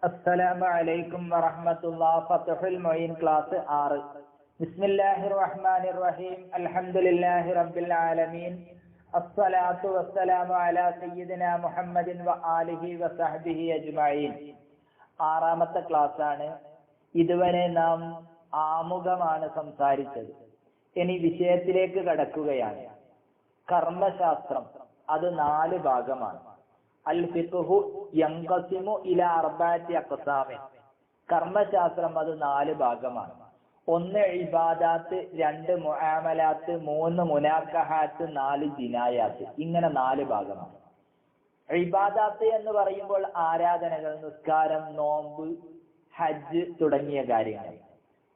അസ്സലാമു അലൈക്കും വറഹ്മത്തുള്ളാഹി. ഫത്ഹുൽ മുഈൻ ക്ലാസ് 6. ബിസ്മില്ലാഹിർ റഹ്മാനിർ റഹീം. അൽഹംദുലില്ലാഹി റബ്ബിൽ ആലമീൻ. അസ്സലാത്തു വസ്സലാമു അലാ സയ്യിദിനാ മുഹമ്മദിൻ വ ആലിഹി വസഹ്ബിഹി അജ്മഈൻ. 6ാമത്തെ ക്ലാസ് ആണ്. ഇതുവരെ നാം ആമുഖമാണ് സംസാരിച്ചത്. ഇനി വിഷയത്തിലേക്ക് കടക്കുകയാണ്. കർമ്മശാസ്ത്രം അത് 4 ഭാഗമാണ്. അൽ ഫിഖ്ഹു യൻഖസിമു ഇലാ 4 അഖ്സാമി. കർമ്മശാസ്ത്രം അത് 4 ഭാഗമാണ്. 1 ഇബാദാത്ത്, 2 മുആമലാത്ത്, 3 മുനാക്കഹാത്ത്, 4 ജിനായാത്ത്. ഇങ്ങനെ 4 ഭാഗമാണ്. ഇബാദാത്ത് എന്ന് പറയുമ്പോൾ ആരാധനകൾ, നിസ്കാരം, നോമ്പ്, ഹജ്ജ് തുടങ്ങിയ കാര്യങ്ങൾ.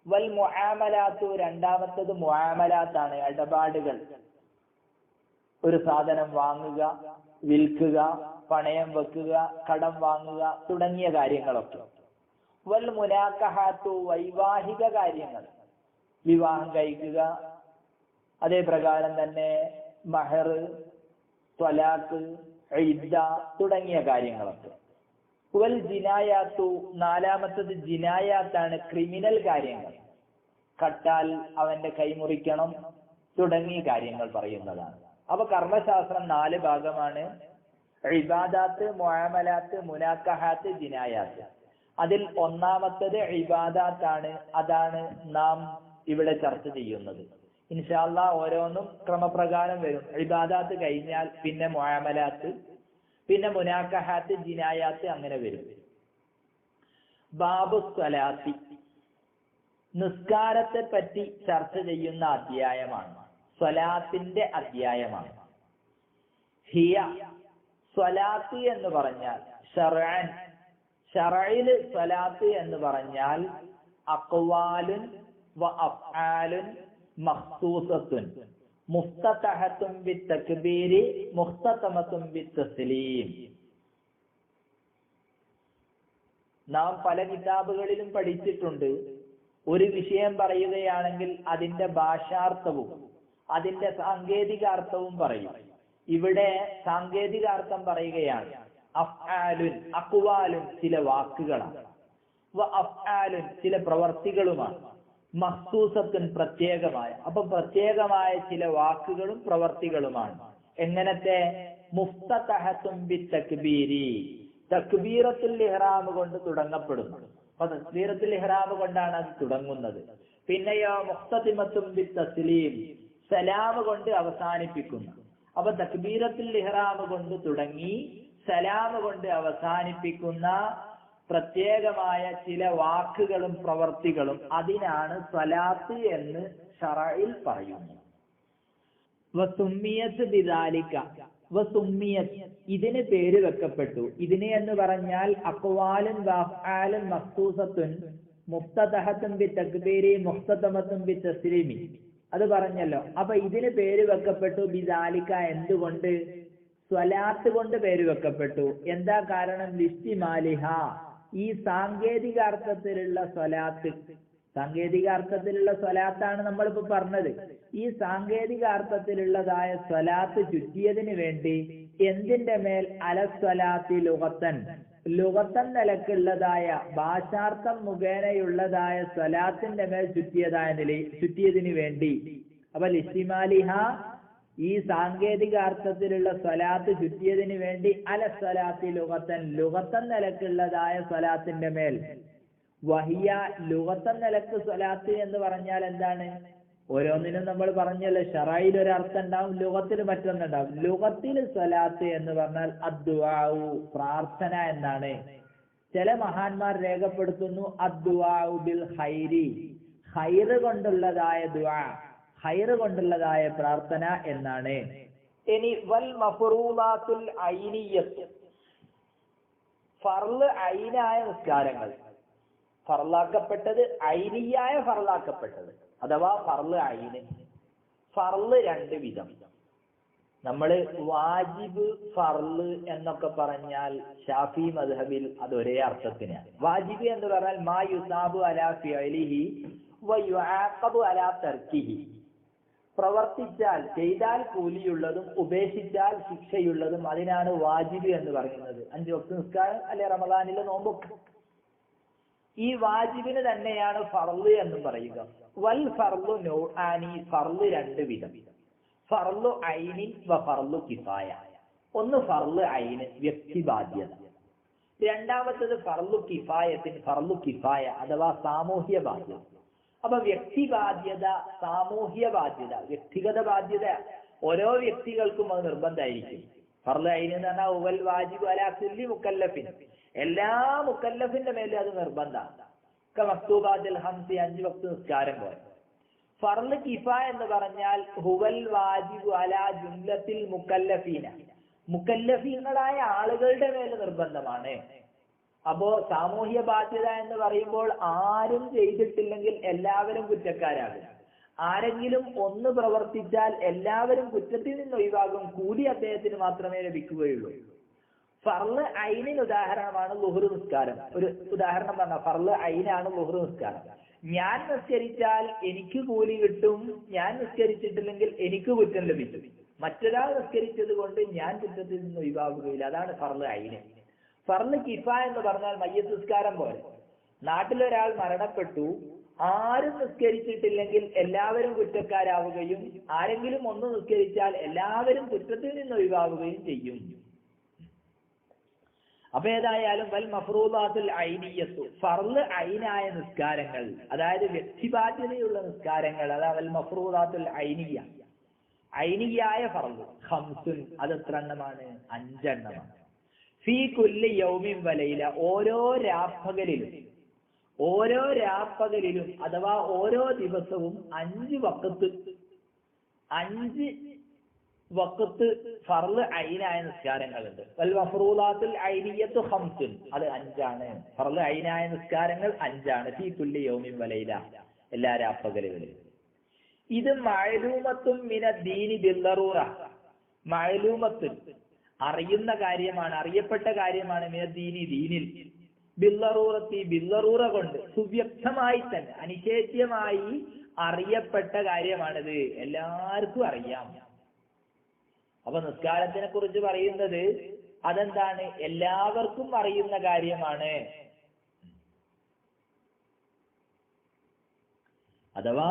വൽ മുആമലാത്തു, രണ്ടാമത്തത് മുആമലാത്താണ്, ഇടപാടുകൾ. ഒരു സാധനം വാങ്ങുക, വിൽക്കുക, പണയം വെക്കുക, കടം വാങ്ങുക തുടങ്ങിയ കാര്യങ്ങളൊക്കെ. വൽ മുനാക്കഹാത്തു, വൈവാഹിക കാര്യങ്ങൾ, വിവാഹം കഴിക്കുക, അതേ പ്രകാരം തന്നെ മഹർ, ത്വലാഖ്, ഇദ്ദ തുടങ്ങിയ കാര്യങ്ങളൊക്കെ. വൽ ജിനായാത്തു, നാലാമത്തത് ജിനായാത്താണ്, ക്രിമിനൽ കാര്യങ്ങൾ. കട്ടാൽ അവന്റെ കൈമുറിക്കണം തുടങ്ങിയ കാര്യങ്ങൾ പറയുന്നതാണ്. അപ്പൊ കർമ്മശാസ്ത്രം 4 ഭാഗമാണ്. ഇബാദാത്ത്, മുആമലാത്ത്, മുനാക്കഹാത്ത്, ജിനായാത്ത്. അതിൽ ഒന്നാമത്തത് ഇബാദാത്താണ്. അതാണ് നാം ഇവിടെ ചർച്ച ചെയ്യുന്നത്. ഇൻഷാ അല്ലാഹ് ഓരോന്നും ക്രമപ്രകാരം വരും. ഇബാദാത്ത് കഴിഞ്ഞാൽ പിന്നെ മുആമലാത്ത്, പിന്നെ മുനാക്കഹാത്ത്, ജിനായാത്ത്, അങ്ങനെ വരും. ബാബു സ്വലാത്തി, നിസ്കാരത്തെ പറ്റി ചർച്ച ചെയ്യുന്ന അധ്യായമാണ്. സ്വലാത്തിന്റെ അധ്യായമാണ്. ഹിയ, സ്വലാത്ത് എന്ന് പറഞ്ഞാൽ ശർഅൻ, ശർഇൽ സ്വലാത്ത് എന്ന് പറഞ്ഞാൽ അഖ്വാലുൻ വ അഫ്ആലുൻ മഖ്സൂസത്തുൻ മുഫ്തതഹത്തുൻ ബിത്തക്ബീരി മുഖ്തതമത്തുൻ ബിത്തസ്ലീം. നാം പല കിതാബുകളിലും പഠിച്ചിട്ടുണ്ട്. ഒരു വിഷയം പറയുകയാണെങ്കിൽ അതിന്റെ ഭാഷാർത്ഥവും അതിന്റെ സാങ്കേതികാർത്ഥവും പറയും. ഇവിടെ സാങ്കേതികാർത്ഥം പറയുകയാണ്. അഫ്ആലുൻ, അഖ്വാലുൻ ചില വാക്കുകളാണ്, വ അഫ്ആലുൻ ചില പ്രവർത്തികളുമാണ്, മഖ്സൂസത്തുൻ പ്രത്യേകമായ, അപ്പൊ പ്രത്യേകമായ ചില വാക്കുകളും പ്രവർത്തികളുമാണ്. എങ്ങനത്തെ? മുഫ്തതഹത്തുൻ ബിത്തക്ബീരി, തക്ബീറത്തുൽ ഇഹ്റാം കൊണ്ട് തുടങ്ങപ്പെടുന്നു. അപ്പൊ തക്ബീറത്തുൽ ഇഹ്റാം കൊണ്ടാണ് അത് തുടങ്ങുന്നത്. പിന്നെയോ മുഖ്തതിമത്തുൻ ബിത്തസ്ലീം, സലാം കൊണ്ട് അവസാനിപ്പിക്കുന്നു. അപ്പൊ തക്ബീറത്തുൽ ഇഹ്റാം കൊണ്ട് തുടങ്ങി സലാം കൊണ്ട് അവസാനിപ്പിക്കുന്ന പ്രത്യേകമായ ചില വാക്കുകളും പ്രവർത്തികളും, അതിനാണ് സ്വലാത്ത് എന്ന് ശറഇൽ പറയുന്നു. വസുമ്മിയത്ത് ബിദാലിക, വസുമ്മിയത്ത് ഇതിന് പേര് വെക്കപ്പെട്ടു. ഇതിന് എന്ന് പറഞ്ഞാൽ അഖ്വാലുൻ വഅഫ്ആലുൻ മഖ്സൂസത്തുൻ മുഫ്തതഹത്തുൻ ബിത്തക്ബീരി മുഖ്തതമത്തുൻ ബിത്തസ്ലീമി. അത് പറഞ്ഞല്ലോ. അപ്പൊ ഇതിന് പേര് വെക്കപ്പെട്ടു ബിദാലിക. എന്തുകൊണ്ട്? സ്വലാത്ത് കൊണ്ട് പേര് വെക്കപ്പെട്ടു. എന്താ കാരണം? ലിസ്തിമാലിഹ, ഈ സാങ്കേതികാർത്ഥത്തിലുള്ള സ്വലാത്ത്, സാങ്കേതികാർത്ഥത്തിലുള്ള സ്വലാത്താണ് നമ്മളിപ്പോ പറഞ്ഞത്. ഈ സാങ്കേതികാർത്ഥത്തിലുള്ളതായ സ്വലാത്ത് ചുറ്റിയതിന് വേണ്ടി എന്തിന്റെ മേൽ? അലസ്വലാത്തി ലുഗത്തൻ, ലുഗത്തൻ നിലക്കുള്ളതായ ഭാഷാർത്ഥം മുഖേനയുള്ളതായ സ്വലാത്തിന്റെ മേൽ ചുറ്റിയതിന് വേണ്ടി. അപ്പൊ ലിസ്തിമാലിഹ, ഈ സാങ്കേതികാർത്ഥത്തിലുള്ള സ്വലാത്ത് ചുറ്റിയതിന് വേണ്ടി അലസ്വലാത്തി ലുഗത്തൻ, ലുഗത്തൻ നിലക്കുള്ളതായ സ്വലാത്തിന്റെ മേൽ. വഹിയ, ലുഗത്തൻ നിലക്ക് സ്വലാത്ത് എന്ന് പറഞ്ഞാൽ എന്താണ്? ഓരോന്നിനും നമ്മൾ പറഞ്ഞല്ലോ, ശറഇൽ ഒരു അർത്ഥം ഉണ്ടാവും, ലുഗത്തിൽ മറ്റൊന്നുണ്ടാവും. ലുഗത്തിൽ സ്വലാത്ത് എന്ന് പറഞ്ഞാൽ അദ്ദുആഉ, പ്രാർത്ഥന എന്നാണ്. ചില മഹാന്മാർ രേഖപ്പെടുത്തുന്നു അദ്ദുആഉ ബിൽ ഖൈരി, ഖൈർ കൊണ്ടുള്ളതായ ദുആ, ഖൈർ കൊണ്ടുള്ളതായ പ്രാർത്ഥന എന്നാണ്. ഇനി വൽ മഫ്റൂളാത്തുൽ ഐനിയ്യത്ത്, ഫർള് ഐനായ നിസ്കാരങ്ങൾ, ഫർളാക്കപ്പെട്ടത്, ഐനിയായ ഫർളാക്കപ്പെട്ടത്, അഥവാ ഫർള് ഐന്. ഫർള് 2 വിധം. നമ്മള് വാജിബ്, ഫർള് എന്നൊക്കെ പറഞ്ഞാൽ ഷാഫി മദ്ഹബിൽ അത് ഒരേ അർത്ഥത്തിനാണ്. വാജിബ് എന്ന് പറഞ്ഞാൽ മാ യുസാബു അലാ ഫിഅലിഹി വ യുആഖബു അലാ തർക്കിഹി, പ്രവർത്തിച്ചാൽ ചെയ്താൽ കൂലിയുള്ളതും ഉപേക്ഷിച്ചാൽ ശിക്ഷയുള്ളതും, അതിനാണ് വാജിബ് എന്ന് പറയുന്നത്. 5 വക്ത് നിസ്കാരം, അല്ലെ റമദാനിലെ നോമ്പൊക്കെ. ഈ വാജിബിന് തന്നെയാണ് ഫർള് എന്നും പറയുക. വൽ ഫർളു നൗആനി, ഫർള് രണ്ട് വിധം. ഫർളു ഐനിൻ വ ഫർളു കിഫായ. ഒന്ന് ഫർള് ഐന്, വ്യക്തി ബാധ്യത. രണ്ടാമത്തത് ഫർളു കിഫായത്തിൻ, ഫർളു കിഫായ അഥവാ സാമൂഹ്യ ബാധ്യത. അപ്പൊ വ്യക്തി ബാധ്യത, സാമൂഹ്യ ബാധ്യത, വ്യക്തിഗത ബാധ്യത ഓരോ വ്യക്തികൾക്കും അത് നിർബന്ധമായിരിക്കും. ഫർള് ഐന് എന്ന് പറഞ്ഞാൽ ഉവൽ വാജിബു അലാ കുല്ലി മുക്കല്ലഫിൻ, എല്ലാ മുക്കല്ലഫിന്റെ മേലെ അത് നിർബന്ധമാണ്. മക്തൂബാത്തിൽ ഹംസി, 5 വക്ത് നിസ്കാരം പോലെ. ഫർള് കിഫായ എന്ന് പറഞ്ഞാൽ ഹുവൽ വാജിബു അലാ ജുംലത്തിൽ മുക്കല്ലഫീന, മുക്കല്ലഫീങ്ങളായ ആളുകളുടെ മേലെ നിർബന്ധമാണ്. അപ്പോ സാമൂഹ്യ ബാധ്യത എന്ന് പറയുമ്പോൾ ആരും ചെയ്തിട്ടില്ലെങ്കിൽ എല്ലാവരും കുറ്റക്കാരാകും. ആരെങ്കിലും ഒന്ന് പ്രവർത്തിച്ചാൽ എല്ലാവരും കുറ്റത്തിൽ നിന്ന് ഒഴിവാകും, കൂലി അദ്ദേഹത്തിന് മാത്രമേ ലഭിക്കുകയുള്ളൂ. ഫർള് ഐനിന് ഉദാഹരണമാണ് ളുഹ്ർ നിസ്കാരം. ഒരു ഉദാഹരണം പറഞ്ഞ ഫർള് ഐനാണ് ളുഹ്ർ നിസ്കാരം. ഞാൻ നിസ്കരിച്ചാൽ എനിക്ക് കൂലി കിട്ടും, ഞാൻ നിസ്കരിച്ചിട്ടില്ലെങ്കിൽ എനിക്ക് കുറ്റം ലഭിക്കും. മറ്റൊരാൾ നിസ്കരിച്ചത് കൊണ്ട് ഞാൻ കുറ്റത്തിൽ നിന്ന് ഒഴിവാകുകയില്ല. അതാണ് ഫർള് ഐന്. ഫർള് കിഫായ എന്ന് പറഞ്ഞാൽ മയ്യത്ത് നിസ്കാരം പോലെ. നാട്ടിലൊരാൾ മരണപ്പെട്ടു, ആരും നിസ്കരിച്ചിട്ടില്ലെങ്കിൽ എല്ലാവരും കുറ്റക്കാരാവുകയും ആരെങ്കിലും ഒന്ന് നിസ്കരിച്ചാൽ എല്ലാവരും കുറ്റത്തിൽ നിന്ന് ഒഴിവാകുകയും ചെയ്യും. അപ്പൊ ഏതായാലും വൽ മഫ്റൂദാത്തുൽ ഐനിയ്യത്തു, ഫർള് ഐനായ നിസ്കാരങ്ങൾ, അതായത് വ്യക്തിബാധ്യതയുള്ള നിസ്കാരങ്ങൾ, അതാ വൽ മഫ്റൂദാത്തുൽ ഐനിയ്യ, ഐനിയായ ഫർള് ഖംസുൻ, അത് എത്ര എണ്ണമാണ്? 5 എണ്ണമാണ്. ഫീ കുല്ലി യൗമിൻ വലൈല, ഓരോ രാപ്പകലിലും, ഓരോ രാപ്പകലിലും അഥവാ ഓരോ ദിവസവും 5 വഖത്ത്, 5 വഖത്ത് ഫർള് ഐനായ നിസ്കാരങ്ങളുണ്ട്. വൽ മഫ്റൂദാത്തുൽ ഐനിയ്യത്തു ഖംസുൻ, അത് 5 ആണ്. ഫർള് ഐനായ നിസ്കാരങ്ങൾ 5 ആണ്. ഫീ കുല്ലി യൗമിൻ വലൈല, എല്ലാ രാപ്പകലുകളിലും. ഇത് മഅലൂമത്തും മിനദ്ദീനി ബിദ്ദറൂറ, മഅലൂമത്തുൻ അറിയുന്ന കാര്യമാണ്, അറിയപ്പെട്ട കാര്യമാണ്, മിനദ്ദീനി ദീനിൽ, ബിദ്ദറൂറത്തി ബിദ്ദറൂറ കൊണ്ട്, സുവ്യക്തമായി തന്നെ അനിഷേധ്യമായി അറിയപ്പെട്ട കാര്യമാണിത്, എല്ലാവർക്കും അറിയാം. അപ്പൊ നിസ്കാരത്തിനെ കുറിച്ച് പറയുന്നത് അതെന്താണ്? എല്ലാവർക്കും അറിയുന്ന കാര്യമാണ്. അഥവാ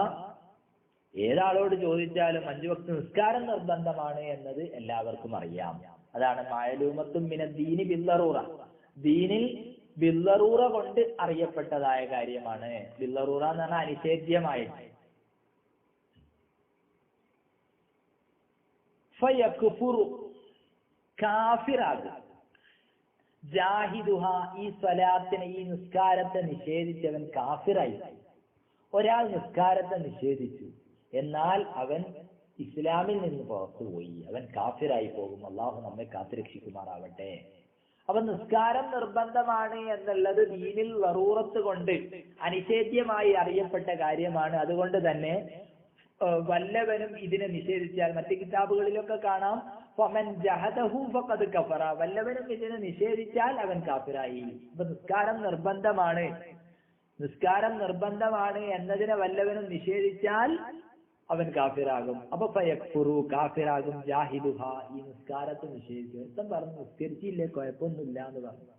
ഏതാളോട് ചോദിച്ചാലും 5 വക്ത് നിസ്കാരം നിർബന്ധമാണ് എന്നത് എല്ലാവർക്കും അറിയാം. അതാണ് മഅലൂമത്തും മിനദ്ദീനി ബിദ്ദറൂറ, ദീനിൽ ബിദ്ദറൂറ കൊണ്ട് അറിയപ്പെട്ടതായ കാര്യമാണ്. ബിദ്ദറൂറ എന്ന് പറഞ്ഞാൽ അനിഷേധ്യമായിട്ട്. ഫയക്ഫുറു, കാഫിറാകും, ജാഹിദുഹ, ഈ സ്വലാത്തിനെ, ഈ നിസ്കാരത്തെ നിഷേധിച്ചവൻ കാഫിറായി. ഒരാൾ നിസ്കാരത്തെ നിഷേധിച്ചു, എന്നാൽ അവൻ ഇസ്ലാമിൽ നിന്ന് പുറത്തുപോയി, അവൻ കാഫിറായി പോകും. അള്ളാഹു നമ്മെ കാത്തുരക്ഷിക്കുമാറാവട്ടെ. അപ്പൊ നിസ്കാരം നിർബന്ധമാണ് എന്നുള്ളത് ദീനിൽ ലറൂറത്ത് കൊണ്ട് അനിഷേധ്യമായി അറിയപ്പെട്ട കാര്യമാണ്. അതുകൊണ്ട് തന്നെ വല്ലവനും ഇതിനെ നിഷേധിച്ചാൽ, മറ്റ് കിതാബുകളിലൊക്കെ കാണാം ഫമൻ ജഹദഹു ഫഖദ് കഫറ, വല്ലവനും ഇതിനെ നിഷേധിച്ചാൽ അവൻ കാഫിറായി. അപ്പൊ നിസ്കാരം നിർബന്ധമാണ്, നിസ്കാരം നിർബന്ധമാണ് എന്നതിനെ വല്ലവനും നിഷേധിച്ചാൽ അവൻ കാഫിറാകും. അപ്പൊ ഫയക്ഫുറു, കാഫിറാകും, ജാഹിദുഹ, ഈ നിസ്കാരത്തെ നിഷേധിച്ചു. ഒരുത്തൻ പറഞ്ഞു നിസ്കരിച്ചില്ലേ കുഴപ്പമൊന്നുമില്ല എന്ന് പറഞ്ഞു.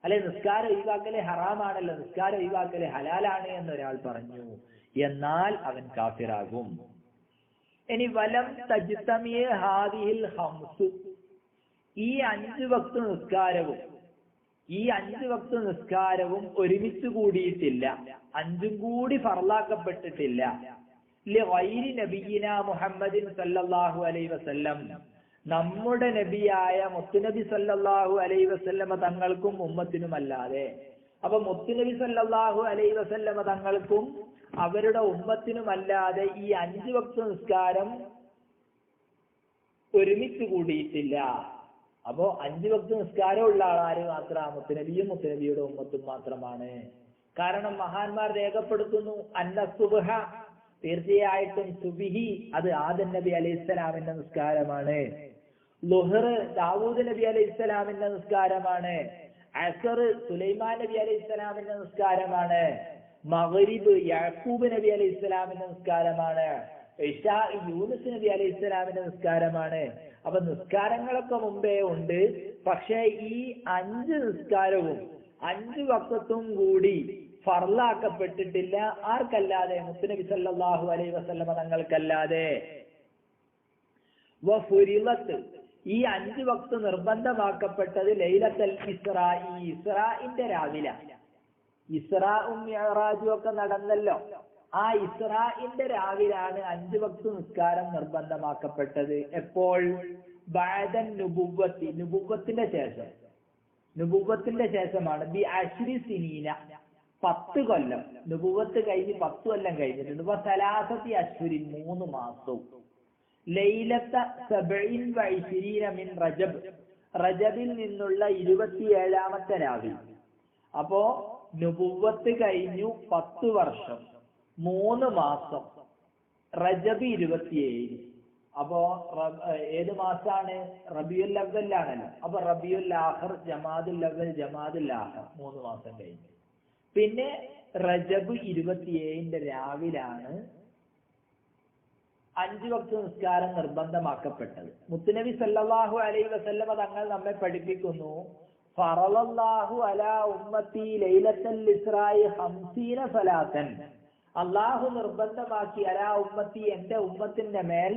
അല്ലെ നിസ്കാരം ഒഴിവാക്കല് ഹറാമാണല്ലോ, നിസ്കാരം ഒഴിവാക്കല് ഹലാലാണ് എന്നൊരാൾ പറഞ്ഞു, എന്നാൽ അവൻ കാഫിറാകും. ഇനി വലം തജ്തമിയ ഹാദിഹിൽ ഹംസു, ഈ 5 വക്ത് നിസ്കാരവും, ഈ 5 വക്ത് നിസ്കാരവും ഒരുമിച്ച് കൂടിയിട്ടില്ല, 5ഉം കൂടി ഫർളാക്കപ്പെട്ടിട്ടില്ല. ലിഗൈരി നബിയിന മുഹമ്മദിൻ സല്ലല്ലാഹു അലൈഹി വസല്ലം, നമ്മുടെ നബിയായ മുത്തുനബി സല്ലല്ലാഹു അലൈഹി വസല്ലമ തങ്ങൾക്കും ഉമ്മത്തിനുമല്ലാതെ. അപ്പൊ മുത്തുനബി സല്ലല്ലാഹു അലൈഹി വസല്ലമ തങ്ങൾക്കും അവരുടെ ഉമ്മത്തിനുമല്ലാതെ ഈ 5 വക്ത് നിസ്കാരം ഒരുമിച്ച് കൂടിയിട്ടില്ല. അപ്പോ 5 വക്ത് നിസ്കാരമുള്ള ആളാര് മാത്രം? മുത്തുനബിയും മുത്തുനബിയുടെ ഉമ്മത്തും മാത്രമാണ്. കാരണം മഹാന്മാർ രേഖപ്പെടുത്തുന്നു അന്ന സുബ്ഹ, തീർച്ചയായിട്ടും സുബ്ഹി അത് ആദം നബി അലൈഹിസ്സലാമിന്റെ നിസ്കാരമാണ്. ളുഹർ ദാവൂദ് നബി അലൈഹിസ്സലാമിന്റെ നിസ്കാരമാണ്. അസർ സുലൈമാൻ നബി അലൈഹിസ്സലാമിന്റെ നിസ്കാരമാണ്. മഗ്രിബ് യാക്കൂബ് നബി അലൈഹിസ്സലാമിന്റെ നിസ്കാരമാണ്. ഇശാ യൂനുസ് നബി അലൈഹിസ്സലാമിന്റെ നിസ്കാരമാണ്. അപ്പൊ നിസ്കാരങ്ങളൊക്കെ മുമ്പേ ഉണ്ട്. പക്ഷേ ഈ 5 നിസ്കാരവും 5 വക്തത്തും കൂടി ഫർലാക്കപ്പെട്ടിട്ടില്ല. ആർക്കല്ലാതെ? മുത്തുനബി സല്ലല്ലാഹു അലൈഹി വസല്ലമ തങ്ങൾക്കല്ലാതെ. വഫുരിളത്ത്, ഈ 5 വക്ത് നിർബന്ധമാക്കപ്പെട്ടത് ലൈലത്തുൽ ഇസ്റാ, ഇസ്റാഇന്റെ രാവിലെ. ഇസ്റാഉം മിഅ്റാജും ഒക്കെ നടന്നല്ലോ. ആ ഇസ്റാഇന്റെ രാവിലാണ് 5 വക്ത് നിസ്കാരം നിർബന്ധമാക്കപ്പെട്ടത്. എപ്പോൾ? ബഅദൻ നുബുവ്വത്തി, നുബുവ്വത്തിന്റെ ശേഷം. നുബുവ്വത്തിന്റെ ശേഷമാണ്. ബി അശ്രി സിനീന, 10 കൊല്ലം. നുബുവ്വത്ത് കഴിഞ്ഞ് 10 കൊല്ലം കഴിഞ്ഞിട്ടുണ്ട്. സലാസത്തി അശ്ഹുരിൻ, 3 മാസവും. ലൈലത്ത 27 മിൻ റജബ്, റജബിൽ നിന്നുള്ള 27ാമത്തെ രാവിൽ. അപ്പോ നുബുവ്വത്ത് കഴിഞ്ഞു 10 വർഷം 3 മാസം, റജബ് 27. അപ്പോ ഏത് മാസാണ്? റബിയുൽ അവ്വലാണല്ലോ. അപ്പൊ റബിയുൽ ആഖിർ, ജമാദുൽ അവ്വൽ, ജമാദുൽ ആഖിർ, 3 മാസം കഴിഞ്ഞു. പിന്നെ റജബ് 27ന്റെ രാവിലാണ് 5 വക്ത് നിസ്കാരം നിർബന്ധമാക്കപ്പെട്ടത്. മുത്തുനബി സല്ലല്ലാഹു അലൈഹി വസല്ലമ തങ്ങൾ നമ്മെ പഠിപ്പിക്കുന്നു, ഫറളല്ലാഹു അലാ ഉമ്മത്തി ലൈലത്തുൽ ഇസ്റാഇ 50 സലാത്തൻ. അള്ളാഹു നിർബന്ധമാക്കി അലാ ഉമ്മത്തി, എന്റെ ഉമ്മത്തിന്റെ മേൽ,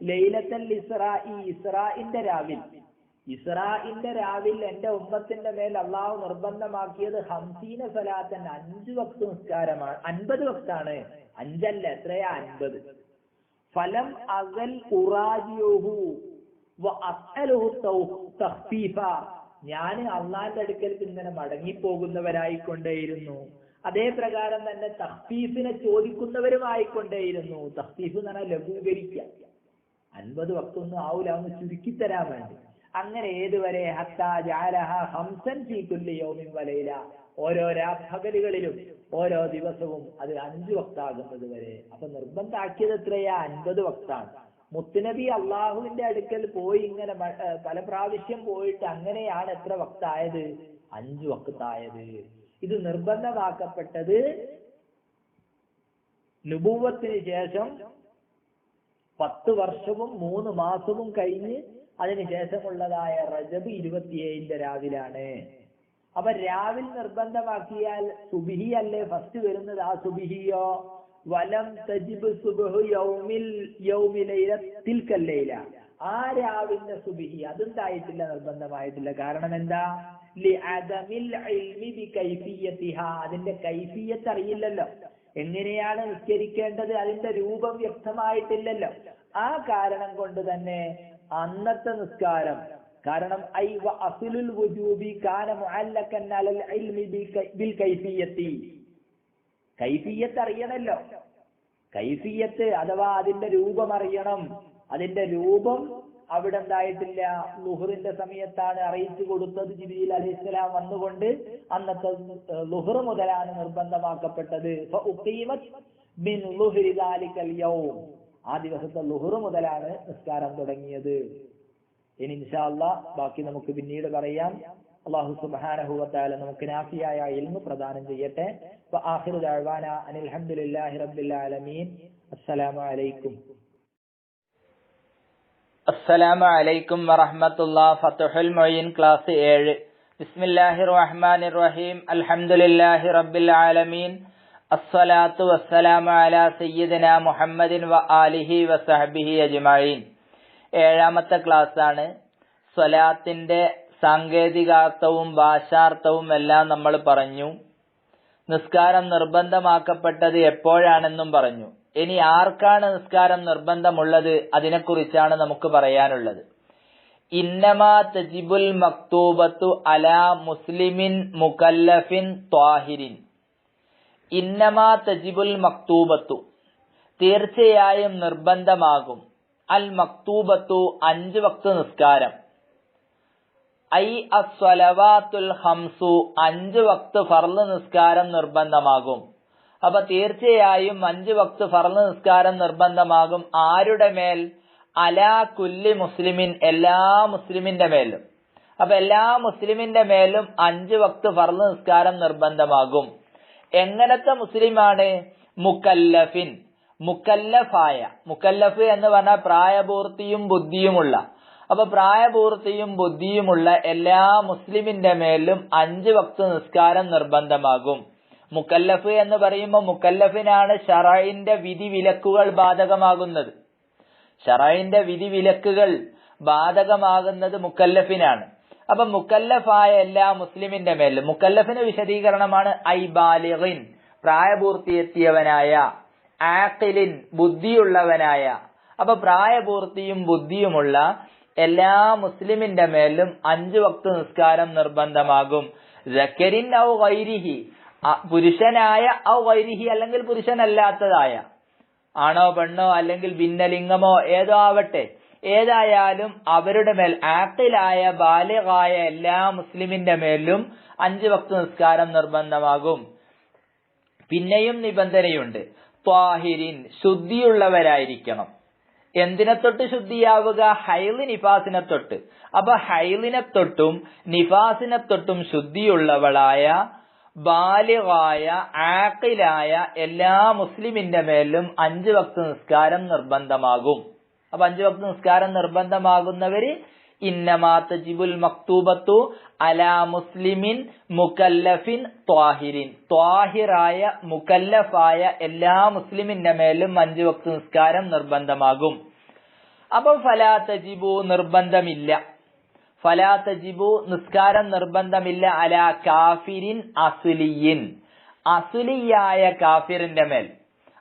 ലൈലത്തുൽ ഇസ്റാഇ, ഇസ്റാഇന്റെ രാവിൽ. ഇസ്റാഇന്റെ രാവിൽ എന്റെ ഉമ്മത്തിന്റെ മേൽ അള്ളാഹു നിർബന്ധമാക്കിയത് 50 സലാത്തൻ, 5 വക്ത് നിസ്കാരമാണ്. 50 വക്താണ്, 5 അല്ല, എത്രയാ? 50. ഫലം അസൽ ഉറാജിയുഹു വഅസ്അലുഹു തഖ്ഫീഫ, ഞാൻ അള്ളാന്റെ അടുക്കൽ ഇങ്ങനെ മടങ്ങിപ്പോകുന്നവരായിക്കൊണ്ടേയിരുന്നു. അതേ പ്രകാരം തന്നെ തഖ്ഫീഫിനെ ചോദിക്കുന്നവരുമായിക്കൊണ്ടേയിരുന്നു. തഖ്ഫീഫ് എന്ന് പറഞ്ഞാൽ ലഘൂകരിക്കുക. 50 വക്തൊന്നും ആവൂല, ഒന്ന് ചുരുക്കിത്തരാൻ വേണ്ടി. അങ്ങനെ ഏതുവരെ? ഹത്താ ജഅലഹ ഖംസൻ ഫീ കുല്ലി യൗമിൻ വലൈല, ഓരോ പകലുകളിലും ഓരോ ദിവസവും അത് 5 വക്താകുന്നത് വരെ. അപ്പൊ നിർബന്ധാക്കിയത് എത്രയാ? 50 വക്താണ്. മുത്തുനബി അള്ളാഹുവിന്റെ അടുക്കൽ പോയി ഇങ്ങനെ പല പ്രാവശ്യം പോയിട്ട് അങ്ങനെയാണ് എത്ര വക്തായത്? 5 വക്തായത്. ഇത് നിർബന്ധമാക്കപ്പെട്ടത് നുബുവത്തിന് ശേഷം 10 വർഷവും 3 മാസവും കഴിഞ്ഞ് അതിനുശേഷമുള്ളതായ റജബ് 27ന്റെ രാവിലാണ്. അപ്പൊ രാവിൽ നിർബന്ധമാക്കിയാൽ സുബ്ഹി അല്ലേ ഫസ്റ്റ് വരുന്നത്? ആ സുബ്ഹിയോ വലം തജിബ് സുബ്ഹു യൗമി ലൈലത്തിൽ ലൈല, ആ രാവിന്റെ സുബ്ഹി അതുണ്ടായിട്ടില്ല, നിർബന്ധമായിട്ടില്ല. കാരണം എന്താ? ലിഅദമിൽ ഇൽമി ബികൈഫിയതിഹാ, അതിന്റെ കൈഫിയത്ത് അറിയില്ലല്ലോ. എങ്ങനെയാണ് നിസ്കരിക്കേണ്ടത്, അതിന്റെ രൂപം വ്യക്തമായിട്ടില്ലല്ലോ. ആ കാരണം കൊണ്ട് തന്നെ അന്നത്തെ നിസ്കാരം, കാരണം അസ്ലുൽ വുജൂബി കാന മുഅല്ലഖൻ അലൽ ഇൽമി ബിൽ കൈഫിയത്തി, കൈഫിയത്ത് അറിയണല്ലോ. കൈഫിയത്ത് അഥവാ അതിന്റെ രൂപം അറിയണം. അതിന്റെ രൂപം അവിടെ ഉണ്ടായിട്ടില്ല. ളുഹറിന്റെ സമയത്താണ് അറിയിച്ചു കൊടുത്തത്. ജിബ്രീൽ അലൈഹിസ്സലാം വന്നുകൊണ്ട് അന്നത്തെ ളുഹർ മുതലാണ് നിർബന്ധമാക്കപ്പെട്ടത്. ഫഉഖീമത് മിൻ ളുഹരി ദാലികൽ യൗം, ആ ദിവസത്തെ ളുഹർ മുതലാണ് നിസ്കാരം തുടങ്ങിയത്. ഇനി ഇൻഷാ അല്ലാഹ് ബാക്കി നമുക്ക് പിന്നീട് പറയാം. അല്ലാഹു സുബ്ഹാനഹു വ തആല നമുക്ക് നാഫിയായ ഇൽമു പ്രദാനം ചെയ്യട്ടെ. വആഖിറു ദഅവാന അനിൽ ഹംദുലില്ലാഹി റബ്ബിൽ ആലമീൻ. അസ്സലാമു അലൈക്കും. അസ്സലാമു അലൈക്കും വറഹ്മത്തുള്ളാഹി. ഫത്ഹുൽ മുഈൻ ക്ലാസ് 7. ബിസ്മില്ലാഹിർ റഹ്മാനിർ റഹീം. അൽഹംദുലില്ലാഹി റബ്ബിൽ ആലമീൻ. അസ്സലാത്തു വസ്സലാമു അലാ സയ്യിദിനാ മുഹമ്മദിൻ വ ആലിഹി വസഹ്ബിഹി അജ്മഈൻ. 7ാമത്തെ ക്ലാസ് ആണ്. സ്വലാത്തിന്റെ സാങ്കേതികാർത്ഥവും ഭാഷാർത്ഥവും എല്ലാം നമ്മൾ പറഞ്ഞു. നിസ്കാരം നിർബന്ധമാക്കപ്പെട്ടത് എപ്പോഴാണെന്നും പറഞ്ഞു. ഇനി ആർക്കാണ് നിസ്കാരം നിർബന്ധമുള്ളത് അതിനെക്കുറിച്ചാണ് നമുക്ക് പറയാനുള്ളത്. ഇന്നമാ തജിബുൽ മക്തൂബത്തു അലാ മുസ്ലിമിൻ മുകല്ലഫിൻ ത്വാഹിരിൻ. ഇന്നമാ തജിബുൽ മക്തൂബത്തു, തീർച്ചയായും നിർബന്ധമാകും. അൽ മക്തൂബത്തു, 5 വക്ത് നിസ്കാരം. ഐ അസ്വലവാത്തുൽ ഖംസു, 5 വക്ത് ഫർള് നിസ്കാരം നിർബന്ധമാകും. അപ്പൊ തീർച്ചയായും 5 വക്ത് ഫർള് നിസ്കാരം നിർബന്ധമാകും. ആരുടെ മേൽ? അലാ കുല്ലി മുസ്ലിമിൻ, എല്ലാ മുസ്ലിമിന്റെ മേലും. അപ്പൊ എല്ലാ മുസ്ലിമിന്റെ മേലും 5 വക്ത് ഫർള് നിസ്കാരം നിർബന്ധമാകും. എങ്ങനത്തെ മുസ്ലിമാണ്? മുകല്ലഫിൻ, മുകല്ലഫായ. മുകല്ലഫ് എന്ന് പറഞ്ഞാൽ പ്രായപൂർത്തിയും ബുദ്ധിയുമുള്ള. അപ്പൊ പ്രായപൂർത്തിയും ബുദ്ധിയുമുള്ള എല്ലാ മുസ്ലിമിന്റെ മേലും 5 വക്ത് നിസ്കാരം നിർബന്ധമാകും. മുക്കല്ലഫ് എന്ന് പറയുമ്പോൾ മുക്കല്ലഫിനാണ് ശറഇന്റെ വിധി വിലക്കുകൾ ബാധകമാകുന്നത്. ശറഇന്റെ വിധി വിലക്കുകൾ ബാധകമാകുന്നത് മുക്കല്ലഫിനാണ്. അപ്പൊ മുക്കല്ലഫായ എല്ലാ മുസ്ലിമിന്റെ മേലും, മുക്കല്ലഫിന് വിശദീകരണമാണ് ഐ ബാലിഗിൻ, പ്രായപൂർത്തിയെത്തിയവനായ, ആഖിലിൻ, ബുദ്ധിയുള്ളവനായ. അപ്പൊ പ്രായപൂർത്തിയും ബുദ്ധിയുമുള്ള എല്ലാ മുസ്ലിമിന്റെ മേലും 5 വക്ത് നിസ്കാരം നിർബന്ധമാകും. സക്കരിൻ ഔ ഗൈരിഹി, പുരുഷനായ ഔ ഗൈരിഹി അല്ലെങ്കിൽ പുരുഷനല്ലാത്തതായ, ആണോ പെണ്ണോ അല്ലെങ്കിൽ ഭിന്നലിംഗമോ ഏതോ ആവട്ടെ, ഏതായാലും അവരുടെ മേൽ, ആഖിലായ ബാലിഗായ എല്ലാ മുസ്ലിമിന്റെ മേലും 5 വക്ത് നിസ്കാരം നിർബന്ധമാകും. പിന്നെയും നിബന്ധനയുണ്ട്, ത്വാഹിരിൻ, ശുദ്ധിയുള്ളവരായിരിക്കണം. എന്തിനെ തൊട്ട് ശുദ്ധിയാവുക? ഹൈള് നിഫാസിനെ തൊട്ട്. അപ്പൊ ഹൈളിനെ തൊട്ടും നിഫാസിനെ തൊട്ടും ശുദ്ധിയുള്ളവളായ ബാലിഗായ ആഖിലായ എല്ലാ മുസ്ലിമിന്റെ മേലും 5 വക്ത് നിസ്കാരം നിർബന്ധമാകും. അപ്പൊ 5 വക്ത് നിസ്കാരം നിർബന്ധമാകുന്നവര് ഇന്നമാ തജിബുൽ മക്തൂബത്തു അലാ മുസ്ലിമിൻ മുകല്ലഫിൻ ത്വാഹിരിൻ, ത്വാഹിറായ മുകല്ലഫായ എല്ലാ മുസ്ലിമിന്റെ മേലും 5 വക്ത് നിസ്കാരം നിർബന്ധമാകും. അപ്പൊ ഫലാ തജിബു, നിർബന്ധമില്ല, ഫലാ തജിബു, നിസ്കാരം നിർബന്ധമില്ല, അലാ കാഫിരിൻ അസ്ലിയിൻ, അസ്ലിയായ കാഫിറിന്റെ മേൽ,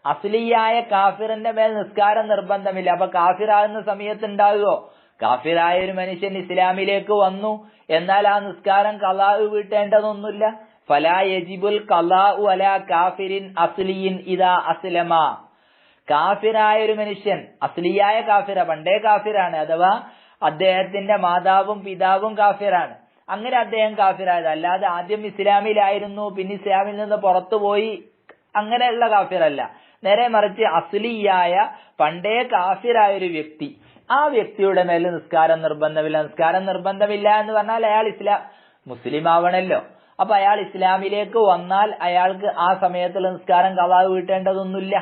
അസ്ലിയായ കാഫിറിന്റെ മേൽ നിസ്കാരം നിർബന്ധമില്ല. അപ്പൊ കാഫിറാകുന്ന സമയത്ത് ഉണ്ടാകുമോ? കാഫിറായ ഒരു മനുഷ്യൻ ഇസ്ലാമിലേക്ക് വന്നു, എന്നാൽ ആ നിസ്കാരം ഖളാഉ വീട്ടേണ്ടതൊന്നുമില്ല. ഫലാ യജിബുൽ ഖളാഉ അലാ കാഫിരിൻ അസ്ലിയിൻ ഇദാ അസ്ലമ. കാഫിറായ ഒരു മനുഷ്യൻ, അസ്ലിയായ കാഫിറ, പണ്ടേ കാഫിറാണ്, അഥവാ അദ്ദേഹത്തിന്റെ മാതാവും പിതാവും കാഫിറാണ്, അങ്ങനെ അദ്ദേഹം കാഫിറായത്, അല്ലാതെ ആദ്യം ഇസ്ലാമിലായിരുന്നു പിന്നെ ഇസ്ലാമിൽ നിന്ന് പുറത്തുപോയി, അങ്ങനെയുള്ള കാഫിറല്ല. നേരെ മറിച്ച് അസ്ലിയായ പണ്ടേ കാഫിറായ ഒരു വ്യക്തി, ആ വ്യക്തിയുടെ മേൽ നിസ്കാരം നിർബന്ധമില്ല. നിസ്കാരം നിർബന്ധമില്ല എന്ന് പറഞ്ഞാൽ അയാൾ മുസ്ലിം ആവണല്ലോ. അപ്പൊ അയാൾ ഇസ്ലാമിലേക്ക് വന്നാൽ അയാൾക്ക് ആ സമയത്തുള്ള നിസ്കാരം ഖളാ വീട്ടേണ്ടതൊന്നുമില്ല.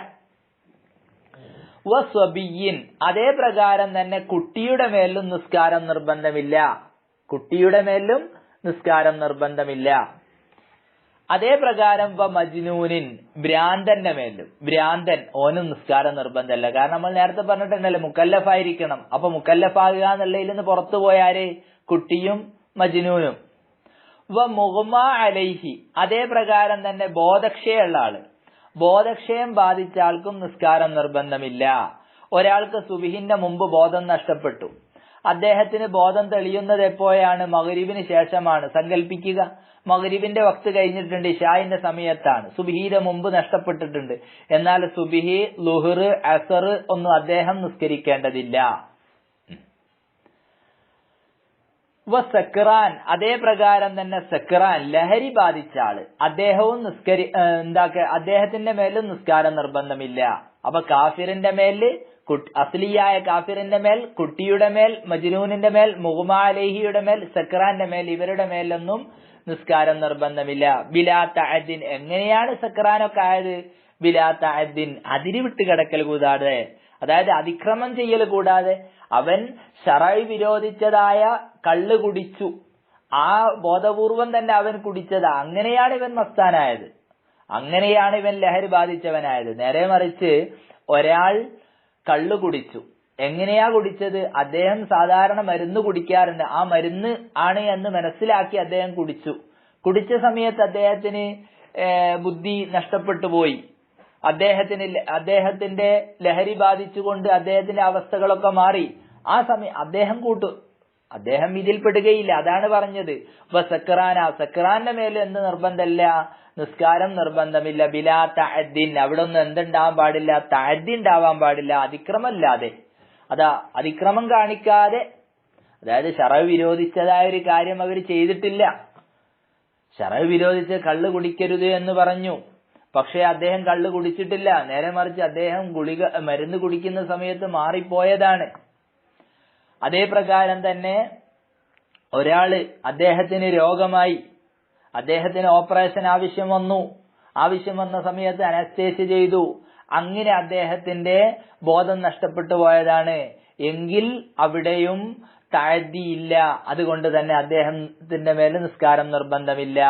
വസ്വബിയിൻ, അതേ പ്രകാരം തന്നെ കുട്ടിയുടെ മേലും നിസ്കാരം നിർബന്ധമില്ല, കുട്ടിയുടെ മേലും നിസ്കാരം നിർബന്ധമില്ല. അതേ പ്രകാരം മജ്നൂനിൻ, ഭ്രാന്തന്റെ മേലും, ഭ്രാന്തൻ, ഓനും നിസ്കാരം നിർബന്ധമല്ല. കാരണം നമ്മൾ നേരത്തെ പറഞ്ഞിട്ടുണ്ടല്ലോ മുക്കല്ലഫായിരിക്കണം. അപ്പൊ മുക്കല്ലഫാകുക എന്നുള്ളതിൽ നിന്ന് പുറത്തു പോയാര്? കുട്ടിയും മജ്നൂനും. മുഗ്മ അലൈഹി, അതേ പ്രകാരം തന്നെ ബോധക്ഷയുള്ള ആള്, ബോധക്ഷയം ബാധിച്ച ആൾക്കും നിസ്കാരം നിർബന്ധമില്ല. ഒരാൾക്ക് സുബ്ഹിന്റെ മുമ്പ് ബോധം നഷ്ടപ്പെട്ടു, അദ്ദേഹത്തിന് ബോധം തെളിയുന്നത് എപ്പോഴാണ്? മഗ്രിബിന് ശേഷമാണ്. സങ്കല്പിക്കുക, മഗ്രിബിന്റെ വക്ത് കഴിഞ്ഞിട്ടുണ്ട്, ഇശാഇന്റെ സമയത്താണ്, സുബ്ഹിയുടെ മുമ്പ് നഷ്ടപ്പെട്ടിട്ടുണ്ട്. എന്നാൽ സുബ്ഹി, ളുഹ്ർ, അസർ ഒന്നും അദ്ദേഹം നിസ്കരിക്കേണ്ടതില്ല. സക്രാൻ, അതേ പ്രകാരം തന്നെ സക്രാൻ, ലഹരി ബാധിച്ച ആള്, അദ്ദേഹവും അദ്ദേഹത്തിന്റെ മേലും നിസ്കാരം നിർബന്ധമില്ല. അപ്പൊ കാഫിറിന്റെ മേല്, അസ്ലിയായ കാഫിറിന്റെ മേൽ, കുട്ടിയുടെ മേൽ, മജ്നൂനിന്റെ മേൽ, മുഗ്മ അലൈഹിയുടെ മേൽ, സക്രാന്റെ മേൽ, ഇവരുടെ മേലൊന്നും നിസ്കാരം നിർബന്ധമില്ല. ബിലാ തഅദ്ദിൻ, എങ്ങനെയാണ് സക്രാനൊക്കെ ആയത്? ബിലാ തഅദ്ദിൻ, അതിരി വിട്ട് കിടക്കൽ കൂടാതെ, അതായത് അതിക്രമം ചെയ്യൽ കൂടാതെ. അവൻ ശറഅ് വിരോധിച്ചതായ കള്ള് കുടിച്ചു, ആ ബോധപൂർവം തന്നെ അവൻ കുടിച്ചതാ, അങ്ങനെയാണ് ഇവൻ മസ്താനായത്, അങ്ങനെയാണ് ഇവൻ ലഹരി ബാധിച്ചവനായത്. നേരെ മറിച്ച് ഒരാൾ കള്ള് കുടിച്ചു, എങ്ങനെയാ കുടിച്ചത്? അദ്ദേഹം സാധാരണ മരുന്ന് കുടിക്കാറുണ്ട്, ആ മരുന്ന് ആണ് എന്ന് മനസ്സിലാക്കി അദ്ദേഹം കുടിച്ചു. കുടിച്ച സമയത്ത് അദ്ദേഹത്തിന് ബുദ്ധി നഷ്ടപ്പെട്ടു പോയി, അദ്ദേഹത്തിന്റെ ലഹരി ബാധിച്ചുകൊണ്ട് അദ്ദേഹത്തിന്റെ അവസ്ഥകളൊക്കെ മാറി. ആ സമയം അദ്ദേഹം ഇതിൽ പെടുകയില്ല. അതാണ് പറഞ്ഞത് സക്രാന, സക്രാന്റെ മേൽ എന്ത് നിർബന്ധമില്ല? നിസ്കാരം നിർബന്ധമില്ല. ബിലാ തഅദ്ദിൻ, അവിടെ ഒന്നും എന്തുണ്ടാവാൻ പാടില്ല? തഅദ്ദി ഉണ്ടാവാൻ പാടില്ല, അതിക്രമല്ലാതെ. അതാ, അതിക്രമം കാണിക്കാതെ, അതായത് ശറഅ് വിരോധിച്ചതായ ഒരു കാര്യം അവർ ചെയ്തിട്ടില്ല. ശറഅ് വിരോധിച്ച് കള്ള് കുടിക്കരുത് എന്ന് പറഞ്ഞു, പക്ഷെ അദ്ദേഹം കള്ള് കുടിച്ചിട്ടില്ല. നേരെ മറിച്ച് അദ്ദേഹം മരുന്ന് കുടിക്കുന്ന സമയത്ത് മാറിപ്പോയതാണ്. അതേ പ്രകാരം തന്നെ ഒരാള്, അദ്ദേഹത്തിന് രോഗമായി, അദ്ദേഹത്തിന് ഓപ്പറേഷൻ ആവശ്യം വന്ന സമയത്ത് അനസ്തേഷ്യ ചെയ്തു, അങ്ങനെ അദ്ദേഹത്തിന്റെ ബോധം നഷ്ടപ്പെട്ടു പോയതാണ് എങ്കിൽ അവിടെയും തഅദ്ദി ഇല്ല. അതുകൊണ്ട് തന്നെ അദ്ദേഹത്തിന്റെ മേൽ നിസ്കാരം നിർബന്ധമില്ല.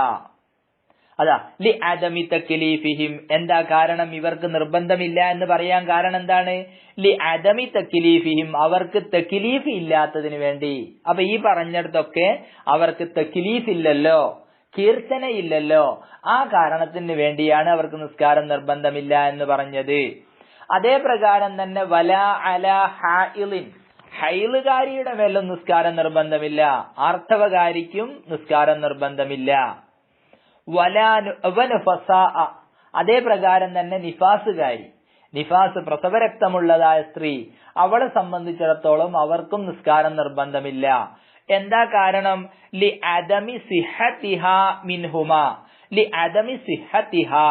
അതാ ലി അദമി തക്ലീഫിഹിം, എന്താ കാരണം ഇവർക്ക് നിർബന്ധമില്ല എന്ന് പറയാൻ കാരണം എന്താണ്? ലി അദമി തക്ലീഫിഹിം, അവർക്ക് തക്ലീഫ് ഇല്ലാത്തതിന് വേണ്ടി. അപ്പൊ ഈ പറഞ്ഞിടത്തൊക്കെ അവർക്ക് തക്ലീഫ് ഇല്ലല്ലോ, കീർത്തന ഇല്ലല്ലോ, ആ കാരണത്തിന് വേണ്ടിയാണ് അവർക്ക് നിസ്കാരം നിർബന്ധമില്ല എന്ന് പറഞ്ഞത്. അതേ പ്രകാരം തന്നെ വലാ അലാ ഹൈലിൻ, ഹൈലുകാരിയുടെ മേലും നിസ്കാരം നിർബന്ധമില്ല, ആർത്തവകാരിക്കും നിസ്കാരം നിർബന്ധമില്ല. അതേ പ്രകാരം തന്നെ നിഫാസുകാരി, നിഫാസ് പ്രസവരക്തമുള്ളതായ സ്ത്രീ, അവളെ സംബന്ധിച്ചിടത്തോളം അവർക്കും നിസ്കാരം നിർബന്ധമില്ല. എന്താ കാരണം? ലി അദമി സിഹത്തിഹാ മിൻഹുമാ, ലി അദമി സിഹത്തിഹാ,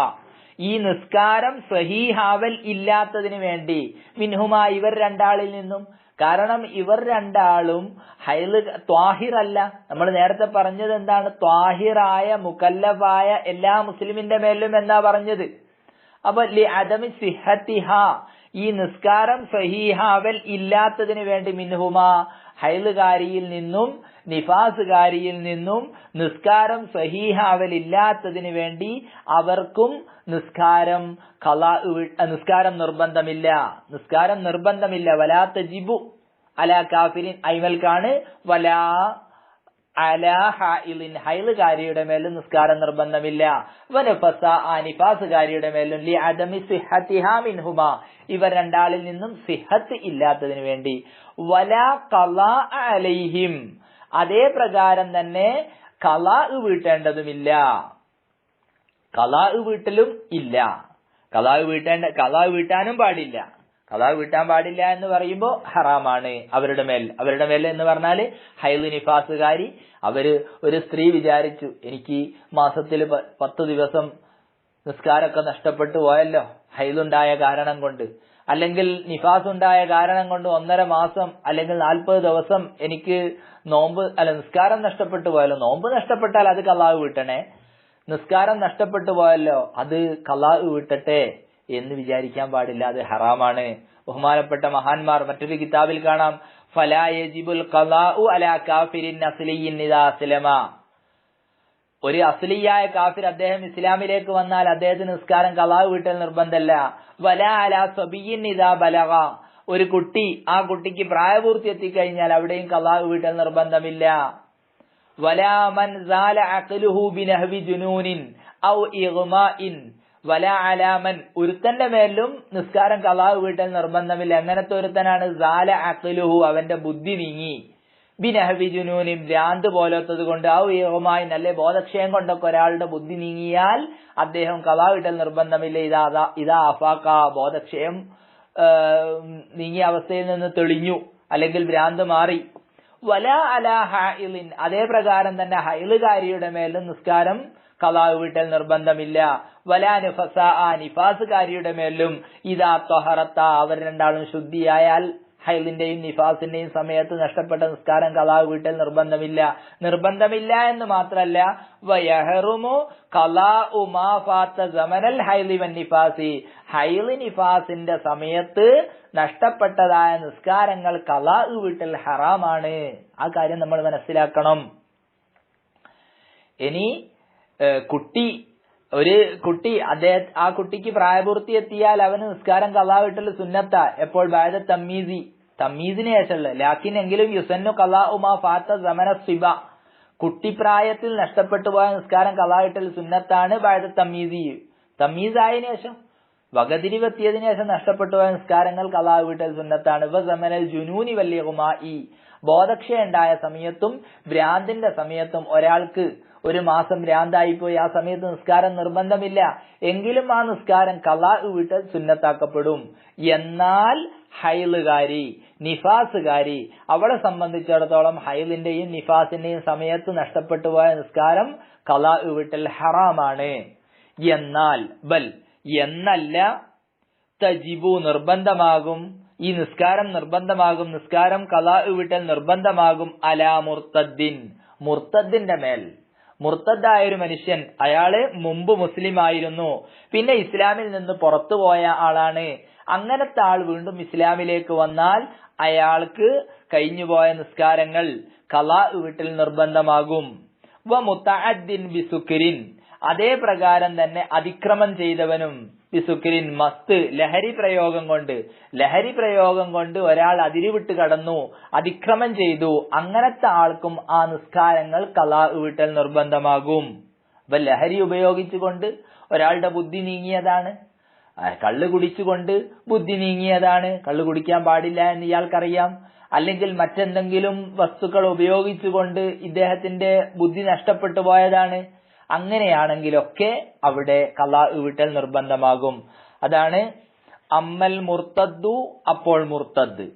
ഈ നിസ്കാരം സഹീഹാവൽ ഇല്ലാത്തതിന് വേണ്ടി, മിൻഹുമാ ഇവർ രണ്ടാളിൽ നിന്നും. കാരണം ഇവർ രണ്ടാളും ത്വാഹിറല്ല. നമ്മൾ നേരത്തെ പറഞ്ഞത് എന്താണ്? ത്വാഹിറായ മുകല്ലഫായ എല്ലാ മുസ്ലിമിന്റെ മേലും എന്നാ പറഞ്ഞത്. അപ്പൊ ലി അദമി സിഹത്തിഹ, ഈ നിസ്കാരം സഹീഹാവൽ ഇല്ലാത്തതിന് വേണ്ടി, മിൻഹുമാ ഹൈലുകാരിയിൽ നിന്നും നിഫാസുകാരിയിൽ നിന്നും നിസ്കാരം സഹീഹാവൽ ഇല്ലാത്തതിന് വേണ്ടി അവർക്കും നിസ്കാരം നിസ്കാരം നിർബന്ധമില്ല, നിസ്കാരം നിർബന്ധമില്ല. വലാ തജിബു അലാ കാഫിരിൻ, ഐമൽക്കാണ് വലാ അലാ ഹൈലിൻ, ഹൈലുകാരിയുടെ മേലും നിസ്കാരം നിർബന്ധമില്ല. വനഫസ, ആ നിഫാസുകാരിയുടെ മേലും ലി അദമി സിഹത്തിഹാ മിൻഹുമാ, ഇവർ രണ്ടാളിൽ നിന്നും സിഹത്ത് ഇല്ലാത്തതിന് വേണ്ടി. വലാ ഖലാ അലൈഹിം, അതേ പ്രകാരം തന്നെ ഖലാ വീട്ടേണ്ടതുമില്ല, ഖലാ വീട്ടലും ഇല്ല, ഖലാ വീട്ടാനും പാടില്ല. ഖലാ വീട്ടാൻ പാടില്ല എന്ന് പറയുമ്പോ ഹറാമാണ് അവരുടെ മേൽ എന്ന് പറഞ്ഞാല് ഹൈദ് നിഫാസുകാരി, അവര് ഒരു സ്ത്രീ വിചാരിച്ചു എനിക്ക് മാസത്തിൽ 10 ദിവസം നിസ്കാരമൊക്കെ നഷ്ടപ്പെട്ടു പോയല്ലോ ഹൈദുണ്ടായ കാരണം കൊണ്ട്, അല്ലെങ്കിൽ നിഫാസ് ഉണ്ടായ കാരണം കൊണ്ട് 1.5 മാസം അല്ലെങ്കിൽ 40 ദിവസം എനിക്ക് നിസ്കാരം നഷ്ടപ്പെട്ടു പോയല്ലോ. നോമ്പ് നഷ്ടപ്പെട്ടാൽ അത് ഖലാ വീട്ടണേ, നിസ്കാരം നഷ്ടപ്പെട്ടു പോയല്ലോ അത് ഖലാ വീട്ടട്ടെ എന്ന് വിചാരിക്കാൻ പാടില്ല, അത് ഹറാമാണ്. ബഹുമാനപ്പെട്ട മഹാന്മാർ മറ്റൊരു കിതാബിൽ കാണാം, ഫലാ യജിബുൽ ഖലാഉ അലാ കാഫിരിൻ അസ്ലിയിൻ ഇദാ അസ്ലമ, ഒരു അസ്ലിയായ കാഫിർ അദ്ദേഹം ഇസ്ലാമിലേക്ക് വന്നാൽ അദ്ദേഹത്തിന് നിസ്കാരം ഖലാ വീട്ടൽ നിർബന്ധമല്ല. വലാ അലാ സബിയിൻ ഇദാ ബലഗ, ഒരു കുട്ടി, ആ കുട്ടിക്ക് പ്രായപൂർത്തി എത്തിക്കഴിഞ്ഞാൽ അവിടെയും ഖലാ വീട്ടൽ നിർബന്ധമില്ല. വലാ മൻ സാല അഖ്ലുഹു ബിനഹ്വി ജുനൂനിൻ ഔ ഇഗ്മാഇൻ വലാ അലാമൻ, ഒരുത്തന്റെ മേലും നിസ്കാരം ഖലാ വീട്ടൽ നിർബന്ധമില്ല. എങ്ങനത്തെ ഒരുത്തനാണ്? സാല അഖ്ലുഹു, അവന്റെ ബുദ്ധി നീങ്ങി, ബിനഹ്വി ജുനൂനിൻ, ഭ്രാന്ത് പോലത്തത് കൊണ്ട്, ഔ ഇഗ്മാഇൻ, അല്ലെ ബോധക്ഷയം കൊണ്ടൊക്കെ ഒരാളുടെ ബുദ്ധി നീങ്ങിയാൽ അദ്ദേഹം ഖലാ വീട്ടൽ നിർബന്ധമില്ല. ഇതാ അഫാഖ, ബോധക്ഷയം നീങ്ങിയ അവസ്ഥയിൽ നിന്ന് തെളിഞ്ഞു അല്ലെങ്കിൽ ഭ്രാന്ത് മാറി. വലാ അലാ ഹൈലിൻ, അതേ പ്രകാരം തന്നെ ഹൈലുകാരിയുടെ മേലും നിസ്കാരം ഖലാ വീട്ടൽ നിർബന്ധമില്ല. വലാ നിഫസ, നിഫാസുകാരിയുടെ മേലും ഇദാ ത്വഹറത്ത, അവർ രണ്ടാളും ശുദ്ധിയായാൽ ഹൈലിന്റെയും നിഫാസിന്റെയും സമയത്ത് നഷ്ടപ്പെട്ട നിസ്കാരം ഖലാ വീട്ടൽ നിർബന്ധമില്ല എന്ന് മാത്രമല്ല, വയഹറുമു ഖലാഉ മാ ഫാത സമനൽ ഹൈലി വൻ നിഫാസി, ഹൈലി നിഫാസിന്റെ സമയത്ത് നഷ്ടപ്പെട്ടതായ നിസ്കാരങ്ങൾ ഖലാ വീട്ടൽ ഹറാമാണ്. ആ കാര്യം നമ്മൾ മനസ്സിലാക്കണം. ഇനി ഒരു കുട്ടി ആ കുട്ടിക്ക് പ്രായപൂർത്തി എത്തിയാൽ അവന് നിസ്കാരം ഖലാ വീട്ടൽ സുന്നത്ത. എപ്പോൾ? ബഅദ തമ്മീസിന് ശേഷമുള്ള, ലാക്കിൻ എങ്കിലും യുസന്നു ഖലാഉ മാ ഫാത സമന സിബ, കുട്ടിപ്രായത്തിൽ നഷ്ടപ്പെട്ടു പോയ നിസ്കാരം ഖലാ വീട്ടൽ സുന്നത്താണ്. ബഅദ തമ്മീസ് ആയതിനു ശേഷം, വകതിരിവെത്തിയതിനു ശേഷം നഷ്ടപ്പെട്ടു പോയ നിസ്കാരങ്ങൾ ഖലാ വീട്ടൽ സുന്നത്താണ്. വ സമനൽ ജുനൂനി വൽ ഇഗ്മാഇ, ബോധക്ഷയം ഉണ്ടായ സമയത്തും ഭ്രാന്തിന്റെ സമയത്തും ഒരാൾക്ക് 1 മാസം ഭ്രാന്തായിപ്പോയി, ആ സമയത്ത് നിസ്കാരം നിർബന്ധമില്ല, എങ്കിലും ആ നിസ്കാരം ഖലാ വീട്ടൽ സുന്നത്താക്കപ്പെടും. എന്നാൽ ഹൈലുകാരി, നിഫാസുകാരി, അവളെ സംബന്ധിച്ചിടത്തോളം ഹൈലിന്റെയും നിഫാസിന്റെയും സമയത്ത് നഷ്ടപ്പെട്ടു പോയ നിസ്കാരം ഖലാ വീട്ടൽ ഹറാമാണ്. എന്നല്ല തജിബു, നിർബന്ധമാകും, ഈ നിസ്കാരം നിർബന്ധമാകും, നിസ്കാരം ഖലാ വീട്ടൽ നിർബന്ധമാകും. അലാ മുർത്തദ്ദിൻ, മുർത്തദ്ദിന്റെ മേൽ. മുർത്തദ്ദായ ഒരു മനുഷ്യൻ, അയാള് മുമ്പ് മുസ്ലിം ആയിരുന്നു, പിന്നെ ഇസ്ലാമിൽ നിന്ന് പുറത്തുപോയ ആളാണ്, അങ്ങനത്തെ ആൾ വീണ്ടും ഇസ്ലാമിലേക്ക് വന്നാൽ അയാൾക്ക് കഴിഞ്ഞുപോയ നിസ്കാരങ്ങൾ ഖലാ വീട്ടൽ നിർബന്ധമാകും. വ മുതഅദ്ദിൻ ബിസുക്രിൻ, അതേ പ്രകാരം തന്നെ അതിക്രമം ചെയ്തവനും ബിസുക്രിൻ മസ്ത് ലഹരി പ്രയോഗം കൊണ്ട് ഒരാൾ അതിരുവിട്ട് കടന്നു, അതിക്രമം ചെയ്തു, അങ്ങനത്തെ ആൾക്കും ആ നിസ്കാരങ്ങൾ ഖളാ വീട്ടൽ നിർബന്ധമാകും. അപ്പൊ ലഹരി ഉപയോഗിച്ചുകൊണ്ട് ഒരാളുടെ ബുദ്ധി നീങ്ങിയതാണ്, കള്ള് കുടിച്ചുകൊണ്ട് ബുദ്ധി നീങ്ങിയതാണ്, കള്ള് കുടിക്കാൻ പാടില്ല എന്ന് ഇയാൾക്കറിയാം, അല്ലെങ്കിൽ മറ്റെന്തെങ്കിലും വസ്തുക്കൾ ഉപയോഗിച്ചുകൊണ്ട് ഇദ്ദേഹത്തിന്റെ ബുദ്ധി നഷ്ടപ്പെട്ടു പോയതാണ്, അങ്ങനെയാണെങ്കിലൊക്കെ അവിടെ ഖളാ വീട്ടൽ നിർബന്ധമാകും. അതാണ് അമ്മൽ മുർത്തദ്ദു, അപ്പോൾ മുർത്തദ്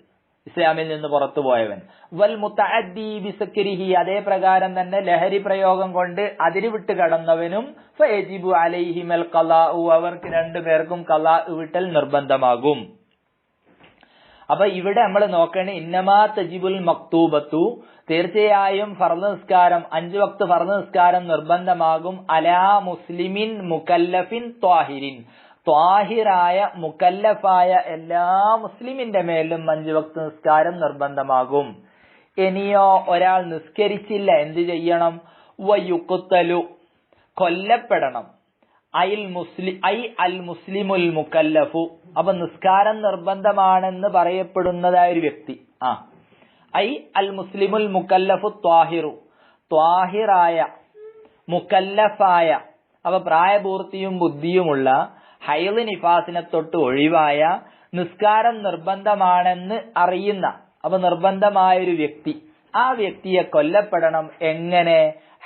ഇസ്ലാമിൽ നിന്ന് പുറത്തുപോയവൻ, വൽ മുതഅദ്ദി ബിസക്രിഹി, അതേ പ്രകാരം തന്നെ ലഹരി പ്രയോഗം കൊണ്ട് അതിരുവിട്ട് കടന്നവനും ഫയജിബു അലൈഹിമൽ ഖളാഉ, അവർക്ക് രണ്ടുപേർക്കും ഖളാ വീട്ടൽ നിർബന്ധമാകും. അപ്പൊ ഇവിടെ നമ്മൾ നോക്കണേ, ഇന്നമാ തജിബുൽ മക്തൂബത്തു, തീർച്ചയായും ഫർദ് നിസ്കാരം 5 വക്ത് ഫർദ് നിസ്കാരം നിർബന്ധമാകും അലാ മുസ്ലിമിൻ മുകല്ലഫിൻ ത്വാഹിരിൻ, ത്വാഹിറായ മുകല്ലഫായ എല്ലാ മുസ്ലിമിന്റെ മേലും 5 വക്ത് നിസ്കാരം നിർബന്ധമാകും. ഇനിയോ ഒരാൾ നിസ്കരിച്ചില്ല, എന്ത് ചെയ്യണം? വയുഖ്തലു, കൊല്ലപ്പെടണം. അൽ മുസ്ലിമുൽ മുകല്ലഫു, അപ്പൊ നിസ്കാരം നിർബന്ധമാണെന്ന് പറയപ്പെടുന്നതായ ഒരു വ്യക്തി, അൽ മുസ്ലിമുൽ മുകല്ലഫു ത്വാഹിറു, ത്വാഹിറായ മുകല്ലഫായ, അപ്പൊ പ്രായപൂർത്തിയും ബുദ്ധിയുമുള്ള, ഹൈള് നിഫാസിനെ തൊട്ട് ഒഴിവായ, നിസ്കാരം നിർബന്ധമാണെന്ന് അറിയുന്ന, അപ്പൊ നിർബന്ധമായൊരു വ്യക്തി, ആ വ്യക്തിയെ കൊല്ലപ്പെടണം. എങ്ങനെ?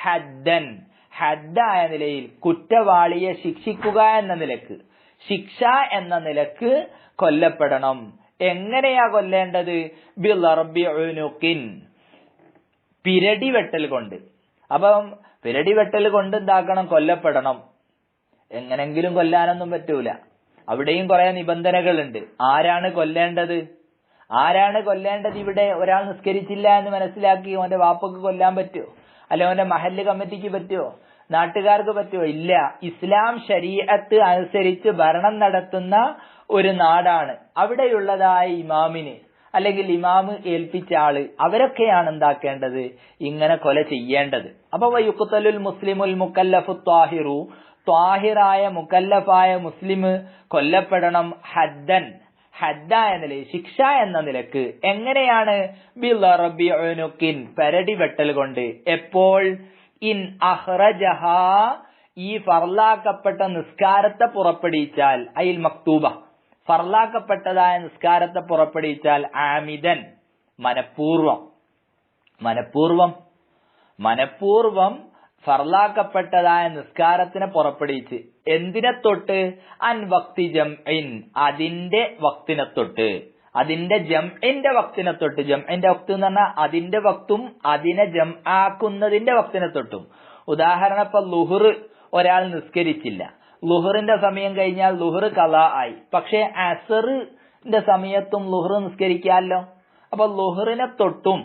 ഹദ്ദൻ, ഹദ്ദായ നിലയിൽ, കുറ്റവാളിയെ ശിക്ഷിക്കുക എന്ന നിലക്ക്, ശിക്ഷ എന്ന നിലക്ക് കൊല്ലപ്പെടണം. എങ്ങനെയാ കൊല്ലേണ്ടത്? ബിളർബി ഉനുഖിൻ, പിരടി വെട്ടൽ കൊണ്ട്. അപ്പം പിരടി വെട്ടൽ കൊണ്ട് എന്താക്കണം? കൊല്ലപ്പെടണം. എങ്ങനെങ്കിലും കൊല്ലാനൊന്നും പറ്റൂല, അവിടെയും കുറെ നിബന്ധനകളുണ്ട്. ആരാണ് കൊല്ലേണ്ടത്? ഇവിടെ ഒരാൾ നിസ്കരിച്ചില്ല എന്ന് മനസ്സിലാക്കി ഓന്റെ വാപ്പക്ക് കൊല്ലാൻ പറ്റുമോ? അല്ലെ ഓന്റെ മഹല്ല് കമ്മിറ്റിക്ക് പറ്റുമോ? നാട്ടുകാർക്ക് പറ്റുമോ? ഇല്ല. ഇസ്ലാം ശരീഅത്ത് അനുസരിച്ച് ഭരണം നടത്തുന്ന ഒരു നാടാണ്. അവിടെയുള്ളതായ ഇമാമിന് അല്ലെങ്കിൽ ഇമാമ് ഏൽപ്പിച്ച ആള്, അവരൊക്കെയാണ് എന്താക്കേണ്ടത്? ഇങ്ങനെ കൊല ചെയ്യേണ്ടത്. അപ്പൊ വയുഖ്തലുൽ മുസ്ലിമുൽ മുകല്ലഫു ത്വാഹിറു, ത്വാഹിറായ മുകല്ലഫായ മുസ്ലിം കൊല്ലപ്പെടണം. ഹദ്ദൻ, ഹദ്ദായ നിലയിൽ, ശിക്ഷ എന്ന നിലക്ക്. എങ്ങനെയാണ്? ബിളർബി ഉനുഖിൻ, പരടി വെട്ടൽ കൊണ്ട്. എപ്പോൾ? ഇൻ അഖ്റജഹ, ഈ ഫർലാക്കപ്പെട്ട നിസ്കാരത്തെ പുറപ്പെടുവിച്ചാൽ, അയിൽ മക്തൂബ, ഫർലാക്കപ്പെട്ടതായ നിസ്കാരത്തെ പുറപ്പെടുവിച്ചാൽ, ആമിദൻ, മനഃപൂർവം ഫർലാക്കപ്പെട്ടതായ നിസ്കാരത്തിനെ പുറപ്പെടുവിച്ച്. എന്തിനെ തൊട്ട്? അൻ വക്തി ജംഇൻ, അതിന്റെ വക്തിനെ തൊട്ട്, അതിന്റെ ജംഇന്റെ വക്തിനെ തൊട്ട്. ജംഇന്റെ വക്ത് എന്ന് പറഞ്ഞാൽ അതിന്റെ വക്തും അതിനെ ജംആക്കുന്നതിന്റെ വക്തിനെ തൊട്ടും. ഉദാഹരണം, ഇപ്പൊ ലുഹർ ഒരാൾ നിസ്കരിച്ചില്ല, ലുഹറിന്റെ സമയം കഴിഞ്ഞാൽ ലുഹർ ഖളാ ആയി. പക്ഷെ അസറിന്റെ സമയത്തും ലുഹർ നിസ്കരിക്കാമല്ലോ. അപ്പൊ ലുഹറിനെ തൊട്ടും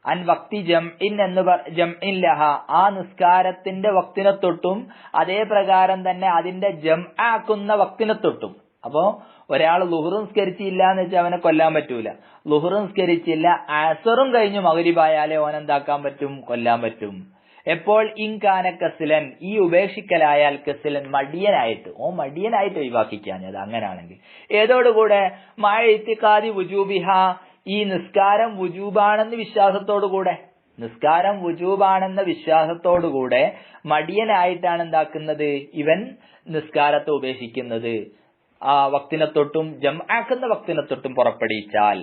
അൻ വക്തി ജംഇൻ ജംഇൻ ലഹ, ആ നിസ്കാരത്തിന്റെ വക്തിനെ തൊട്ടും അതേ പ്രകാരം തന്നെ അതിന്റെ ജംആക്കുന്ന വക്തിനെ തൊട്ടും. അപ്പോ ഒരാൾ ലുഹർ നിസ്കരിച്ചില്ല എന്ന് വെച്ചാൽ അവനെ കൊല്ലാൻ പറ്റൂല. ലുഹർ നിസ്കരിച്ചില്ല, അസറും കഴിഞ്ഞു മഗ്രിബായാലേ ഓനെന്താക്കാൻ പറ്റും? കൊല്ലാൻ പറ്റും. എപ്പോൾ? ഇൻകാന കസ്ലൻ, ഈ ഉപേക്ഷിക്കലായാൽ കസ്ലൻ, മടിയനായിട്ട് ഒഴിവാക്കിക്കാഞ്ഞത്. അങ്ങനാണെങ്കിൽ ഏതോടുകൂടെ? മഅ ഇത്തിഖാദി വുജൂബിഹ, ഈ നിസ്കാരം വുജൂബാണെന്ന് വിശ്വാസത്തോടുകൂടെ, നിസ്കാരം വുജൂബാണെന്ന വിശ്വാസത്തോടുകൂടെ മടിയനായിട്ടാണ് എന്താക്കുന്നത്? ഇവൻ നിസ്കാരത്തെ ഉപേക്ഷിക്കുന്നത്. ആ വക്തിനെ തൊട്ടും ജംആക്കുന്ന വക്തിനെ തൊട്ടും പുറപ്പെടുവിച്ചാൽ.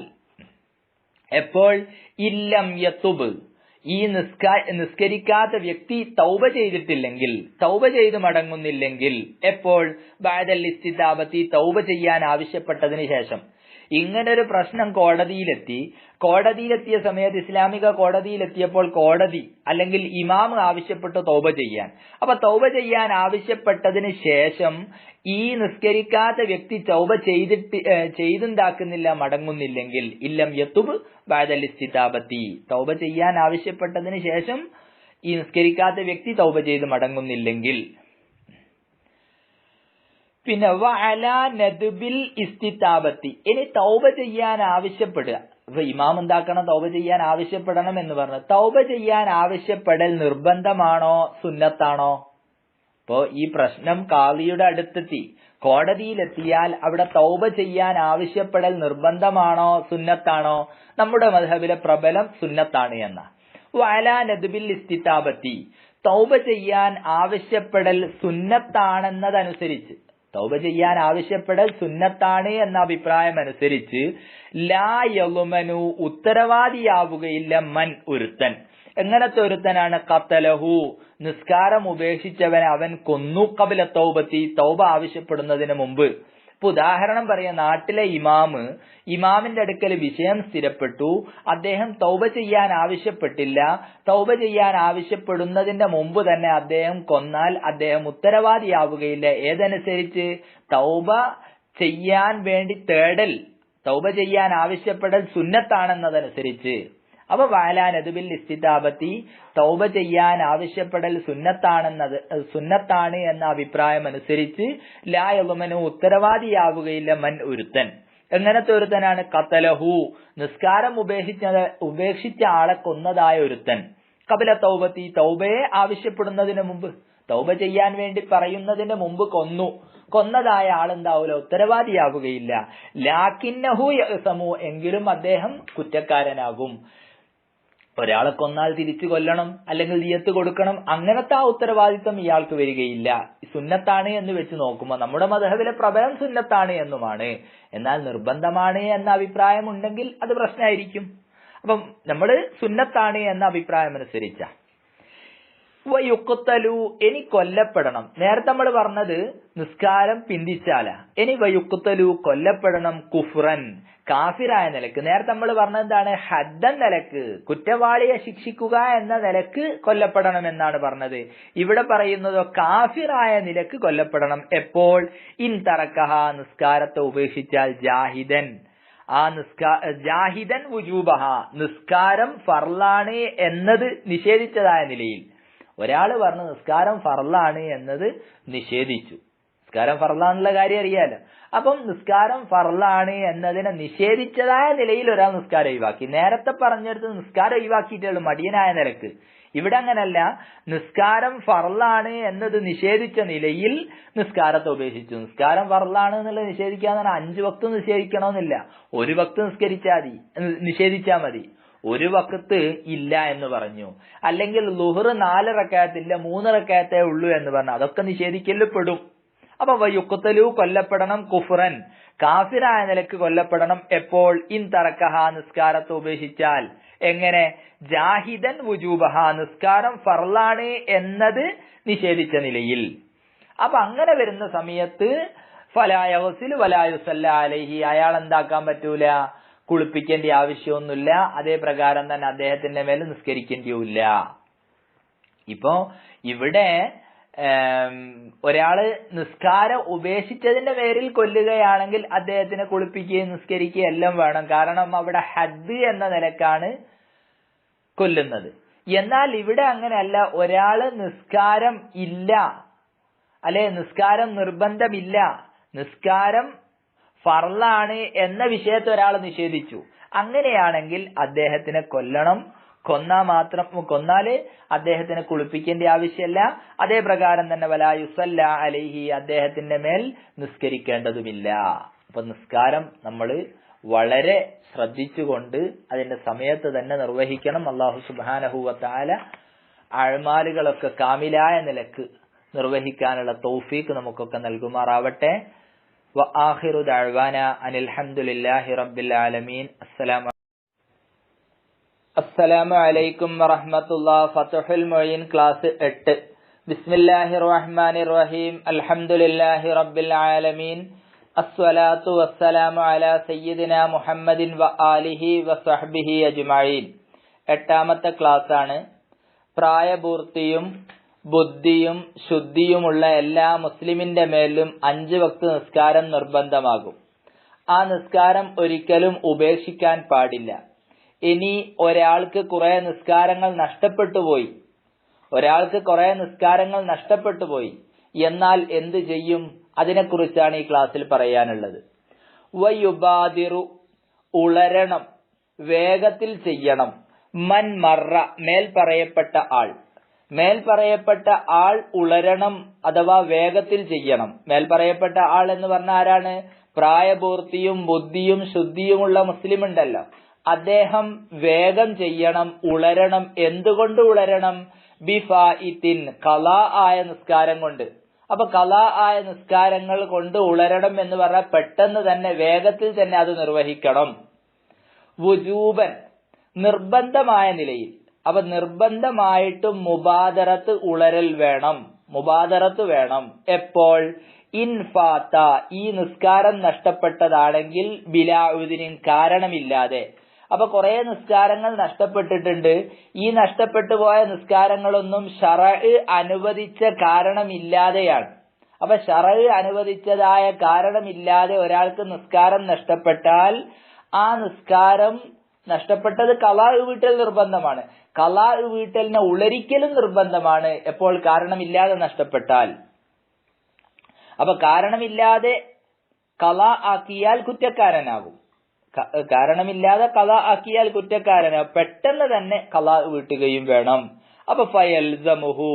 എപ്പോൾ? ഇല്ലം യതുബ്, ഈ നിസ്കരിക്കാത്ത വ്യക്തി തൗബ ചെയ്തിട്ടില്ലെങ്കിൽ, തൗബ ചെയ്ത് മടങ്ങുന്നില്ലെങ്കിൽ. എപ്പോൾ? ബഅദൽ ഇസ്തിതാബത്തി, തൗബ ചെയ്യാൻ ആവശ്യപ്പെട്ടതിന് ശേഷം. ഇങ്ങനൊരു പ്രശ്നം കോടതിയിലെത്തിയ സമയത്ത്, ഇസ്ലാമിക കോടതിയിലെത്തിയപ്പോൾ കോടതി അല്ലെങ്കിൽ ഇമാം ആവശ്യപ്പെട്ടു തൗബ ചെയ്യാൻ. അപ്പൊ തൗബ ചെയ്യാൻ ആവശ്യപ്പെട്ടതിന് ശേഷം ഈ നിസ്കരിക്കാത്ത വ്യക്തി തൗബ ചെയ്തുണ്ടാക്കുന്നില്ല, മടങ്ങുന്നില്ലെങ്കിൽ, ഇല്ലം യതുബ് ബഅദൽ ഇസ്തിതാബത്തി, തൗബ ചെയ്യാൻ ആവശ്യപ്പെട്ടതിന് ശേഷം ഈ നിസ്കരിക്കാത്ത വ്യക്തി തൗബ ചെയ്ത് മടങ്ങുന്നില്ലെങ്കിൽ. പിന്നെ വഅലാ നദ്ബിൽ ഇസ്തിതാബത്തി, ഇനി തൗബ ചെയ്യാൻ ആവശ്യപ്പെടുക. അപ്പൊ ഇമാം എന്താക്കണം? തൗബ ചെയ്യാൻ ആവശ്യപ്പെടണം എന്ന് പറഞ്ഞു. തൗബ ചെയ്യാൻ ആവശ്യപ്പെടൽ നിർബന്ധമാണോ സുന്നത്താണോ? ഇപ്പോ ഈ പ്രശ്നം കാളിയുടെ അടുത്തെത്തി, കോടതിയിലെത്തിയാൽ അവിടെ തൗബ ചെയ്യാൻ ആവശ്യപ്പെടൽ നിർബന്ധമാണോ സുന്നത്താണോ? നമ്മുടെ മദ്ഹബിലെ പ്രബലം സുന്നത്താണ് എന്ന. വഅലാ നദ്ബിൽ ഇസ്തിതാബത്തി, തൗബ ചെയ്യാൻ ആവശ്യപ്പെടൽ സുന്നത്താണെന്നതനുസരിച്ച്, തൗബ ചെയ്യാൻ ആവശ്യപ്പെടൽ സുന്നത്താണ് എന്ന അഭിപ്രായം അനുസരിച്ച് ലാ യളുമനു, ഉത്തരവാദിയാവുകയില്ല, മൻ, ഒരുത്തൻ. എങ്ങനത്തെ ഒരുത്തനാണ്? ഖതലഹു, നിസ്കാരം ഉപേക്ഷിച്ചവനെ അവൻ കൊന്നു, ഖബല തൗബത്തി, തൗബ ആവശ്യപ്പെടുന്നതിന് മുമ്പ്. ഇപ്പൊ ഉദാഹരണം പറയാം, നാട്ടിലെ ഇമാമിന്റെ അടുക്കൽ വിഷയം സ്ഥിരപ്പെട്ടു, അദ്ദേഹം തൗബ ചെയ്യാൻ ആവശ്യപ്പെട്ടില്ല, തൗബ ചെയ്യാൻ ആവശ്യപ്പെടുന്നതിന്റെ മുമ്പ് തന്നെ അദ്ദേഹം കൊന്നാൽ അദ്ദേഹം ഉത്തരവാദിയാവുകയില്ല. ഏതനുസരിച്ച്? തൗബ ചെയ്യാൻ വേണ്ടി തേടൽ, തൗബ ചെയ്യാൻ ആവശ്യപ്പെടൽ സുന്നത്താണെന്നതനുസരിച്ച്. അപ്പൊ വഅലാ നദ്ബിൽ ഇസ്തിതാബത്തി, തൗബ ചെയ്യാൻ ആവശ്യപ്പെടൽ സുന്നത്താണ് എന്ന അഭിപ്രായം അനുസരിച്ച് ലാ യളുമനു, ഉത്തരവാദിയാവുകയില്ല, മൻ, ഒരുത്തൻ. എങ്ങനത്തെ ഒരുത്തനാണ്? ഖതലഹു, നിസ്കാരം ഉപേക്ഷിച്ച ആളെ കൊന്നതായ ഒരുത്തൻ, ഖബല തൗബത്തി, തൗബയെ ആവശ്യപ്പെടുന്നതിന് മുമ്പ്, തൗബ ചെയ്യാൻ വേണ്ടി പറയുന്നതിന് മുമ്പ് കൊന്നതായ ആളെന്താവൂല? ഉത്തരവാദിയാവുകയില്ല. ലാകിന്നഹു യഅ്സമു, എങ്കിലും അദ്ദേഹം കുറ്റക്കാരനാകും. ഒരാളെ കൊന്നാൽ തിരിച്ചു കൊല്ലണം, അല്ലെങ്കിൽ ദിയത്ത് കൊടുക്കണം, അങ്ങനത്തെ ആ ഉത്തരവാദിത്വം ഇയാൾക്ക് വരികയില്ല. സുന്നത്താണ് എന്ന് വെച്ച് നോക്കുമ്പോൾ നമ്മുടെ മദ്ഹബിലെ പ്രബലം സുന്നത്താണ് എന്നുമാണ്. എന്നാൽ നിർബന്ധമാണ് എന്ന അഭിപ്രായം ഉണ്ടെങ്കിൽ അത് പ്രശ്നമായിരിക്കും. അപ്പം നമ്മള് സുന്നത്താണ് എന്ന അഭിപ്രായം അനുസരിച്ച. വയുക്തലു, ഇനി കൊല്ലപ്പെടണം. നേരത്തെ നമ്മൾ പറഞ്ഞത് നിസ്കാരം പിന്തിച്ചാല. ഇനി വയുക്തലു, കൊല്ലപ്പെടണം, കുഫ്റൻ, കാഫിറായ നിലക്ക്. നേരത്തെ നമ്മൾ പറഞ്ഞത് എന്താണ്? ഹദ്ദൻ നിലക്ക്, കുറ്റവാളിയെ ശിക്ഷിക്കുക എന്ന നിലക്ക് കൊല്ലപ്പെടണം എന്നാണ് പറഞ്ഞത്. ഇവിടെ പറയുന്നതോ കാഫിറായ നിലക്ക് കൊല്ലപ്പെടണം. എപ്പോൾ? ഇൻ തറക്കഹ, നിസ്കാരത്തെ ഉപേക്ഷിച്ചാൽ, ജാഹിദൻ, ജാഹിദൻ വുജൂബഹ, നിസ്കാരം ഫർളാണ് എന്നത് നിഷേധിച്ചതായ നിലയിൽ. ഒരാള് പറഞ്ഞു നിസ്കാരം ഫർളാണ് എന്നത് നിഷേധിച്ചു. നിസ്കാരം ഫർളാന്നുള്ള കാര്യം അറിയാലോ. അപ്പം നിസ്കാരം ഫർളാണ് എന്നതിനെ നിഷേധിച്ചതായ നിലയിൽ ഒരാൾ നിസ്കാരം ഒഴിവാക്കി. നേരത്തെ പറഞ്ഞെടുത്ത് നിസ്കാരം ഒഴിവാക്കിയിട്ടുള്ളൂ മടിയനായ നിലക്ക്. ഇവിടെ അങ്ങനല്ല, നിസ്കാരം ഫർളാണ് എന്നത് നിഷേധിച്ച നിലയിൽ നിസ്കാരത്തെ ഉപേക്ഷിച്ചു. നിസ്കാരം ഫർളാണ് എന്നുള്ളത് നിഷേധിക്കാന്ന് പറഞ്ഞാൽ 5 വക്ത് നിഷേധിക്കണമെന്നില്ല, 1 വക്ത് നിഷേധിച്ചാൽ മതി. 1 വക്ത് ഇല്ല എന്ന് പറഞ്ഞു, അല്ലെങ്കിൽ ളുഹ്ർ 4 റക്അത്തില്ല 3 റക്അത്തേ ഉള്ളൂ എന്ന് പറഞ്ഞു, അതൊക്കെ നിഷേധിക്കലിൽ പെടും. അപ്പൊ വയുക്തലു, കൊല്ലപ്പെടണം, കുഫ്റൻ, കാഫിറായ നിലക്ക് കൊല്ലപ്പെടണം. എപ്പോൾ? ഇൻ തറക്കഹ, നിസ്കാരത്തെ ഉപേക്ഷിച്ചാൽ. എങ്ങനെ? ജാഹിദൻ വുജൂബഹ, നിസ്കാരം ഫർളാണ് എന്നത് നിഷേധിച്ച നിലയിൽ. അപ്പൊ അങ്ങനെ വരുന്ന സമയത്ത് ഫലാ യഗ്സിലു വലാ യുസല്ല അലൈഹി, അയാൾ എന്താക്കാൻ പറ്റൂല? കുളിപ്പിക്കേണ്ട ആവശ്യമൊന്നുമില്ല. അതേ പ്രകാരം തന്നെ അദ്ദേഹത്തിന്റെ മേൽ നിസ്കരിക്കേണ്ടിയുമില്ല. ഇപ്പോ ഇവിടെ ഒരാള് നിസ്കാരം ഉപേക്ഷിച്ചതിന്റെ പേരിൽ കൊല്ലുകയാണെങ്കിൽ അദ്ദേഹത്തിനെ കുളിപ്പിക്കുകയും നിസ്കരിക്കുകയും എല്ലാം വേണം. കാരണം അവിടെ ഹദ് എന്ന നിലക്കാണ് കൊല്ലുന്നത്. എന്നാൽ ഇവിടെ അങ്ങനെയല്ല, ഒരാള് നിസ്കാരം ഇല്ല, അല്ലെ നിസ്കാരം നിർബന്ധമില്ല, നിസ്കാരം ഫർളാണ് എന്ന വിഷയത്തെ ഒരാൾ നിഷേധിച്ചു. അങ്ങനെയാണെങ്കിൽ അദ്ദേഹത്തിനെ കൊല്ലണം. കൊന്നാല് അദ്ദേഹത്തിനെ കുളിപ്പിക്കേണ്ട ആവശ്യമല്ല. അതേ പ്രകാരം തന്നെ വലാ യുസല്ല അലൈഹി, അദ്ദേഹത്തിന്റെ മേൽ നിസ്കരിക്കേണ്ടതുമില്ല. അപ്പൊ നിസ്കാരം നമ്മൾ വളരെ ശ്രദ്ധിച്ചുകൊണ്ട് അതിന്റെ സമയത്ത് തന്നെ നിർവഹിക്കണം. അല്ലാഹു സുബ്ഹാനഹു വ തആല അഅ്മാലുകളൊക്കെ കാമിലായ നിലക്ക് നിർവഹിക്കാനുള്ള തൗഫീഖ് നമുക്കൊക്കെ നൽകുമാറാവട്ടെ. وآخر دعوانا أن الحمد لله رب العالمين. السلام عليكم ورحمة الله. فتح المعين ക്ലാസ് 8. ബിസ്മില്ലാഹിർ റഹ്മാനിർ റഹീം. അൽഹംദുലില്ലാഹി റബ്ബിൽ ആലമീൻ. അസ്സലാത്തു വസ്സലാമു അലാ സയ്യിദിനാ മുഹമ്മദിൻ വ ആലിഹി വസഹ്ബിഹി അജ്മഈൻ. 8ാമത്തെ ക്ലാസ് ആണ്. പ്രായപൂർത്തിയും ബുദ്ധിയും ശുദ്ധിയുമുള്ള എല്ലാ മുസ്ലിമിന്റെ മേലും 5 വക്ത് നിസ്കാരം നിർബന്ധമാകും. ആ നിസ്കാരം ഒരിക്കലും ഉപേക്ഷിക്കാൻ പാടില്ല. ഇനി ഒരാൾക്ക് കുറെ നിസ്കാരങ്ങൾ നഷ്ടപ്പെട്ടു പോയി, എന്നാൽ എന്ത് ചെയ്യും? അതിനെക്കുറിച്ചാണ് ഈ ക്ലാസ്സിൽ പറയാനുള്ളത്. വയുബാദിറു, ഉളരണം, വേഗത്തിൽ ചെയ്യണം. മൻ മറ, മേൽ പറയപ്പെട്ട ആൾ. മേൽ പറയപ്പെട്ട ആൾ ഉളരണം അഥവാ വേഗത്തിൽ ചെയ്യണം. മേൽ പറയപ്പെട്ട ആൾ എന്ന് പറഞ്ഞ ആരാണ്? പ്രായപൂർത്തിയും ബുദ്ധിയും ശുദ്ധിയുമുള്ള മുസ്ലിം ഉണ്ടല്ലോ, അദ്ദേഹം വേഗം ചെയ്യണം, ഉളരണം. എന്തുകൊണ്ട് ഉളരണം? ബിഫായിത്തിൻ, ഖലാ ആയ നിസ്കാരം കൊണ്ട്. അപ്പൊ ഖലാ ആയ നിസ്കാരങ്ങൾ കൊണ്ട് ഉളരണം എന്ന് പറഞ്ഞാൽ പെട്ടെന്ന് തന്നെ വേഗത്തിൽ തന്നെ അത് നിർവഹിക്കണം. വുജൂബൻ, നിർബന്ധമായ നിലയിൽ. അപ്പൊ നിർബന്ധമായിട്ടും മുബാദറത്ത് ഉളരൽ വേണം, മുബാദറത്ത് വേണം. എപ്പോൾ? ഇൻഫാത്ത, ഈ നിസ്കാരം നഷ്ടപ്പെട്ടതാണെങ്കിൽ ബിലാഉദിനിൻ, കാരണമില്ലാതെ. അപ്പൊ കുറെ നിസ്കാരങ്ങൾ നഷ്ടപ്പെട്ടിട്ടുണ്ട്. ഈ നഷ്ടപ്പെട്ടു പോയ നിസ്കാരങ്ങളൊന്നും ശറഅ് അനുവദിച്ച കാരണമില്ലാതെയാണ്. അപ്പൊ ശറഅ് അനുവദിച്ചതായ കാരണമില്ലാതെ ഒരാൾക്ക് നിസ്കാരം നഷ്ടപ്പെട്ടാൽ ആ നിസ്കാരം നഷ്ടപ്പെട്ടത് ഖലാ വീട്ടൽ നിർബന്ധമാണ്. ഖലാ വീട്ടലിനെ ഉളരിക്കലും നിർബന്ധമാണ്. എപ്പോൾ? കാരണമില്ലാതെ നഷ്ടപ്പെട്ടാൽ. അപ്പൊ കാരണമില്ലാതെ ഖലാ ആക്കിയാൽ കുറ്റക്കാരനാകും. കാരണമില്ലാതെ ഖലാ ആക്കിയാൽ കുറ്റക്കാരനാകും. പെട്ടെന്ന് തന്നെ ഖലാ വീട്ടുകയും വേണം. അപ്പൊ ഫയൽസമുഹു,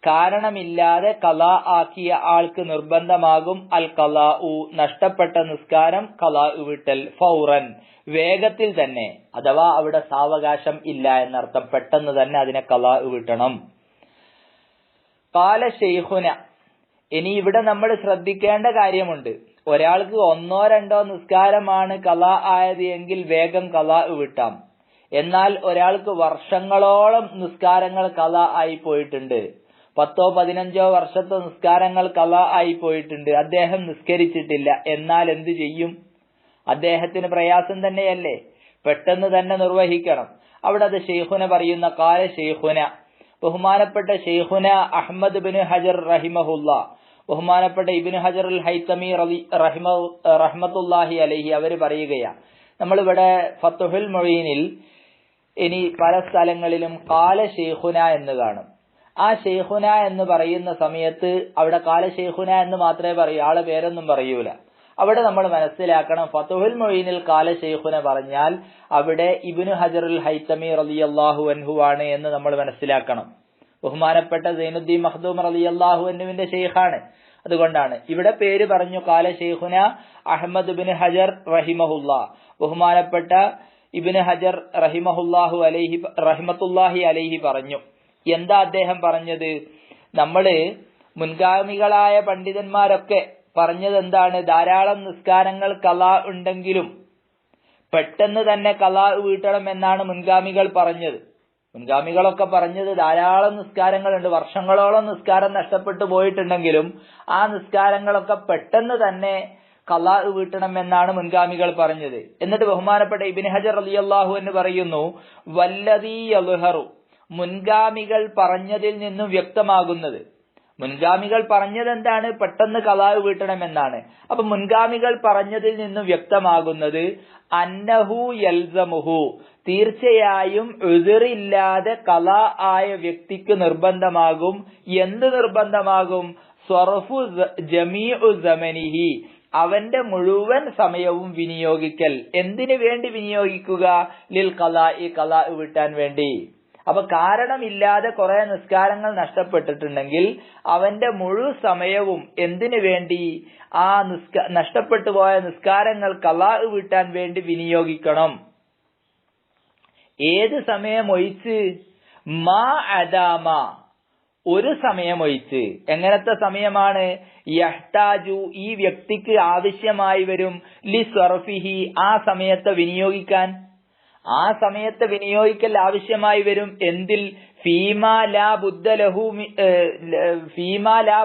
കാരണമില്ലാതെ ഖലാ ആക്കിയ ആൾക്ക് നിർബന്ധമാകും അൽ ഖലാഉ, നഷ്ടപ്പെട്ട നിസ്കാരം ഖലാ വീട്ടൽ, ഫൗറൻ, വേഗത്തിൽ തന്നെ. അഥവാ അവിടെ സാവകാശം ഇല്ല എന്നർത്ഥം, പെട്ടെന്ന് തന്നെ അതിനെ ഖലാ വീട്ടണം. ഖാല ശൈഖുന, ഇനി ഇവിടെ നമ്മൾ ശ്രദ്ധിക്കേണ്ട കാര്യമുണ്ട്. ഒരാൾക്ക് ഒന്നോ രണ്ടോ നിസ്കാരമാണ് ഖലാ ആയത് എങ്കിൽ വേഗം ഖലാ വീട്ടാം. എന്നാൽ ഒരാൾക്ക് വർഷങ്ങളോളം നിസ്കാരങ്ങൾ ഖലാ ആയി പോയിട്ടുണ്ട്, 10-15 വർഷത്തെ നിസ്കാരങ്ങൾ ഖലാ ആയി പോയിട്ടുണ്ട്, അദ്ദേഹം നിസ്കരിച്ചിട്ടില്ല. എന്നാൽ എന്ത് ചെയ്യും? അദ്ദേഹത്തിന് പ്രയാസം തന്നെയല്ലേ, പെട്ടെന്ന് തന്നെ നിർവഹിക്കണം. അവിടെ അത് ശൈഖുന പറയുന്ന ഖാല ശൈഖുന, ബഹുമാനപ്പെട്ട ശൈഖുന അഹ്മദ് ബിൻ ഹജർ റഹിമഹുല്ലാ, ബഹുമാനപ്പെട്ട ഇബ്നു ഹജർ അൽ ഹൈതമി റഹ്മത്തുള്ളാഹി അലൈഹി അവർ പറയുകയാണ്. നമ്മളിവിടെ ഫത്ഹുൽ മുഈനിൽ ഇനി പല സ്ഥലങ്ങളിലും ഖാല ശൈഖുന എന്ന് കാണും. ആ ശൈഖുന എന്ന് പറയുന്ന സമയത്ത് അവിടെ ഖാല ശൈഖുന എന്ന് മാത്രമേ പറയൂ, ആളെ പേരൊന്നും പറയൂല. അവിടെ നമ്മൾ മനസ്സിലാക്കണം, ഫത്ഹുൽ മുഈനിൽ ഖാല ശൈഖുന പറഞ്ഞാൽ അവിടെ ഇബ്നു ഹജർ അൽ ഹൈതമി റളിയല്ലാഹു അൻഹു ആണ് എന്ന് നമ്മൾ മനസ്സിലാക്കണം. ബഹുമാനപ്പെട്ട സൈനുദ്ദീൻ മഖ്ദൂം റളിയല്ലാഹു അൻഹുവിന്റെ ശൈഖാണ്. അതുകൊണ്ടാണ് ഇവിടെ പേര് പറഞ്ഞു ഖാല ശൈഖുന അഹ്മദ് ബിൻ ഹജർ റഹിമഹുല്ലാ. ബഹുമാനപ്പെട്ട ഇബ്നു ഹജർ റഹിമഹുല്ലാഹു അലൈഹി റഹ്മത്തുള്ളാഹി അലൈഹി പറഞ്ഞു. എന്താ അദ്ദേഹം പറഞ്ഞത്? നമ്മള് മുൻഗാമികളായ പണ്ഡിതന്മാരൊക്കെ പറഞ്ഞത് എന്താണ്? ധാരാളം നിസ്കാരങ്ങൾ ഖലാ ഉണ്ടെങ്കിലും പെട്ടെന്ന് തന്നെ ഖലാ വീട്ടണം എന്നാണ് മുൻഗാമികൾ പറഞ്ഞത്. മുൻഗാമികളൊക്കെ പറഞ്ഞത് ധാരാളം നിസ്കാരങ്ങളുണ്ട്, വർഷങ്ങളോളം നിസ്കാരം നഷ്ടപ്പെട്ടു പോയിട്ടുണ്ടെങ്കിലും ആ നിസ്കാരങ്ങളൊക്കെ പെട്ടെന്ന് തന്നെ ഖലാ വീട്ടണം എന്നാണ് മുൻഗാമികൾ പറഞ്ഞത്. എന്നിട്ട് ബഹുമാനപ്പെട്ട ഇബ്നു ഹജർ റളിയല്ലാഹു അൻഹു പറയുന്നു, വല്ലദീ യൽഹറു, മുൻഗാമികൾ പറഞ്ഞതിൽ നിന്നും വ്യക്തമാകുന്നത്. മുൻഗാമികൾ പറഞ്ഞത് എന്താണ്? പെട്ടെന്ന് ഖലാ വീട്ടണം എന്നാണ്. അപ്പൊ മുൻഗാമികൾ പറഞ്ഞതിൽ നിന്നും വ്യക്തമാകുന്നത് അന്നഹു യൽസമുഹു, തീർച്ചയായും ഉസ്റില്ലാതെ ഖലാ ആയ വ്യക്തിക്ക് നിർബന്ധമാകും. എന്ത് നിർബന്ധമാകും? സ്വറഫു ജമീഉ സമനിഹി, അവന്റെ മുഴുവൻ സമയവും വിനിയോഗിക്കൽ. എന്തിനു വേണ്ടി വിനിയോഗിക്കുക? ലിൽ ഖലാഇ, ഖലാ വീട്ടാൻ വേണ്ടി. അപ്പൊ കാരണമില്ലാതെ കുറെ നിസ്കാരങ്ങൾ നഷ്ടപ്പെട്ടിട്ടുണ്ടെങ്കിൽ അവന്റെ മുഴു സമയവും എന്തിനു വേണ്ടി? ആ നഷ്ടപ്പെട്ടു പോയ നിസ്കാരങ്ങൾ ഖലാ വീട്ടാൻ വേണ്ടി വിനിയോഗിക്കണം. ഏത് സമയമൊഴിച്ച്? മാ അദാമ, ഒരു സമയമൊഴിച്ച്. എങ്ങനത്തെ സമയമാണ്? യഹ്താജു, ഈ വ്യക്തിക്ക് ആവശ്യമായി വരും, ലി സർഫിഹി, ആ സമയത്തെ വിനിയോഗിക്കാൻ. ആ സമയത്ത് വിനിയോഗിക്കൽ ആവശ്യമായി വരും. എന്തിൽ? ഫീമാ ലാ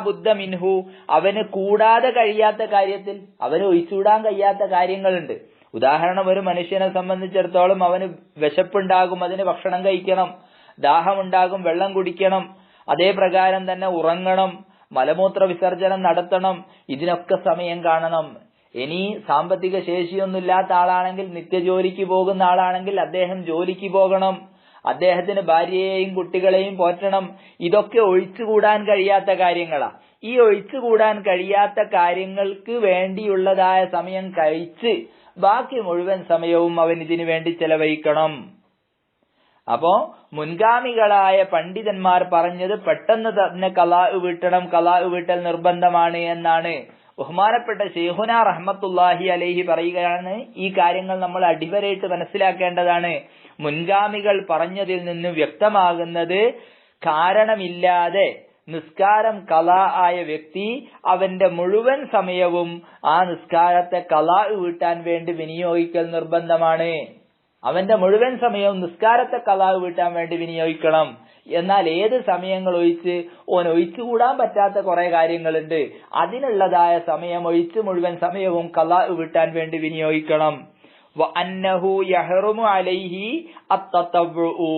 ബുദ്ദ മിൻഹു, അവന് കൂടാതെ കഴിയാത്ത കാര്യത്തിൽ. അവന് ഒഴിച്ചുകൂടാൻ കഴിയാത്ത കാര്യങ്ങളുണ്ട്. ഉദാഹരണം, ഒരു മനുഷ്യനെ സംബന്ധിച്ചിടത്തോളം അവന് വിശപ്പുണ്ടാകും, അതിന് ഭക്ഷണം കഴിക്കണം. ദാഹമുണ്ടാകും, വെള്ളം കുടിക്കണം. അതേ പ്രകാരം തന്നെ ഉറങ്ങണം, മലമൂത്ര വിസർജനം നടത്തണം. ഇതിനൊക്കെ സമയം കാണണം. ഇനി സാമ്പത്തിക ശേഷിയൊന്നുമില്ലാത്ത ആളാണെങ്കിൽ, നിത്യജോലിക്ക് പോകുന്ന ആളാണെങ്കിൽ അദ്ദേഹം ജോലിക്ക് പോകണം. അദ്ദേഹത്തിന് ഭാര്യയെയും കുട്ടികളെയും പോറ്റണം. ഇതൊക്കെ ഒഴിച്ചുകൂടാൻ കഴിയാത്ത കാര്യങ്ങളാ. ഈ ഒഴിച്ചുകൂടാൻ കഴിയാത്ത കാര്യങ്ങൾക്ക് വേണ്ടിയുള്ളതായ സമയം കഴിച്ച് ബാക്കി മുഴുവൻ സമയവും അവൻ ഇതിനു വേണ്ടി ചെലവഴിക്കണം. അപ്പോ മുൻഗാമികളായ പണ്ഡിതന്മാർ പറഞ്ഞത് പെട്ടെന്ന് തന്നെ ഖലാഅ് വീട്ടണം, ഖലാഅ് വീട്ടൽ നിർബന്ധമാണ് എന്നാണ്. ബഹുമാനപ്പെട്ട ശൈഖുനാ റഹ്മത്തുള്ളാഹി അലൈഹി പറയുകയാണ്, ഈ കാര്യങ്ങൾ നമ്മൾ അടിവരയിട്ട് മനസ്സിലാക്കേണ്ടതാണ്. മുൻഗാമികൾ പറഞ്ഞതിൽ നിന്ന് വ്യക്തമാകുന്നത് കാരണമില്ലാതെ നിസ്കാരം ഖലാ ആയ വ്യക്തി അവന്റെ മുഴുവൻ സമയവും ആ നിസ്കാരത്തെ ഖലാഅ് വീട്ടാൻ വേണ്ടി വിനിയോഗിക്കൽ നിർബന്ധമാണ്. അവന്റെ മുഴുവൻ സമയവും നിസ്കാരത്തെ ഖലാഅ് വീട്ടാൻ വേണ്ടി വിനിയോഗിക്കണം. എന്നാൽ ഏത് സമയങ്ങൾ ഒഴിച്ച് ഒഴിച്ചുകൂടാൻ പറ്റാത്ത കുറെ കാര്യങ്ങളുണ്ട്, അതിനുള്ളതായ സമയം ഒഴിച്ച് മുഴുവൻ സമയവും ഖലാഅ് വീട്ടാൻ വേണ്ടി വിനിയോഗിക്കണം. വഅന്നഹു യഹ്റുമു അലൈഹി അത്തതവ്വുഉ,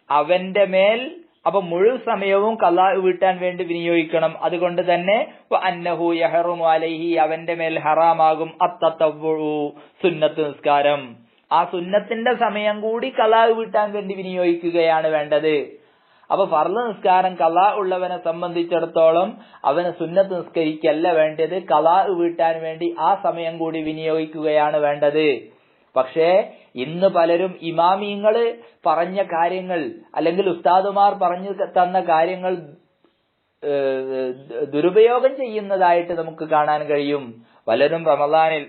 അവന്റെ മേൽ അപ്പൊ മുഴുവൻ സമയവും ഖലാഅ് വീട്ടാൻ വേണ്ടി വിനിയോഗിക്കണം. അതുകൊണ്ട് തന്നെ വഅന്നഹു യഹ്റുമു അലൈഹി, അവന്റെ മേൽ ഹറാമാകും അത്തതവ്വുഉ, സുന്നത്ത് നിസ്കാരം. ആ സുന്നത്തിന്റെ സമയം കൂടി ഖലാഅ് വീട്ടാൻ വേണ്ടി വിനിയോഗിക്കുകയാണ് വേണ്ടത്. അപ്പൊ ഫർള് നിസ്കാരം ഖലാ ഉള്ളവനെ സംബന്ധിച്ചിടത്തോളം അവന് സുന്നത്ത് നിസ്കരിക്കല്ല വേണ്ടത്, ഖലാഅ് വീട്ടാൻ വേണ്ടി ആ സമയം കൂടി വിനിയോഗിക്കുകയാണ് വേണ്ടത്. പക്ഷേ ഇന്ന് പലരും ഇമാമിയങ്ങള് പറഞ്ഞ കാര്യങ്ങൾ അല്ലെങ്കിൽ ഉസ്താദുമാർ പറഞ്ഞു തന്ന കാര്യങ്ങൾ ദുരുപയോഗം ചെയ്യുന്നതായിട്ട് നമുക്ക് കാണാൻ കഴിയും. പലരും റമദാനിൽ